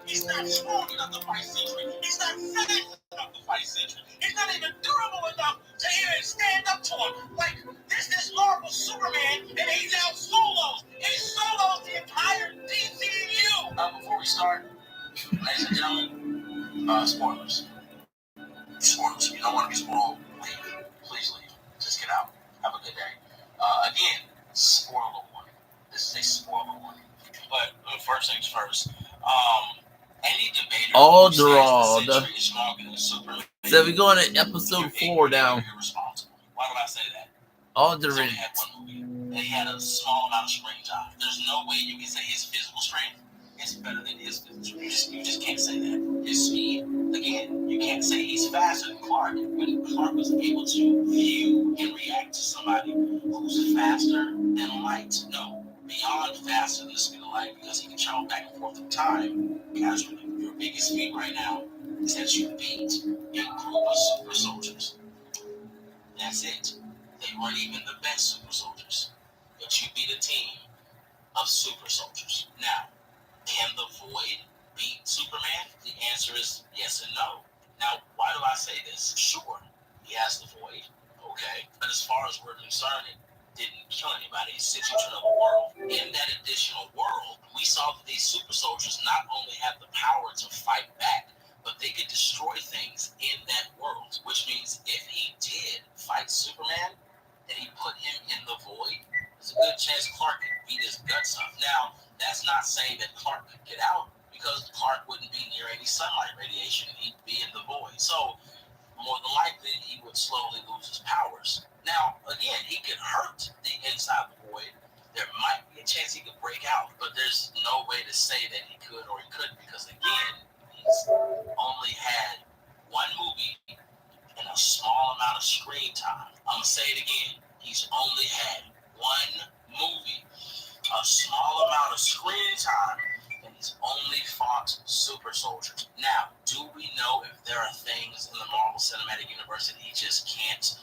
He's not strong enough to fight Sentry. He's not fast enough to fight Sentry. He's not even durable enough to even stand up to him. Like, this Marvel Superman, and he now solos. He solos the entire DCU. Before we start, ladies and gentlemen, spoilers. Spoilers. If you don't want to be spoiled, leave. Please leave. Just get out. Have a good day. Again, spoiler warning. This is a spoiler warning. But first things first, any debater All who draw. says the Sentry is stronger than Superman, So we're going to episode 4 now. irresponsible. Why do I say that? All Because he direct. had one movie, and he had a small amount of screen time. There's no way you can say his physical strength is better than his physical strength. You just can't say that. His speed, again, you can't say he's faster than Clark. When Clark was able to view and react to somebody who's faster than light, no, beyond faster than the speed of light, because he can travel back and forth in time. Casually, your biggest feat right now is that you beat a group of super soldiers. That's it. They weren't even the best super soldiers, but you beat a team of super soldiers. Now, can the Void beat Superman? The answer is yes and no. Now, why do I say this? Sure, he has the Void, okay, but as far as we're concerned, it didn't kill anybody. It sent you to another world. In that additional world, we saw that these super soldiers not only have the power to fight back, but they could destroy things in that world, which means if he did fight Superman and he put him in the Void, there's a good chance Clark could beat his guts up. Now, that's not saying that Clark could get out, because Clark wouldn't be near any sunlight radiation and he'd be in the Void. So, more than likely, he would slowly lose his powers. Now, again, he could hurt the inside of the Void. There might be a chance he could break out, but there's no way to say that he could or he couldn't, because again, he's only had one movie and a small amount of screen time. I'm going to say it again. He's only had one movie, a small amount of screen time, and he's only fought super soldiers. Now, do we know if there are things in the Marvel Cinematic Universe that he just can't,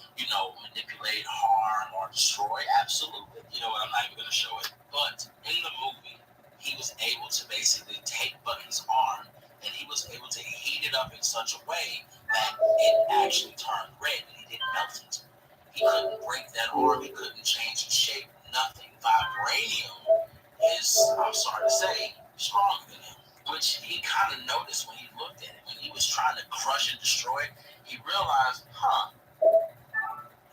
manipulate, harm, or destroy? Absolutely. You know what? I'm not even going to show it. But in the movie, he was able to basically take Bucky's arm, and he was able to heat it up in such a way that it actually turned red, and he didn't melt it. He couldn't break that arm. He couldn't change its shape. Nothing. Vibranium is, I'm sorry to say, stronger than him, which he kind of noticed when he looked at it. When he was trying to crush and destroy it, he realized, I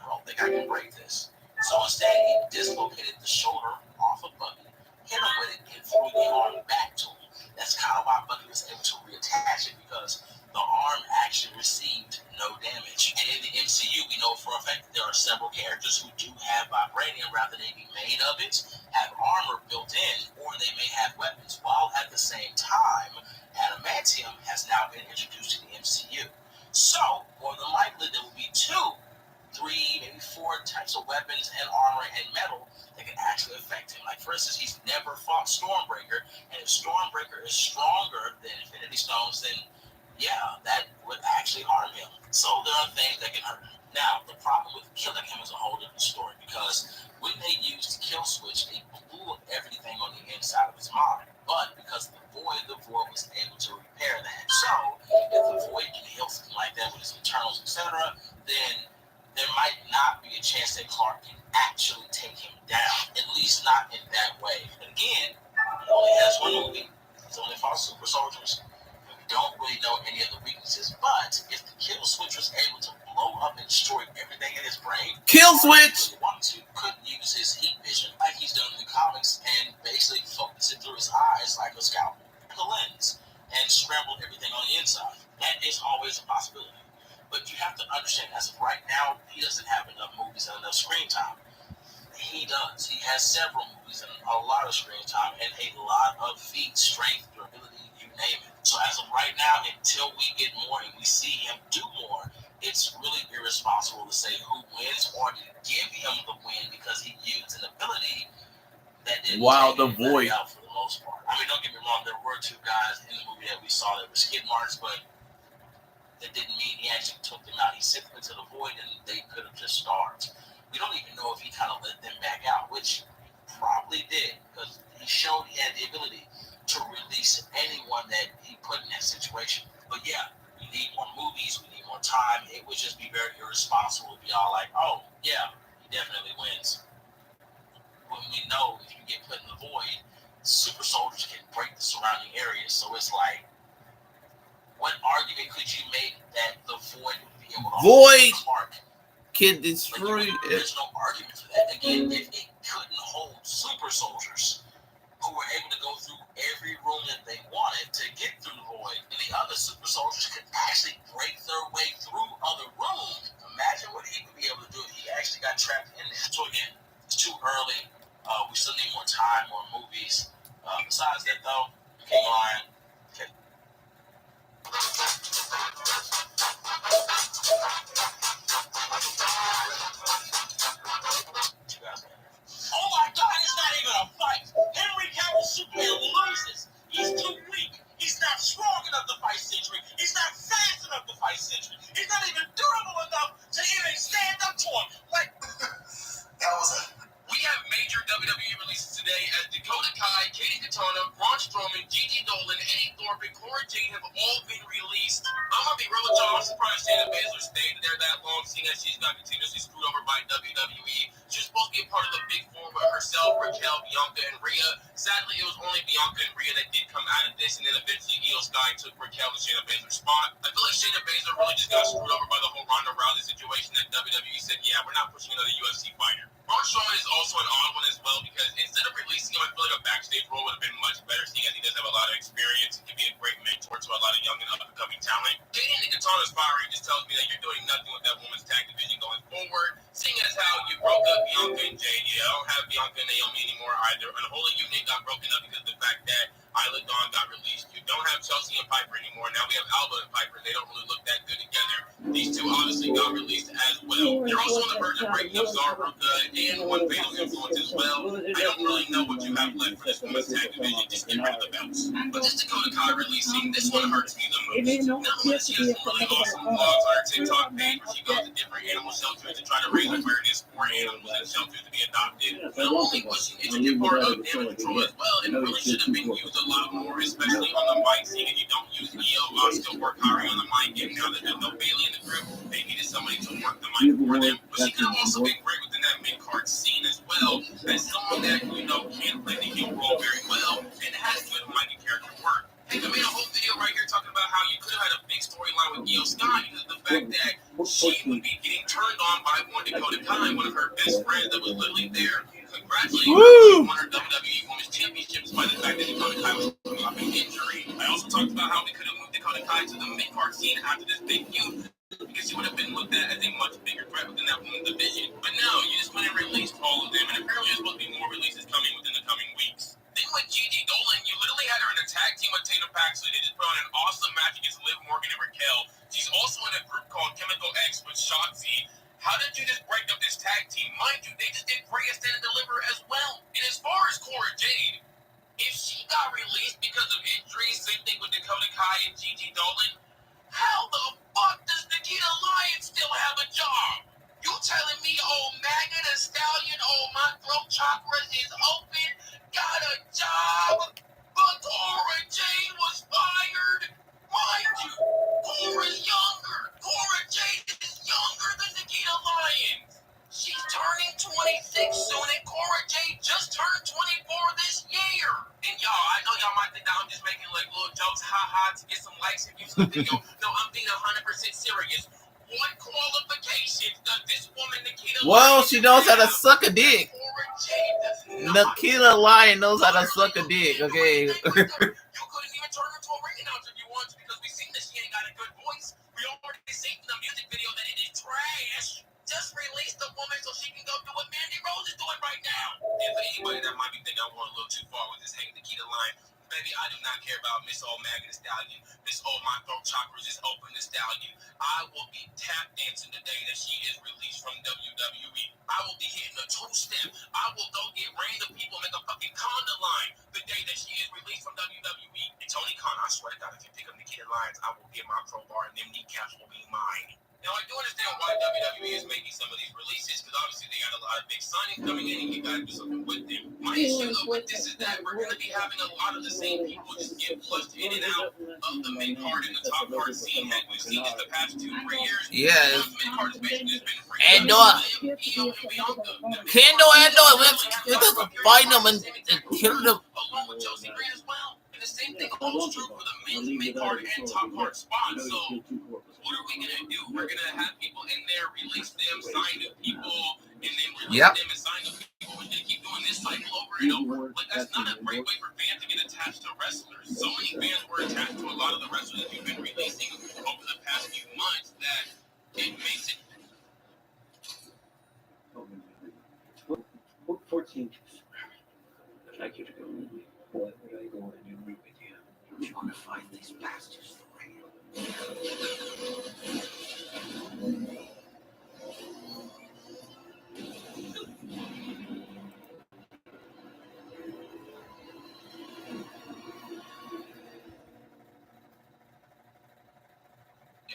don't think I can break this. So instead, he dislocated the shoulder off of Bucky, hit him with it, and threw the arm back to him. That's kind of why Bucky was able to reattach it, because the arm actually received no damage. And in the MCU, we know for a fact that there are several characters who do have vibranium, rather they be made of it, have armor built in, or they may have weapons, while at the same time, adamantium has now been introduced to the MCU. So, more than likely, there will be 2, 3, maybe 4 types of weapons and armor and metal that can actually affect him. Like, for instance, he's never fought Stormbreaker, and if Stormbreaker is stronger than Infinity Stones, then yeah, that would actually harm him. So there are things that can hurt him. Now, the problem with killing him is a whole different story, because when they used Kill Switch, they blew up everything on the inside of his mind. But because the Void was able to repair that. So if the Void can heal something like that with his internals, etc., then there might not be a chance that Clark can actually take him down, at least not in that way. And again, he only has one movie. He's only fought super soldiers. We don't really know any of the weaknesses, but if the Kill Switch was able to blow up and destroy everything in his brain, Kill Switch! Could use his heat vision like he's done in the comics and basically focus it through his eyes like a scalpel, like a lens, and scramble everything on the inside. That is always a possibility. But you have to understand, as of right now, he doesn't have enough movies and enough screen time. He does. He has several movies and a lot of screen time and a lot of feat, strength, durability, you name it. So as of right now, until we get more and we see him do more, it's really irresponsible to say who wins or to give him the win because he used an ability that didn't take the Void out for the most part. I mean, don't get me wrong, there were 2 guys in the movie that we saw that were skid marks, but that didn't mean he actually took them out. He sent them into the Void and they could have just starved. We don't even know if he kind of let them back out, which he probably did, because he showed he had the ability to release anyone that he put in that situation. But yeah, we need more movies, we need more time, it would just be very irresponsible to be all like, oh, yeah, he definitely wins. When we know if you get put in the void, super soldiers can break the surrounding areas. So it's like, what argument could you make that the void would be able to Void Clark can destroy it? There's no argument for that. Again, if it couldn't hold super soldiers who were able to go through every room that they wanted to get through the void, and the other super soldiers could actually break their way through other rooms, imagine what he would be able to do if he actually got trapped in there. So again, it's too early. We still need more time, more movies. Besides that, though, King Lion. Okay. Oh my God, it's not even a fight. Henry Cavill Superman loses. He's too weak. He's not strong enough to fight Sentry. He's not fast enough to fight Sentry. He's not even durable enough to even stand up to him. Like, that was a... We have major WWE releases today as Dakota Kai, Katie Katana, Braun Strowman, Gigi Dolan, Eddie Thorpe, and Cora Jade have all been released. I'm going to be real with y'all. I'm surprised Shayna Baszler stayed there that long, seeing as she's got continuously screwed over by WWE. She's supposed to be a part of the Big Four with herself, Raquel, Bianca, and Rhea. Sadly, it was only Bianca and Rhea that did come out of this, and then eventually Io Sky took Raquel and Shayna Baszler's spot. I feel like Shayna Baszler really just got screwed over by the whole Ronda Rousey situation that WWE said, yeah, we're not pushing another UFC fighter. Braun Strowman is also an odd one as well because instead of releasing him, I feel like a backstage role would have been much better, seeing as he does have a lot of experience and can be a great mentor to a lot of young and up-and-coming talent. Getting the Katana's firing just tells me that you're doing nothing with that women's tag division going forward, seeing as how you broke up Bianca and Jade. Yeah, I don't have Bianca and Naomi anymore either. Unholy Union got broken up because of the fact that Isla Dawn got released. You don't have Chelsea and Piper anymore. Now we have Alba and Piper. They don't really look that good together. These two obviously got released as well. You're also on the verge of breaking up Zarruka and One Fatal Influence as well. I don't really know what you have left for this women's tag division. Just get rid of the belts. But this Dakota Kai releasing, this one hurts me the most. Not unless she has some really awesome vlogs on her TikTok page where she goes to different animal shelters to try to raise awareness for animals and shelters to be adopted. Not only was she introduced part of Damage Control as well, it really should have been used a lot more, especially on the mic, seeing that you don't use Io, Oscar, or Kari on the mic, and now that there's no Bailey in the group, they needed somebody to work the mic for them. But she could have also been great within that mid-card scene as well, as someone that, you know, can play the heel role very well, and has good mic and character work. Hey, I made a whole video right here talking about how you could have had a big storyline with Io Sky because of the fact that she would be getting turned on by one Dakota Kai, one of her best friends that was literally there. Congratulating her on her WWE Women's Championship despite the fact that Dakota Kai was coming off an injury. I also talked about how we could have moved Dakota Kai to the mid-card scene after this big feud because she would have been looked at as a much bigger threat within that women's division. But no, you just went and released all of them, and apparently there's supposed to be more releases coming within the coming weeks. Then with Gigi Dolan, you literally had her in a tag team with Tatum Paxley. They just put on an awesome match against Liv Morgan and Raquel. She's also in a group called Chemical X with Shotzi. How did you just break up this tag team? Mind you, they just did Pray and Stand and Deliver as well. And as far as Cora Jade, if she got released because of injuries, same thing with Dakota Kai and Gigi Dolan, how the fuck does Nikita Lyons still have a job? You telling me old Maggot and Stallion, old my throat chakras is open, got a job, but Cora Jade was fired? Mind you, Cora's younger. Cora Jade is younger than Nikita Lyons. She's turning 26 soon, and Cora Jade just turned 24 this year. And y'all, I know y'all might think that I'm just making like little jokes, ha-ha, to get some likes and views to the video. No, I'm being 100% serious. What qualifications does this woman, Nikita Well, Lyons, she knows how to suck a dick. Cora Jade does not? Nikita Lyons knows how to suck a dick, okay? You couldn't even turn her to a ring announcer if you wanted to because we seen that she ain't got a good voice. We already seen in the music video that it is trash. Just release the woman so she can go do what Mandy Rose is doing right now. And for anybody that might be thinking I'm going a little too far with this hate Nikita Lyons, baby, I do not care about Miss Old Maggot the Stallion, Miss Old My Throat Chakras is Open the Stallion. I will be tap dancing the day that she is released from WWE. I will be hitting a two-step. I will go get random people, make a fucking Conda line the day that she is released from WWE. And Tony Khan, I swear to God, if you pick up Nikita Lyons, I will get my crowbar and them kneecaps will be mine. Now, I do understand understand why WWE is making some of these releases, because obviously they got a lot of big signings coming in and you got to do something with them. My issue though with this is that we're going to be having a lot of the same people just get flushed in and out of the mid card and the top card scene that we've seen just the past 2-3 years. Yeah. Mid card has basically just been free. Andor. Kendall Andor, we're just fighting them and killing them. Along with Chelsea Green as well. And the same thing holds true for the men's mid card and top card spots. So what are we gonna do? We're gonna have people in there, release them, sign new people, and then release them and sign new people. We're gonna keep doing this cycle over and over. Like that's not a great way for fans to get attached to wrestlers. So many fans were attached to a lot of the wrestlers that you've been releasing over the past few months that it makes it. 14. I'd like you to go with me. Why would I go on a new route with you? You want to find these bastards for real?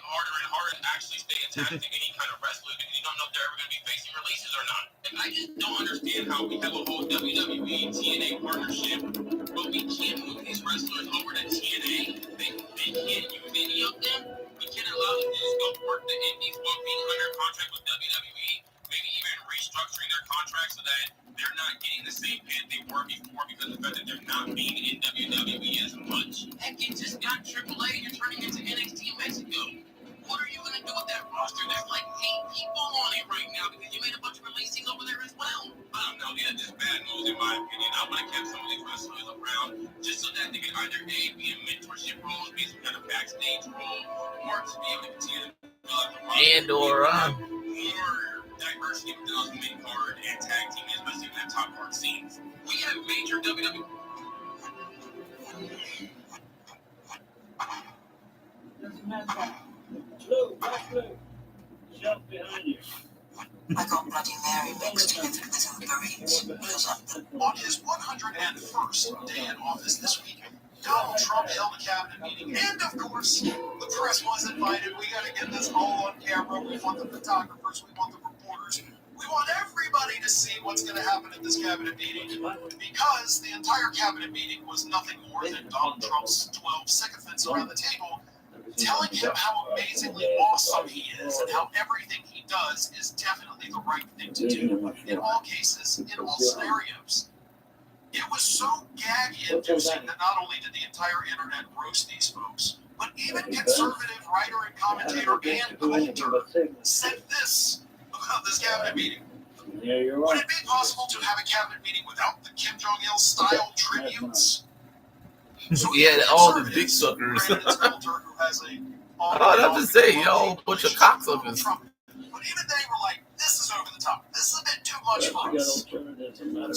Harder and harder to actually stay attached to any kind of wrestler because you don't know if they're ever going to be facing releases or not. Like, I just don't understand how we have a whole WWE TNA partnership, but we can't move these wrestlers over to TNA. They can't use any of them. We can't allow them to just go work the indies while being under contract with WWE. Maybe even restructuring their contract so that they're not getting the same pay they were before because of the fact that they're not being in WWE as much. Heck, you just got AAA, you're turning into NXT Mexico. What are you going to do with that roster? There's like 8 people on it right now because you made a bunch of releases over there as well. I don't know. These are just bad moves in my opinion. I would have kept some of these wrestlers around just so that they could either A, be in mentorship roles, be some kind of backstage role, or to be able to continue to develop the roster. More diversity within those mid-card and tag team, especially in that top-card scenes. We have major WWE. Blue, black blue. Shelf behind you. I got Bloody Mary mixed in with Uber Eats. On his 101st day in office this week, Donald Trump held a cabinet meeting, and of course, the press was invited. We got to get this all on camera. We want the photographers, we want the reporters, we want everybody to see what's going to happen at this cabinet meeting, because the entire cabinet meeting was nothing more than Donald Trump's 12 sycophants around the table telling him how amazingly awesome he is and how everything he does is definitely the right thing to do in all cases, in all scenarios. It was so gag-inducing that not only did the entire internet roast these folks, but even conservative writer and commentator Ann Coulter said this about this cabinet meeting. Would it be possible to have a cabinet meeting without the Kim Jong-il style tributes? So all the dick suckers. I'm just saying, bunch of cocksuckers. But even they were like, this is over the top. This is a bit too much for us.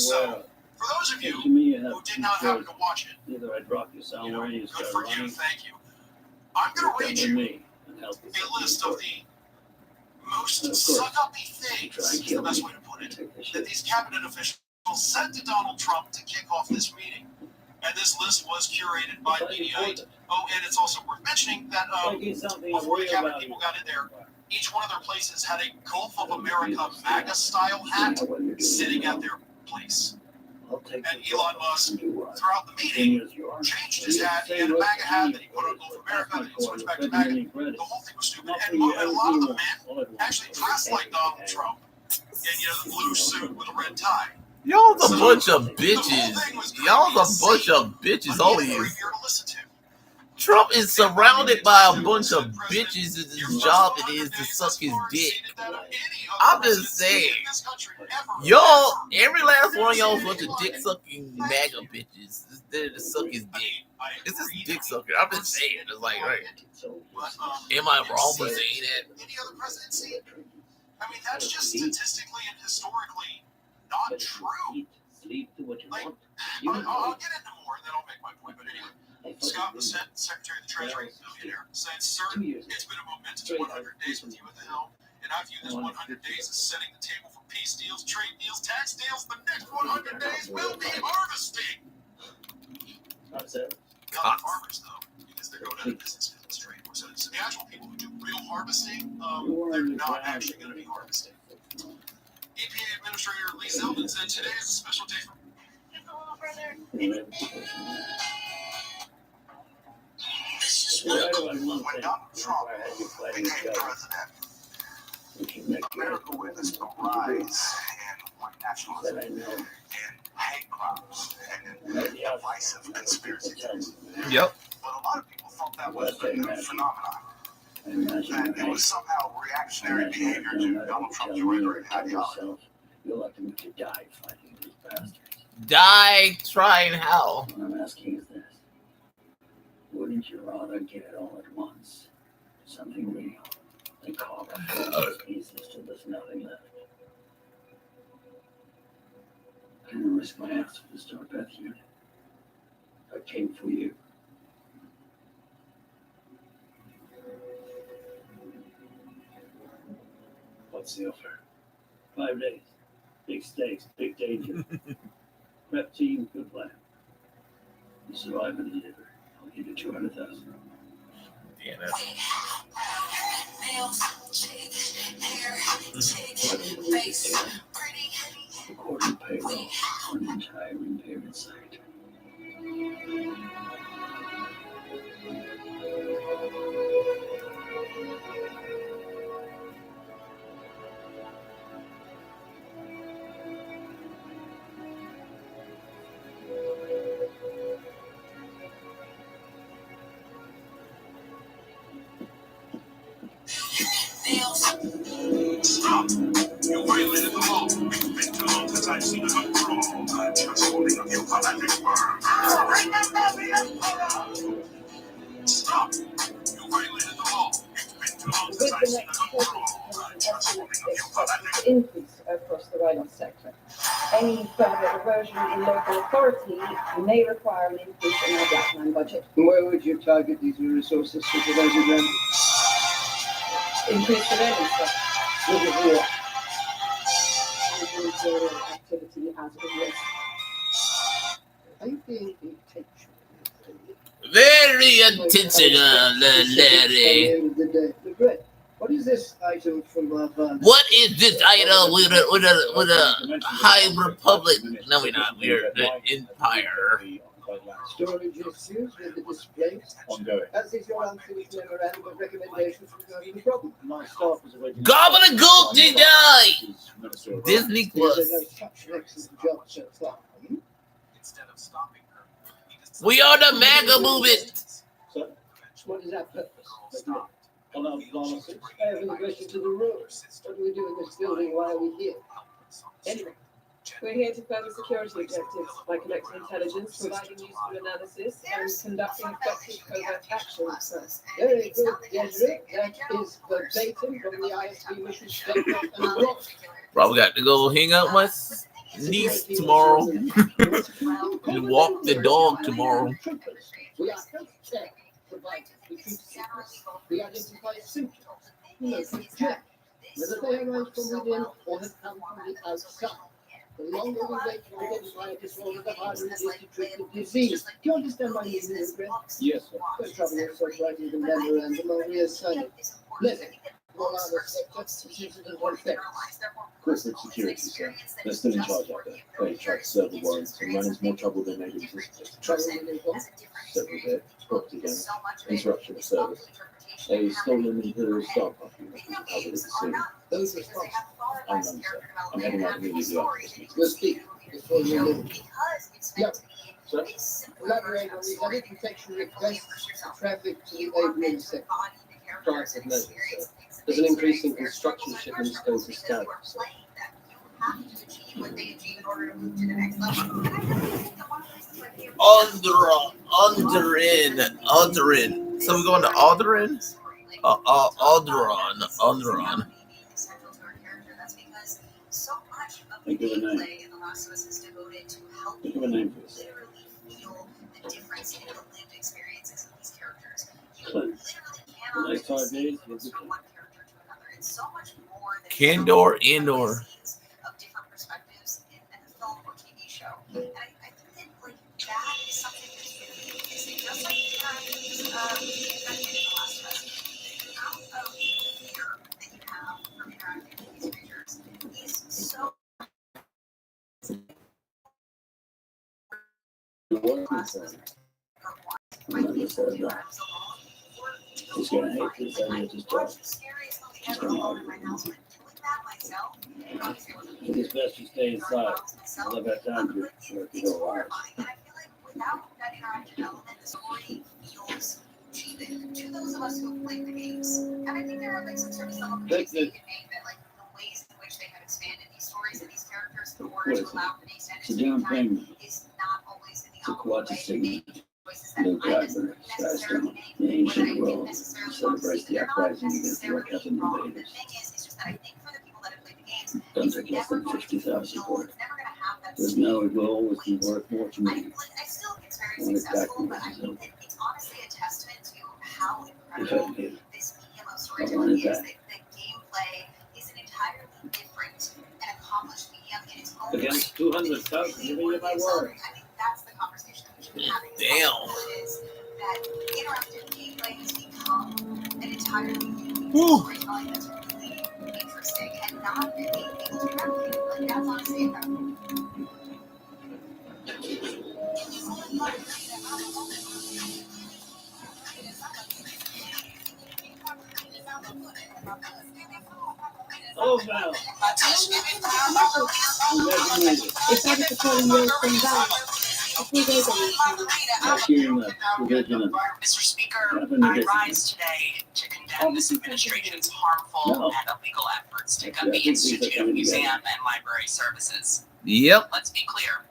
So, for those of you who did not happen to watch it, either I drop you somewhere and you good start for running. you, thank you. I'm going to read you a list of the most suck-uppy things, is the best way to put it, that these cabinet officials sent to Donald Trump to kick off this meeting. And this list was curated by Mediaite. Oh, and it's also worth mentioning that before the cabinet people got in there, each one of their places had a Gulf of America MAGA-style hat sitting at their place. And Elon Musk, throughout the meeting, changed his hat. He had a MAGA hat, then he put on Gulf of America, then he switched back to MAGA. The whole thing was stupid. And a lot of the men actually dressed like Donald Trump in, the blue suit with a red tie. Y'all's a bunch of bitches. Y'all's a bunch of bitches, all of you. Trump is surrounded by a bunch of bitches, and his job it is to suck his dick. I'm just saying, y'all, every last one of y'all is a bunch of dick-sucking MAGA bitches. It's there to suck his dick. It's just dick sucker. I'm just saying, it's like, right. Am I wrong for saying that? Any other presidency? I mean, that's just statistically and historically not true. Like, I'll get into more, and then I'll make my point. But anyway, Scott Bessent, Secretary of the Treasury, millionaire, said, "Sir, it's been a momentous 100 days with you at the helm, and I view this 100 days as setting the table for peace deals, trade deals, tax deals. The next 100 days will be harvesting." Not the farmers, though, because they're going out of business because it's trade war. sources. The actual people who do real harvesting, they're not actually going to be harvesting. EPA Administrator Lee Zeldin said today is a special day for. Just a little further. This is when Donald Trump became president. America witnessed a rise in white nationalism and hate crimes and divisive conspiracy theories. Yep. But a lot of people thought that was a new phenomenon. That it was somehow reactionary behavior to Donald Trump's rhetoric ideology. You'll have to make you die fighting these bastards. Die trying hell. What I'm asking is this. Wouldn't you rather get it all at once? Something real. And carve up all those pieces till there's nothing left. I'm gonna risk my ass for the Star Path unit. I came for you. What's the offer? 5 days. Big stakes, big danger. Prep team, good plan. You survive and deliver. I'll give you 200,000. Damn it. Recording payroll on an entire impaired site. Stop! You violated the law. It's been too long since I've seen a gun for all. I'm transforming of you galactic worm. Stop! You violated the law. It's been too long since I've seen a gun for all. I'm transforming of you galactic Increase across the Rhino sector. Any further erosion in local authority may require an increase in our blackman budget. Where would you target these resources, Supervisor Graham? Increase surveillance, sir. Look at what? Managerial activity as a risk. Are you being intentional? Very intentional, Larry. Great. What is this item from our van? What is this item with a High Republic? No, we're not. We're the Empire. Storage issues with the displays. Ongoing. As is your unfinished memorandum of recommendations regarding the problem. My staff was already. Gobbledygook today! Disney Plus. Plus. There's done such an excellent job so far. Instead of stopping her, We are the MAGA movement. So, what is our purpose? stopped. On our analysis, I have a question to the room. What do we do in this building? Why are we here? Anyway. We're here to further security objectives by collecting intelligence, providing useful analysis, and conducting effective covert actions. Very good, Gilroy. That is verbatim from the ISP mission statement and law. Probably got to go hang out with my niece tomorrow and walk the dog tomorrow. We are health tech providers. We treat sickness. We identify symptoms. We locate check. Whether they arise from within or have come from the outside. The longer we wait to identify a disorder, the harder it is to treat the disease. Do you understand my meaning, Greg? Yes, sir. Don't trouble yourself writing the memorandum or reassigning. Listen, all other sectors, citizens will affect. Corporate security, sir. They're still in charge out there. They try to serve the warrants and run into more trouble than they do. Trouble with info? Several hit, property damage, interruption of service. A stolen Imperial Star Puppy has been recovered at the scene. Those responsible. I'm none, sir. I'm heading out immediately after this meeting. We'll speak before you leave. Yep. Sir? Elaborate on the other protection requests for traffic to the Avian sector. Proactive measures, sir. There's an increase in construction shipments going to Scout, sir. Alderin. So we're going to Alderin? Alderon. Think of a name. Think of a name for this. Clint. The next 5 days, you'll be Clint. Andor. He's gonna hate this. I need to stop. He's gonna argue. It's his best to stay inside. I'll have that time to work it all out. Without that interactive element, the story feels cheated to those of us who have played the games. And I think there are like some sort of subtle critiques that you can make that like the ways in which they have expanded these stories and these characters in order to allow for the extended screen time is not always in the optimal way. Choices that I necessarily make, what I didn't necessarily want to see, they're not necessarily wrong. The thing is just that I think for the people that have played the games, it's never going to feel, it's never going to have that There's no, it will always be worth more to me. I still think it's very successful, but I think that it's honestly a testament to how incredible this medium of storytelling is. That the gameplay is an entirely different and accomplished medium in its own way. Against 200 subs, giving you my word. I think that's the conversation that we should be having. Damn. Is that interactive gameplay has become an entirely new storytelling that's really interesting and not being able to replicate. Like, that's honestly incredible. Oh, Val. It's not to call you from Val. A few days ago. Mr. Speaker, I rise today to condemn this administration's harmful and illegal efforts to gut the Institute of Museum and Library Services. Yep. Let's be clear.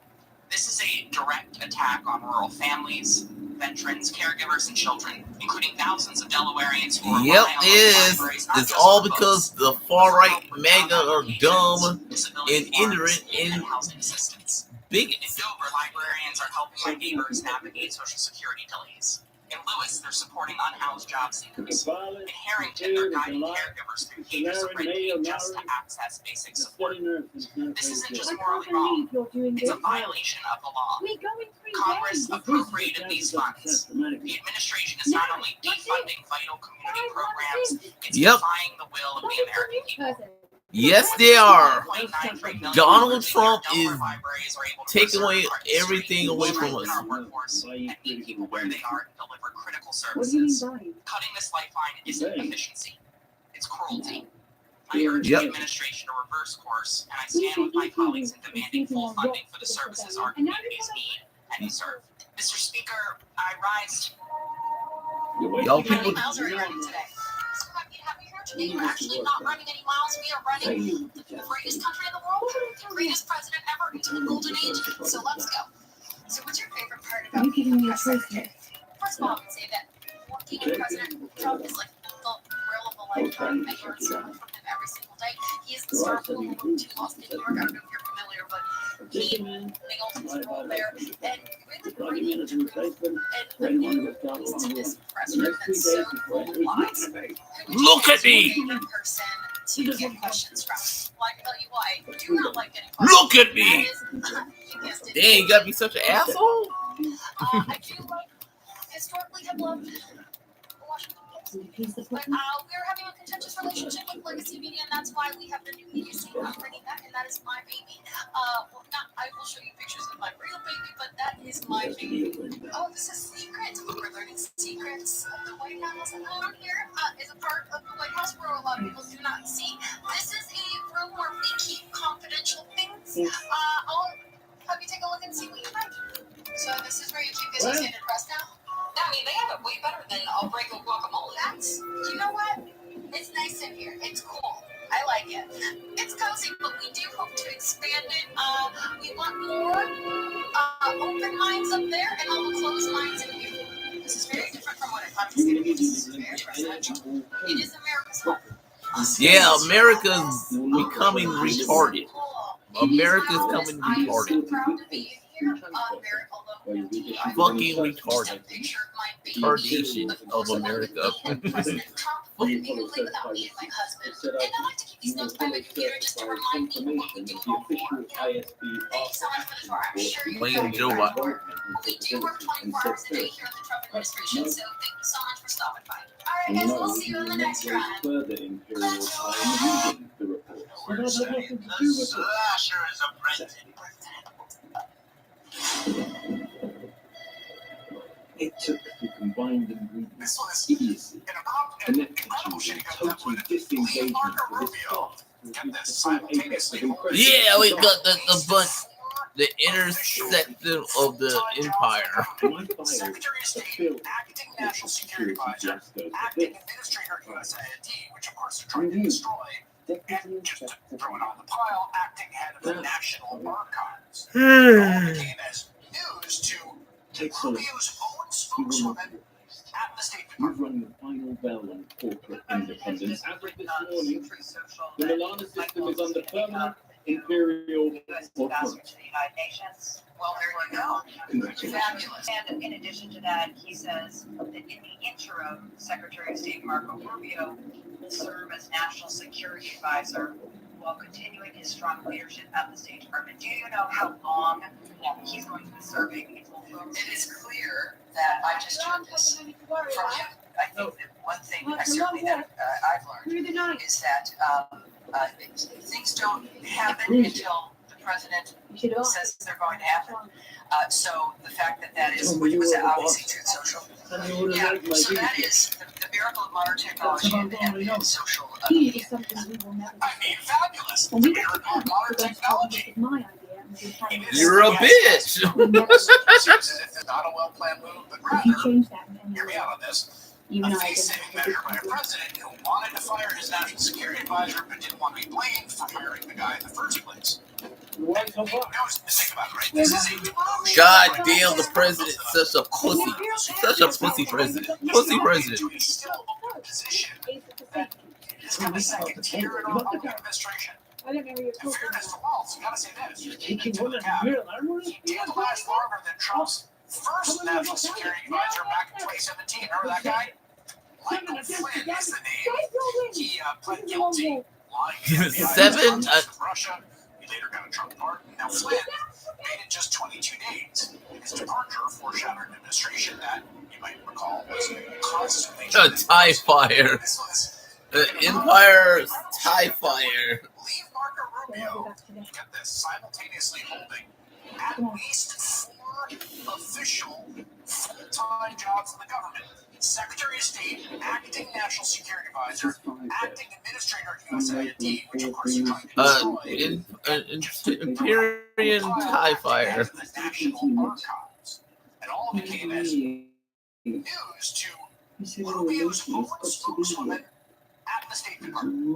This is a direct attack on rural families, veterans, caregivers, and children, including thousands of Delawareans who are Yep, it is. It's all because the far-right MAGA are dumb and ignorant and housing assistance. bigots. In Dover, librarians are helping my neighbors navigate Social Security delays. In Lewis, they're supporting unhoused job seekers. In Harrington, they're guiding caregivers through pages of red tape just to access basic support. This isn't just morally wrong. It's a violation of the law. Congress appropriated these funds. The administration is not only defunding vital community programs, it's defying the will of the American people. Yes, they are. Donald Trump is taking away everything away from us. And meet people where they are and deliver critical services. Cutting this lifeline isn't efficiency, it's cruelty. I urge the administration to reverse course, and I stand with my colleagues in demanding full funding for the services our communities need and deserve. Mr. Speaker, I rise. Y'all people. Miles are running today. So happy to have you here today. We're actually not running any miles. We are running the greatest country in the world, the greatest president ever into the golden age. So let's go. So what's your favorite part about being a press secretary? First of all, I would say that working with President Trump is like the thrill of a lifetime. I learn so much from him every single day. He is the star of World War II Lost in New York. I don't know if you're familiar, but he nailed his role there and really bringing the truth and living to this president that's so full of lies. Look at me! Person to get questions from. Well, I can tell you why. I do not like getting questions. Look at me! Dang, you gotta be such an asshole? I do like, historically have loved Washington Post. But we're having a contentious relationship with legacy media, and that's why we have the new media scene. I'm bringing that, and that is my baby. Well, not, I will show you pictures of my real baby, but that is my baby. Oh, this is secret. We're learning secrets of the White House. And over here is a part of the White House where a lot of people do not see. This is a room where we keep confidential things. I'll have you take a look and see what you find. So this is where you keep the Associated Press now? I mean, they have it way better than a regular guacamole. That's, you know what? It's nice in here. It's cool. I like it. It's cozy, but we do hope to expand it. We want more open minds up there and all the closed minds in here. This is very different from what I thought it was going to be. This is very residential. It is America's home. Yeah, America's becoming retarded. America's coming retarded. Fucking retarded. Retardation of America. Without me and my husband. And I like to keep these notes by my computer just to remind me what we do all for. Thank you so much for the tour. I'm sure you're Blame Joe Biden. We do work 24 hours a day here at the Trump administration, so thank you so much for stopping by. All right, guys, we'll see you on the next ride. Slasher is a president. It took the combined ingredients This of was idiocy, an ineptitude, incredible shit and he got done total with. disengagement Marco with his Rubio thought. kept this simultaneously holding Yeah, we got the bunch, the intersection of the empire. My file Secretary of State, filled acting with National Security security Advisor, fiascos of acting this. Administrator USAID, which of course they're trying to destroy, and just to throw it on the pile, acting head of the National Archives. It all became as news to Take some. Rubio's own spokeswoman at the State You've Department. rung the final bell on corporate independence. As of this morning, the Milana system is under permanent imperial authority. Well, there you go. Congratulations. Fabulous. And in addition to that, he says that in the interim, Secretary of State Marco Rubio will serve as National Security Advisor while continuing his strong leadership at the State Department. Do you know how long he's going to be serving in full focus? It is clear that I just heard this from him. I think that one thing certainly that I've learned is that things don't happen until the president says they're going to happen. So the fact that is, which was obviously Truth Social. Yeah, so that is the miracle of modern technology and social media. I mean, fabulous. The miracle of modern technology. You're a bitch. Seems as if it's not a well-planned move, but rather, hear me out on this. A face-saving measure by a president who wanted to fire his national security advisor but didn't want to be blamed for firing the guy in the first place. Why so far? Think about it, right? This is a God damn, the president's such a pussy. Such a pussy president. Pussy president. to a still open position that is going to second tier in our public administration. In fairness to Waltz, you gotta say this. You're taking one of Yeah. your armory? He did last longer than Trump's first national security advisor back in 2017. Remember that guy? Michael Flynn is the name. He pled guilty, lying to the FBI 7 with Russia. He later got a Trump pardon. Now Flynn made it just 22 days. His departure foreshadowed an administration that, you might recall, was constantly A TIE Fire. This was Empire TIE Fire. Leave Marco Rubio, get this, simultaneously holding at least 4 official full-time jobs in the government. Secretary of State, acting National Security Advisor, acting Administrator at USAID, which of course you're trying to destroy. Imperial TIE Fire. The National Archives. And all became as news to Rubio's own spokeswoman at the State Department.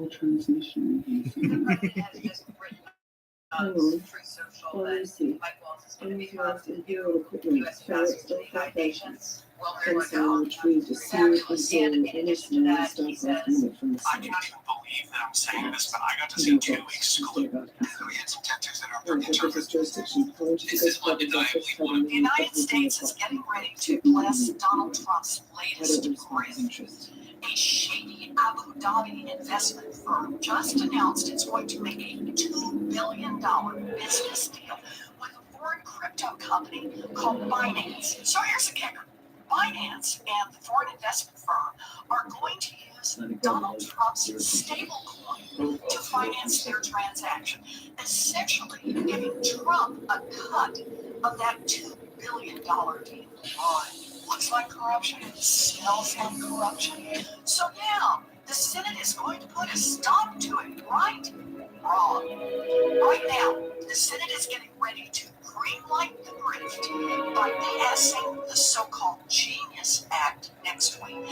Well, there you go. Fabulous. And in addition to that, he says, I cannot even believe that I'm saying this, but I got to see 2 exclusive. We had some tactics that are pretty interpreted. This is undeniably one of the United States is getting ready to bless Donald Trump's latest grift. A shady Abu Dhabi investment firm just announced it's going to make a $2 billion business deal with a foreign crypto company called Binance. So here's the kicker. Binance and the foreign investment firm are going to use Donald Trump's stablecoin to finance their transaction, essentially giving Trump a cut of that $2 billion deal. Looks like corruption. Smells like corruption. So now, the Senate is going to put a stop to it, right? Wrong. Right now, the Senate is getting ready to greenlight the grift by passing the so-called Genius Act next week.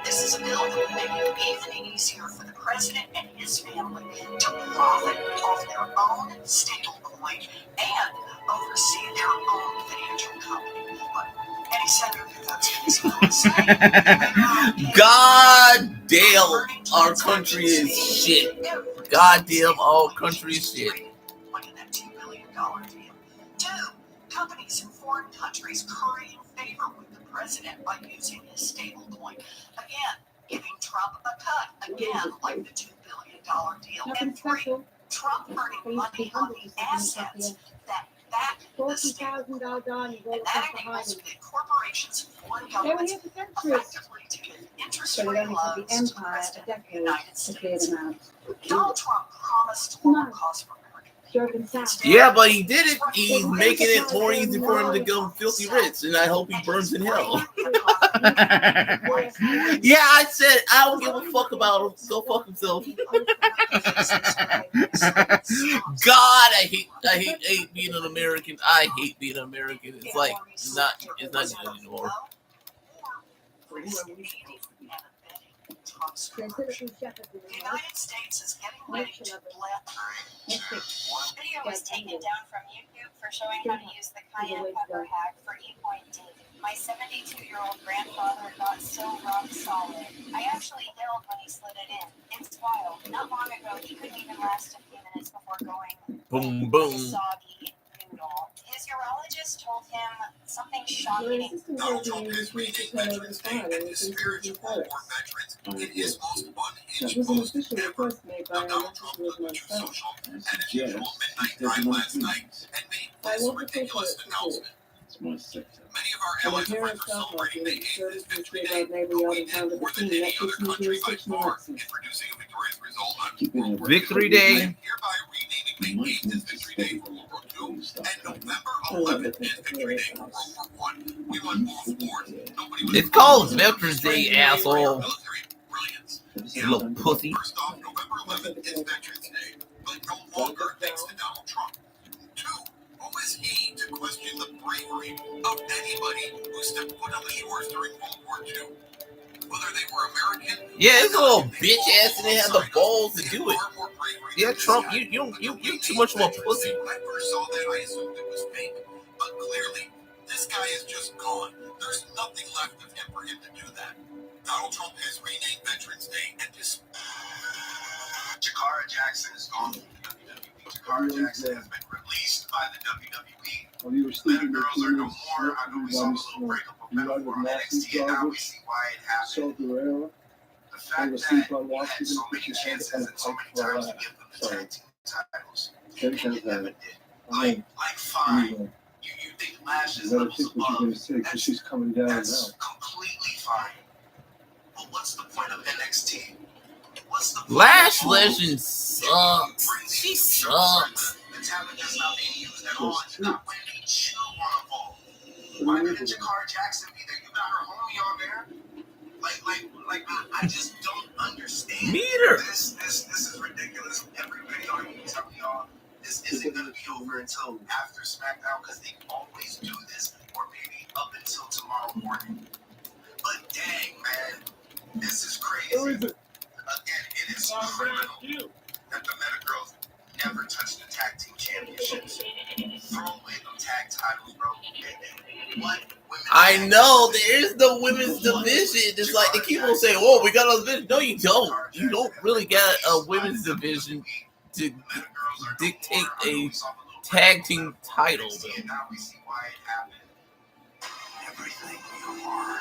This is a bill that will make it even easier for the president and his family to profit off their own stablecoin and oversee their own financial company. But any senator who does this God damn, our country is shit. God damn, our country is shit. Look at that $2 billion deal. 2, companies in foreign countries curry favor with the president by using his stablecoin. Again, giving Trump a cut. Again, like the $2 billion deal. And 3, Trump earning money on the assets that back the stablecoin. And that enables big corporations and foreign governments effectively to give interest-free loans to the president of the United States. Donald Trump promised lower costs for American Yeah, but he did it. He's making it more easy for him to go filthy rich, and I hope he burns in hell. Yeah, I said I don't give a fuck about him. Go fuck himself. God, I hate being an American. I hate being an American. It's like it's not good anymore. The United States is getting ready to Video was taken down from YouTube for showing how to use the cayenne pepper hack for E.D. My 72-year-old grandfather got so rock solid. I actually yelled when he slid it in. It's wild. Not long ago, he couldn't even last a few minutes before going Boom, boom. soggy noodle. His urologist told him something shocking. Donald Trump has renamed Veterans Day and disparaged World War veterans in his most unhinged post ever. Now, Donald Trump took to social at his usual midnight drive last night and made this ridiculous announcement. Many of our allies and friends are celebrating May 8th as Victory Day, but we did more than any other country by far in producing a victorious result on World War II. Victory Day. Hereby renaming May 8th as Victory Day for World War II and November 11th as Victory Day for World War I. We won both wars. Nobody was It's called Veterans Day, asshole. military brilliance. You little pussy. First off, November 11th is Veterans Day, but no longer thanks to Donald Trump. Two, who is he to question the bravery of anybody who stepped foot on the shores during World War II? Whether they were American, Yeah, this little bitch ass didn't have the balls to do it. Yeah, Trump, you too much of a pussy. When I first saw that, I assumed it was fake, but clearly, this guy is just gone. There's nothing left of him for him to do that. Donald Trump has renamed Veterans Day and Jakara Jackson is gone from the WWE. Jakara Jackson has been released by the WWE. Little girls are no more. I know we saw a little breakup of metaphor on NXT, and now we see why it happened. The fact that he had so many chances and so many times to give them the tag team titles, and he never did. Like fine. You think Lash is levels above. That's completely fine. But what's the point of NXT? What's the point? Lash Legend sucks. She sucks. The talent that's not being used at all. It's not when they should want to evolve. Why didn't Jakara Jackson be there? You got her homie on there. I just don't understand. Meter. This is ridiculous. Every video I can tell y'all, this isn't gonna be over until after SmackDown because they always do this, or maybe up until tomorrow morning. But dang, man, this is crazy. Again, it is criminal that the Meta Girls never touched the tag team championships. Throw away them tag titles, bro. What? I know there is no women's division. It's like they keep on saying, "Oh, we got a division." No, you don't. You don't really got a women's division to dictate a tag team title. Though. Now we see why it happened. Everything you are.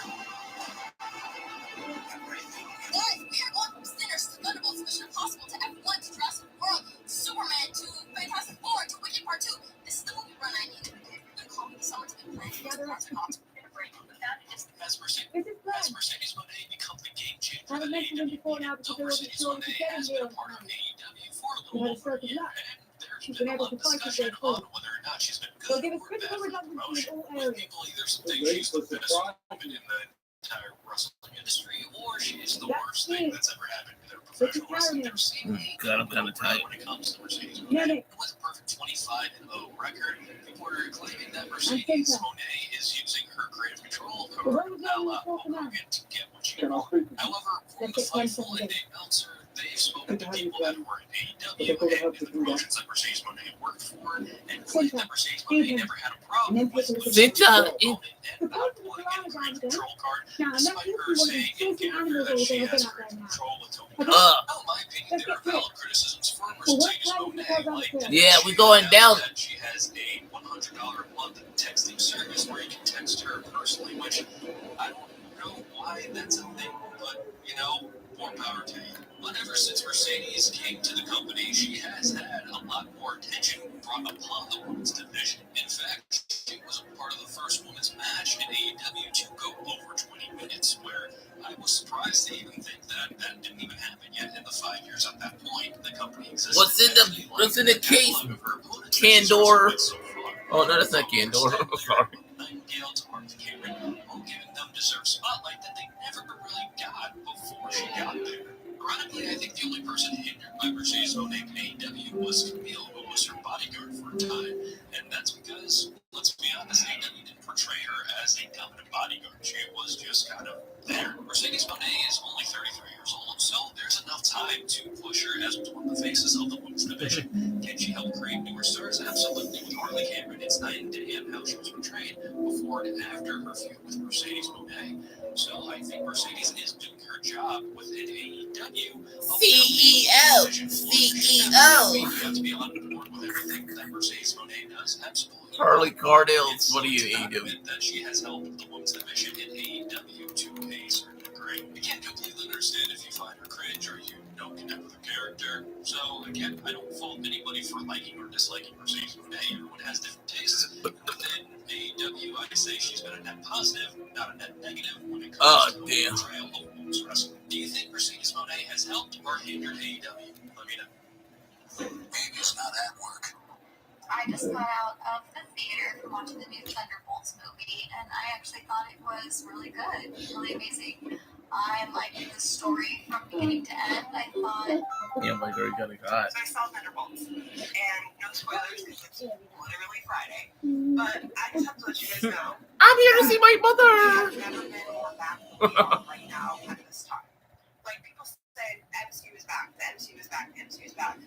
Everything you Guys, we are going from sinners to Thunderbolts Mission Impossible to F1 to Jurassic World, Superman to Fantastic Four to Wicked Part 2. This is the movie run I needed. Good call me. Someone's been planning these parts are not to get a break. But that is the best Mercedes Monet become the game changer that AEW. So Mercedes Monet has been a part of AEW for a little over a year, and there's been a lot of discussion on whether or not she's been good or bad for the promotion. With people either saying she's the best woman in the entire wrestling industry, or she is the worst thing that's ever happened to their professional wrestling. They're seeing God, I'm kind of tight. when it comes to Mercedes Monet. It was a perfect 25-0 record. People are claiming that Mercedes Monet is using her creative control card a la Hulk Hogan to get what she wants. However, Rory Feifel and Dave Meltzer, they've spoken to people that were in AEW and the promotions that Mercedes Monet worked for, and claimed that Mercedes Monet never had a problem with Cynthia, and not pulling in the creative control card, despite her saying in character that she has creative control with Toby Haynes. In my opinion, there are valid criticisms for Mercedes Monet, like yeah, we going down. that she has a $100 a month texting service where you can text her personally, which I don't know why that's a thing, but more power to you. But ever since Mercedes came to the company, she has had a lot more attention brought upon the women's division. In fact, she was a part of the first women's match in AEW to go over 20 minutes, where I was surprised to even think that that didn't even happen yet in the 5 years at that point the company existed. What's in the case? Candor. Oh no, that's not Candor. I'm sorry. Nightingale to Mark Caron, while giving them deserved spotlight that they never really got before she got there. Ironically, I think the only person hindered by Mercedes Monet in AEW was Camille, who was her bodyguard for a time, and that's because, let's be honest, AEW didn't portray her as a dominant bodyguard. She was just kind of there. Mercedes Monet is only 33 years old, so there's enough time to push her as one of the faces of the women's division. Can she help create newer stars? Absolutely. With Harley Cameron, it's night and day on how she was portrayed before and after her feud with Mercedes Monet. So I think Mercedes is doing her job within AEW. CEO. We have to be on board with everything that Mercedes Monet does. Absolutely. Harley Cardell's what do you AEW? That she has helped the women's division in AEW to a certain degree. I can't completely understand if you find her cringe or you don't connect with her character. So again, I don't fault anybody for liking or disliking Mercedes Monet. Everyone has different tastes. Within AEW, I say she's been a net positive, not a net negative when it comes to the portrayal of women's wrestling. Do you think Mercedes Monet has helped or hindered AEW? Let me know. Maybe it's not at work. I just got out of the theater from watching the new Thunderbolts movie, and I actually thought it was really good, really amazing. I liked the story from beginning to end. I thought. Yeah, my girl got a guy. So I saw Thunderbolts, and no spoilers because it's literally Friday. But I just have to let you guys know. I'm here to see my mother. I've never been more back right now at this time. Like people say, MCU is back. The MCU is back. The MCU is back.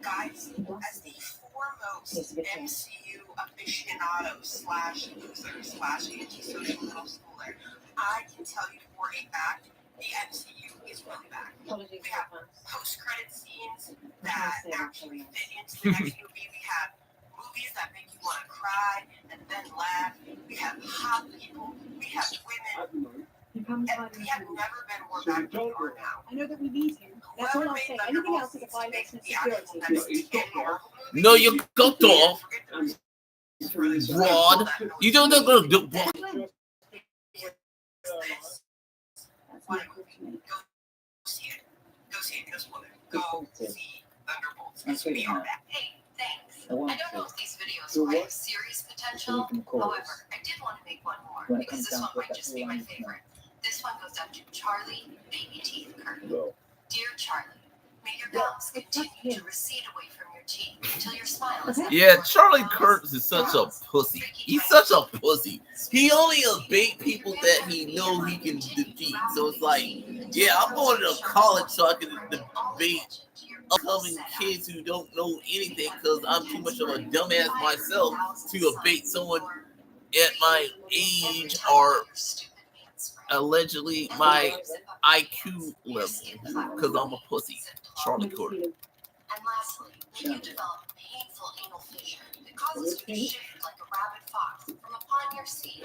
Guys, as the foremost MCU aficionado slash loser slash anti-social middle schooler, I can tell you for a fact the MCU is really back. We have post-credit scenes that actually fit into the next movie. We have movies that make you want to cry and then laugh. We have hot people. We have women. And we have never been more back than we are now. I know that we need him. That's all I'll say. Anything else is a violation of security. No, you got off. Broad. You don't know go do broad. Go see it. Go see it. Go spoil it. Go see Thunderbolts. Because we are back. Hey, thanks. I don't know if these videos will have serious potential. However, I did want to make one more because this one might just be my favorite. This one goes out to Charlie Baby Teeth Curtin. Dear Charlie, may your gums continue to recede away from your teeth until your smile is Yeah, Charlie Curtis is such a pussy. He's such a pussy. He only bait people that he knows he can defeat. So it's like, yeah, I'm going to college so I can debate upcoming kids who don't know anything because I'm too much of a dumbass myself to debate someone at my age or allegedly my IQ level because I'm a pussy. Charlie Curtis. And lastly, when you develop painful anal fissure that causes you to shift like a rabid fox from upon your seat,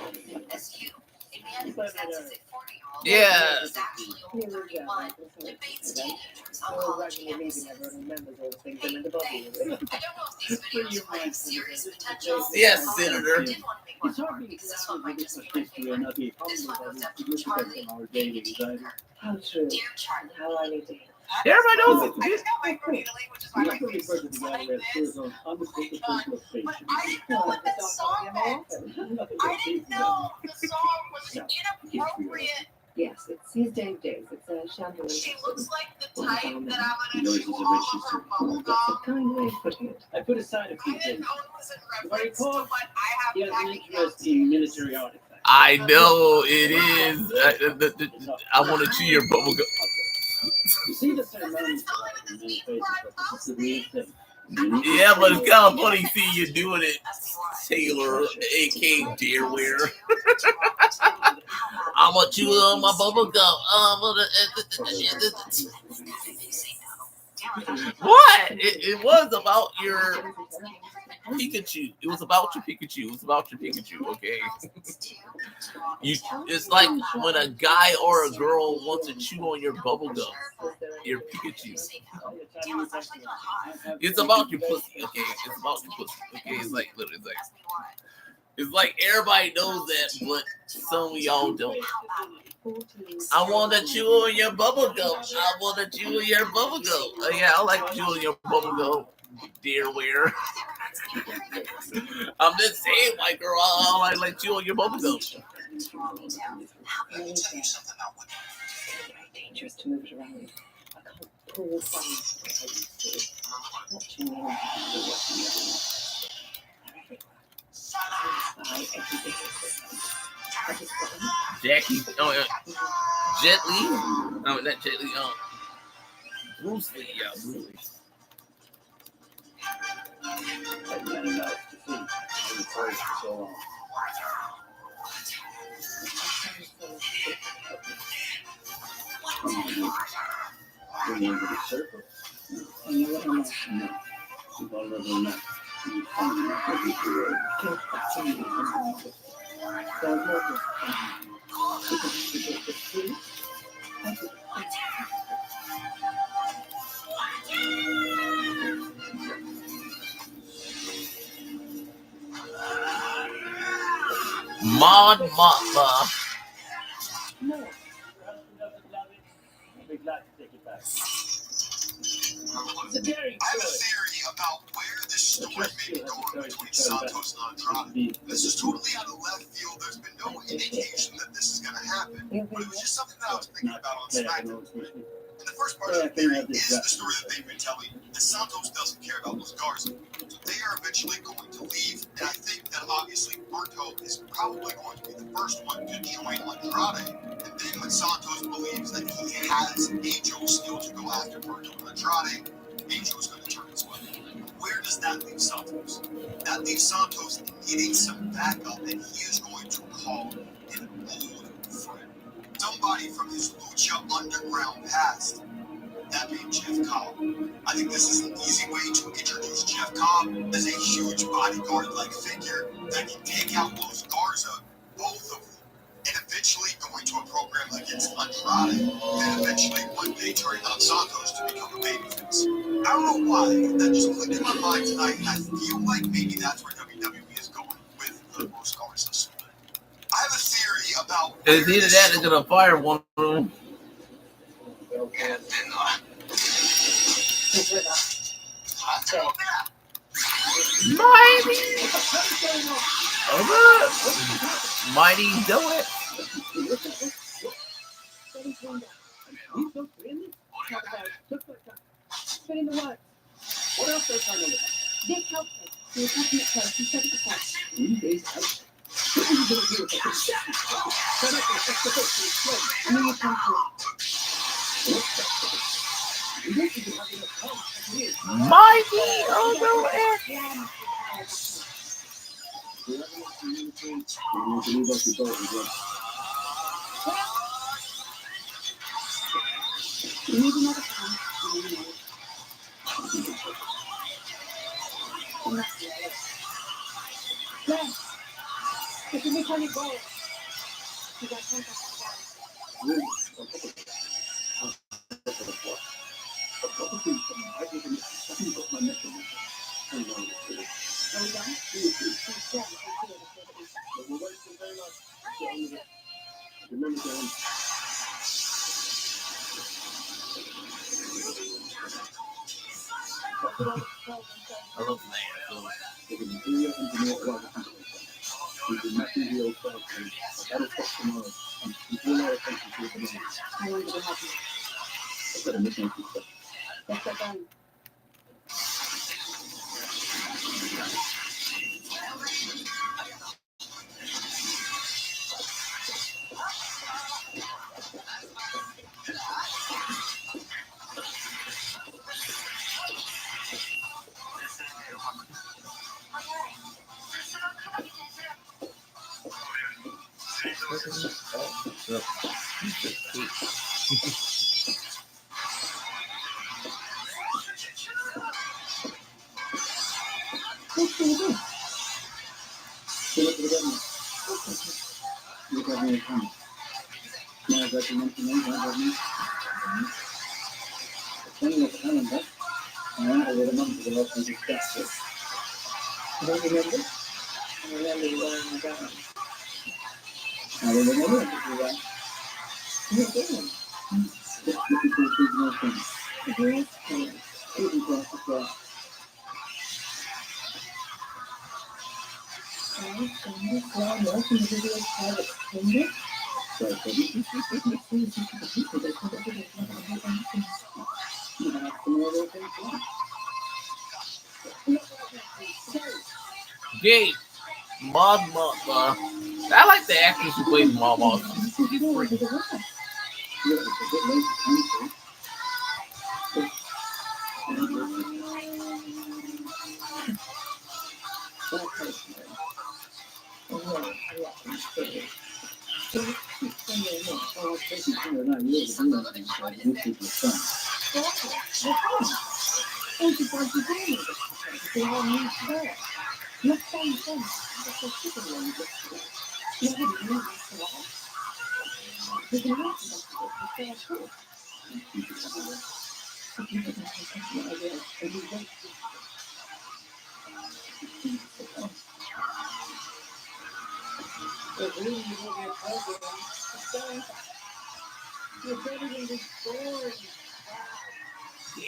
as you, a man who presents as a 40-year-old, Yeah. is actually only 31, debates teenagers on college campuses. Hey, thanks. I don't know if these videos will have serious potential. Yes, However, Senator. I did want to make one more because this one might just be my favorite. This one goes up to Charlie Baby Teeth Curtin. Dear Charlie, How I need to hear. Everybody knows I it. just got microneedling, which is why my face looks like this. Oh my God. But I didn't know what that song meant. I didn't know the song was inappropriate. Yes, it's his Dave Days. It's a shampoo. She looks like the type that I'm gonna chew all of her bubble That's a gum. kind way of putting it. I put aside a I few didn't things. know it was in reference to what I He have has an back interest in military artifacts. I know it is. I want to chew your bubble gum. You see the ceremonies in many places, but this is the weird thing. Yeah, but it's kind of funny seeing you doing it, Taylor, aka Dareware. I'm gonna chew on my bubble gum. What? It was about your Pikachu. It was about your Pikachu. It was about your Pikachu. Okay. It's like when a guy or a girl wants to chew on your bubble gum, your Pikachu. It's about your pussy. Okay. It's about your pussy. Okay. It's like literally like. It's like everybody knows that, but some of y'all don't. I want to chew on your bubble gum. I want to chew on your bubble gum. Oh, yeah, I like chewing your bubble gum, dear wearer. I'm just saying, my girl, I like chew on your bubble gum. Let me tell you something about women. Very dangerous to move it around. I can't pull things like I used to. Not too many. They're everywhere. I spy every bit of them. Jackie, Jet Li? No, not Jet Li. Bruce Lee, yeah, Bruce Lee. I've been enough to see. I've been afraid for so long. Bring you into the circle. I know what I'm asking. No. You vulnerable enough. You find me every word. That's a new one. Don't know this. Maud Motma. No. Your husband doesn't love it. I'll be glad to take it back. It's a very I have a theory about where this story may be going between Santos and Andrade. This is totally out of left field. There's been no indication that this is going to happen. But it was just something that I was thinking about on SmackDown. And the first part of the theory is the story that they've been telling, that Santos doesn't care about those Garza. So they are eventually going to leave, and I think that obviously Berto is probably going to be the first one to join Andrade. And then when Santos believes that he has Angel still to go after Berto and Andrade, Angel is going to turn his way. Where does that leave Santos? That leaves Santos needing some backup, and he is going to call an old friend. Somebody from his Lucha Underground past. That being Jeff Cobb. I think this is an easy way to introduce Jeff Cobb as a huge bodyguard-like figure that can take out those Garza, both of them, and eventually go into a program against Andrade, and eventually one day turning on Santos to become a babyface. I don't know why, that just clicked in my mind tonight, and I feel like maybe that's where WWE is going with those Garza. I have a theory about. It's either that or they're gonna fire one of them. Mighty! Mighty do it! Put in the work. What else they find in it? Dick helped me. He was helping it first. He said it was fast. He's out. And then you come Mighty! Oh no, you need another time. Yes. If you make any goals, you got contact. I love that. I remember you wearing a gown. I don't know what to do that. You did. Just looking for a big more thing. The dress code. Even for us as well. Sorry, Toby. You can have some more of those things too. Gay. Maud Moss. I like the actress who plays Maud Moss. She's pretty. Yeah, it's a bit late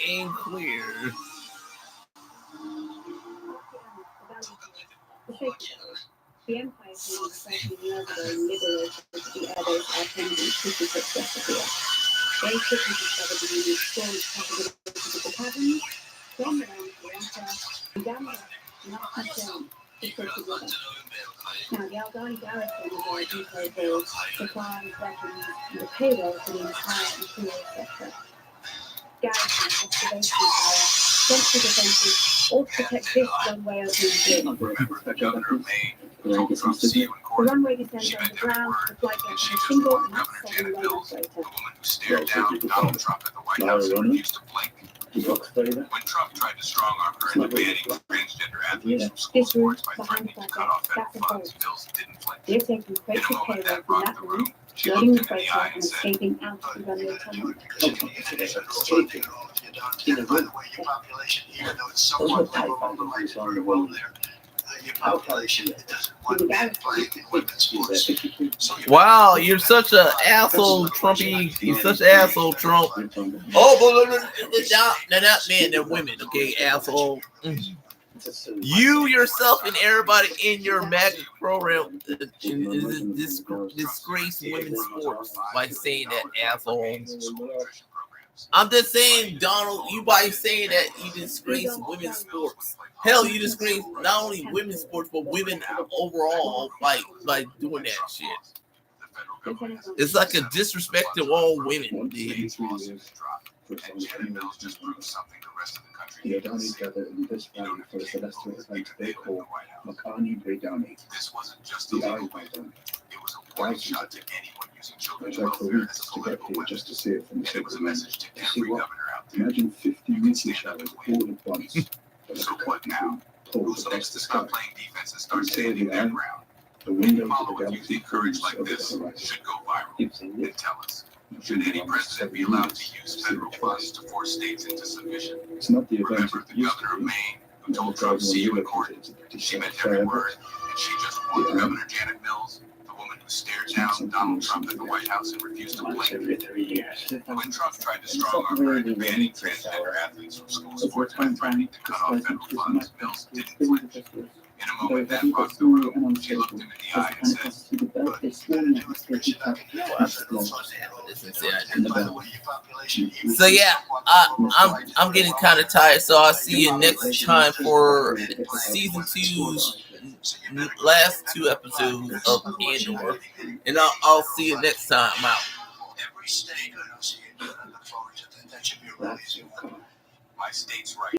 Game clear. The Empire was fighting the other and liberated the others attending 56 disappear. They quickly discovered the unique storage possibilities of the caverns, then around the Emperor, and down the not concerned, the Sacred River. Now, the Aldani garrison was a detailed build, supplies, weapons, and the payroll for the entire Imperial sector. Garrison, observation tower, central defenses, all to protect this runway of the Remember, the governor of Maine told Trump Trump to see you in The court. runway descends She on meant the every ground, word, the flight and gets she a just single warned and Governor Janet seven Mills, later. the woman who stared down Donald Trump at the White House and refused to blink. When Trump tried to strong-arm her into banning transgender athletes from school This room, sports by behind threatening to that cut off federal that's a funds, Mills didn't flinch. They're taking In a crazy moment payroll that from rocked that the room, room, she loading looked the him in the freighter eye and and said, escaping out to the runway tunnel. By the way, your population, even though it's somewhat liberal the rights very well there, your population, it doesn't want men playing in women's sports. So Wow, you're such an asshole, Trumpy. You're such an asshole, Trump. Oh, but not men, they're women, okay, asshole. You yourself and everybody in your MAGA program disgrace women's sports by saying that, asshole. I'm just saying, Donald, you by saying that you disgrace women's sports. Hell, you disgrace not only women's sports, but women overall by doing that shit. It's like a disrespect to all women, dude. The Adani gather in this valley for a celestial event they call Makani Vedani. This wasn't just The a eye legal by them. it was a warning shot to anyone using I children's tried for welfare weeks as a to get political here weapon. just to see it from the And it was a sacred land. message to To see every what? governor out there. Imagine 50 meteor showers all at once. So what now? Pulled Who's across next the to sky. stop playing defense and start Say standing the their eye. ground? The window to Follow the if you galaxy think courage proves like over this the horizon. should go viral. Keep saying Then it. tell us. Should any president be allowed to use federal funds to force states into submission? It's not the event Remember it the used governor to of be. Maine who told Trump to see you in court? She meant every word, and she just warned Governor Janet Mills, the woman who stared down Donald Trump at the White House and refused to blink. Every 3 years. When Trump tried to strong-arm her into banning transgender athletes from school sports by threatening to cut off federal funds, Mills didn't flinch. In a moment that rocked the room, she looked him in the eye and said, So yeah, I'm getting kind of tired. So I'll see you next time for season 2's last 2 episodes of Andor, and I'll see you next time. I'm out. Every state, I don't see it, I look forward to that. That should be a really my state's right.